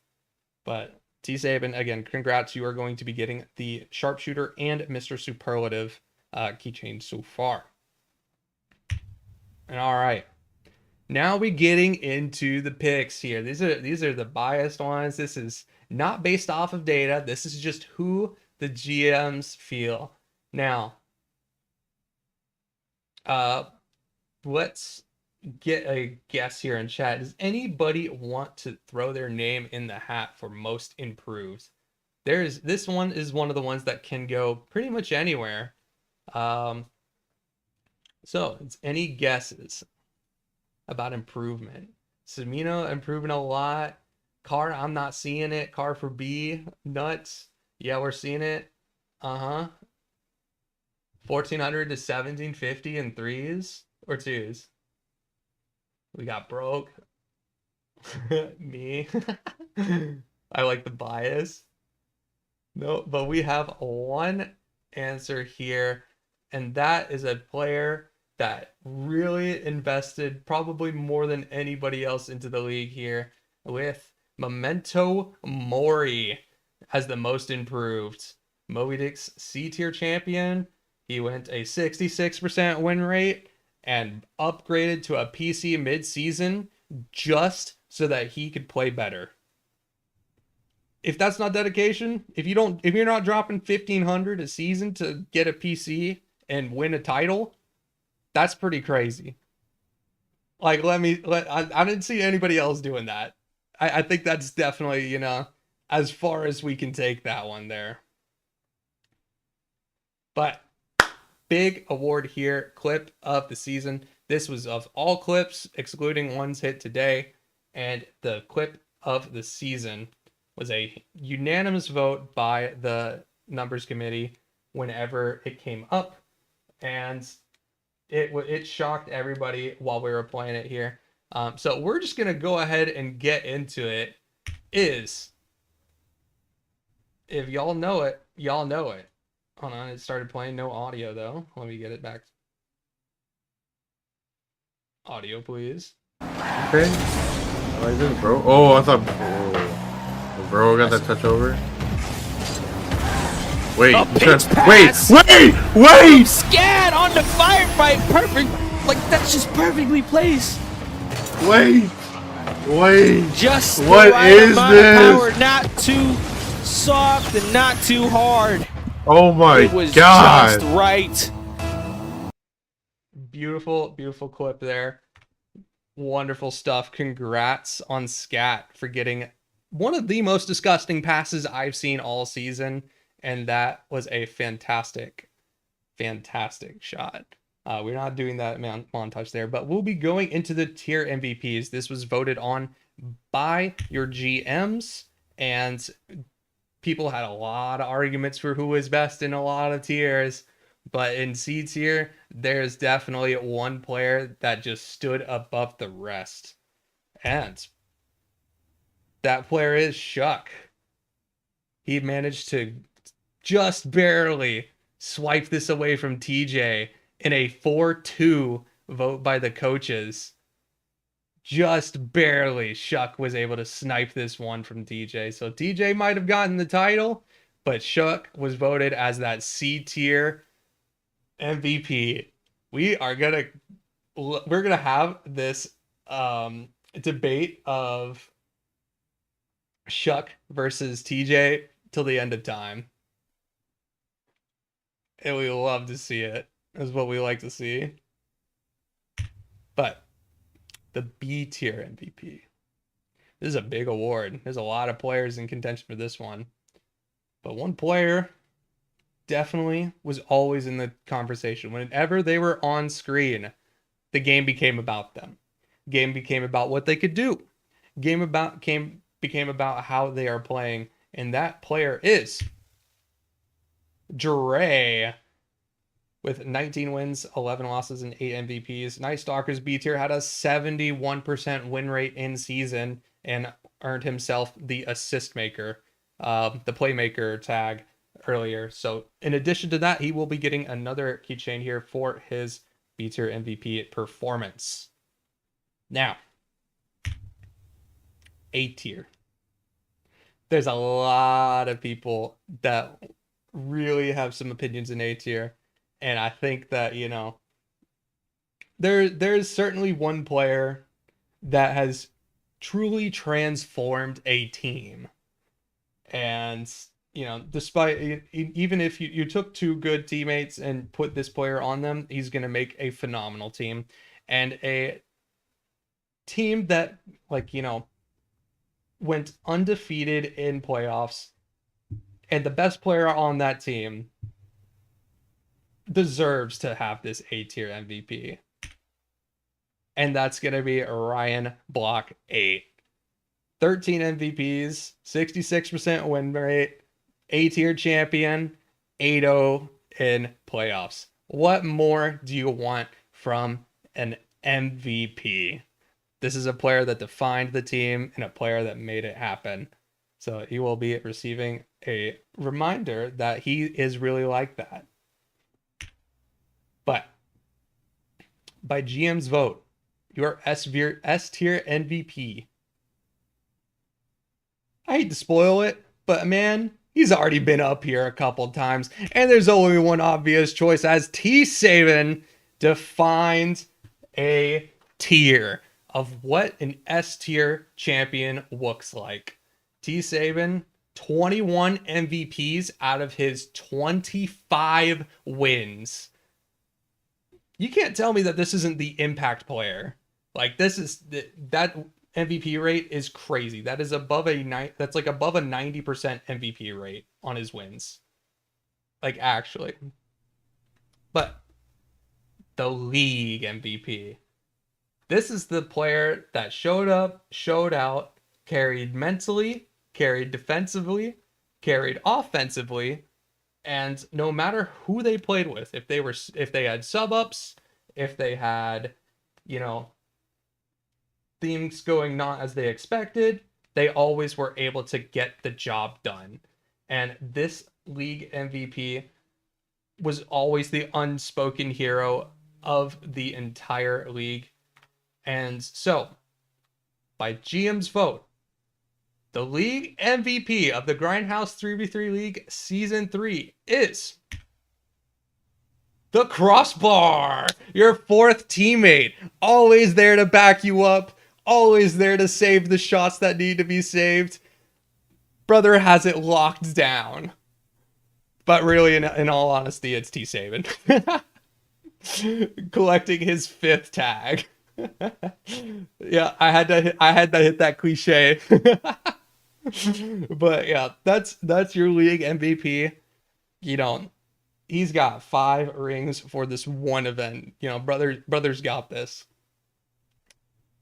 But T Saban, again, congrats. You are going to be getting the Sharpshooter and Mr. Superlative keychain so far. And all right. Now we're getting into the picks here. These are the biased ones. This is not based off of data. This is just who the GMs feel. Now, let's get a guess here in chat. Does anybody want to throw their name in the hat for most improved? This one is one of the ones that can go pretty much anywhere. So it's any guesses about improvement? Samino improving a lot. Carr, I'm not seeing it. Carr for B, nuts. Yeah, we're seeing it. 1400 to 1750 in threes or twos. We got broke. Me. I like the bias. No, but we have one answer here, and that is a player that really invested probably more than anybody else into the league here, with Memento Mori as the most improved. Moby Dick's C-tier champion. He went a 66% win rate and upgraded to a PC mid-season just so that he could play better. If that's not dedication, if you're not dropping 1,500 a season to get a PC and win a title, that's pretty crazy. Like, I didn't see anybody else doing that. I think that's definitely, you know, as far as we can take that one there. But big award here, clip of the season. This was of all clips, excluding ones hit today. And the clip of the season was a unanimous vote by the numbers committee whenever it came up. And it shocked everybody while we were playing it here. So we're just going to go ahead and get into it. If y'all know it, y'all know it. Hold on, it started playing. No audio, though. Let me get it back. Audio, please. Okay. I like this, bro. Oh, I thought bro got that touch over. Wait, wait! Scat on the firefight, perfect. Like, that's just perfectly placed. Wait. Just the What right is amount of power, this? not too soft and not too hard. Oh my It was god. just right. Beautiful, beautiful clip there. Wonderful stuff. Congrats on Scat for getting one of the most disgusting passes I've seen all season. And that was a fantastic, fantastic shot. We're not doing that montage there, but we'll be going into the tier MVPs. This was voted on by your GMs, and people had a lot of arguments for who was best in a lot of tiers. But in C tier, there's definitely one player that just stood above the rest. And that player is Shuck. He managed to just barely swipe this away from TJ in a 4-2 vote by the coaches. Just barely Shuck was able to snipe this one from TJ. So TJ might have gotten the title, but Shuck was voted as that C tier MVP. We're gonna have this debate of Shuck versus TJ till the end of time. And we love to see it. Is what we like to see. But the B tier MVP. This is a big award. There's a lot of players in contention for this one. But one player definitely was always in the conversation. Whenever they were on screen, the game became about them. Game became about what they could do. Became about how they are playing. And that player is Dre. With 19 wins, 11 losses, and 8 MVPs. Night Stalkers B tier had a 71% win rate in season and earned himself the assist maker, the playmaker tag earlier. So in addition to that, he will be getting another keychain here for his B tier MVP performance. Now, A tier. There's a lot of people that really have some opinions in A tier. And I think that, you know, there's certainly one player that has truly transformed a team. And, you know, despite, even if you took two good teammates and put this player on them, he's going to make a phenomenal team. And a team that, like, you know, went undefeated in playoffs. And the best player on that team deserves to have this A tier MVP. And that's going to be Ryan Block 8. 13 MVPs, 66% win rate, A tier champion, 8-0 in playoffs. What more do you want from an MVP? This is a player that defined the team and a player that made it happen. So he will be receiving a reminder that he is really like that. But by GM's vote, your S tier MVP. I hate to spoil it, but man, he's already been up here a couple times, and there's only one obvious choice as T7 defined a tier of what an S tier champion looks like. T7, 21 MVPs out of his 25 wins. You can't tell me that this isn't the impact player. Like, this is that MVP rate is crazy. That is above that's like above a 90% MVP rate on his wins. Like, actually. But the league MVP. This is the player that showed up, showed out, carried mentally, carried defensively, carried offensively, and no matter who they played with, if they had sub-ups, if they had, you know, things going not as they expected, they always were able to get the job done. And this league MVP was always the unspoken hero of the entire league. And so, by GM's vote, the league MVP of the Grindhouse 3v3 League Season 3 is the Crossbar, your fourth teammate, always there to back you up, always there to save the shots that need to be saved. Brother has it locked down. But really, in all honesty, it's T-Saban. Collecting his 5th tag. Yeah, I had to hit that cliche. But yeah, that's your league MVP. You know, he's got 5 rings for this one event. You know, brother's got this.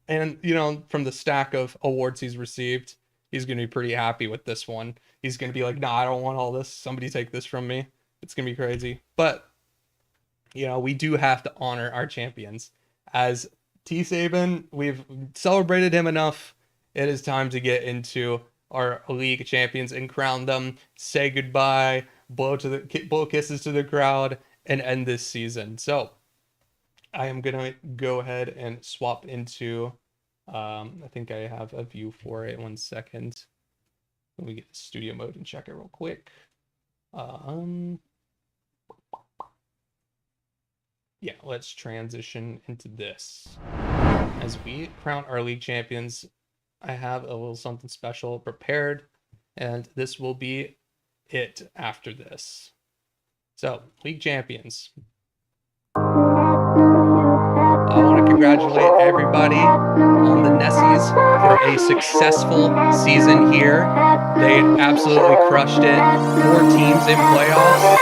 And you know, from the stack of awards he's received, he's gonna be pretty happy with this one. He's gonna be like, nah, I don't want all this. Somebody take this from me. It's gonna be crazy. But you know, we do have to honor our champions. As T-Saban, we've celebrated him enough. It is time to get into our league champions and crown them. Say goodbye, blow kisses to the crowd, and end this season. So I am gonna go ahead and swap into. I think I have a view for it. 1 second. Let me get the studio mode and check it real quick. Yeah, let's transition into this. As we crown our league champions, I have a little something special prepared, and this will be it after this. So, league champions. I want to congratulate everybody on the Nessies for a successful season here. They absolutely crushed it. 4 teams in playoffs.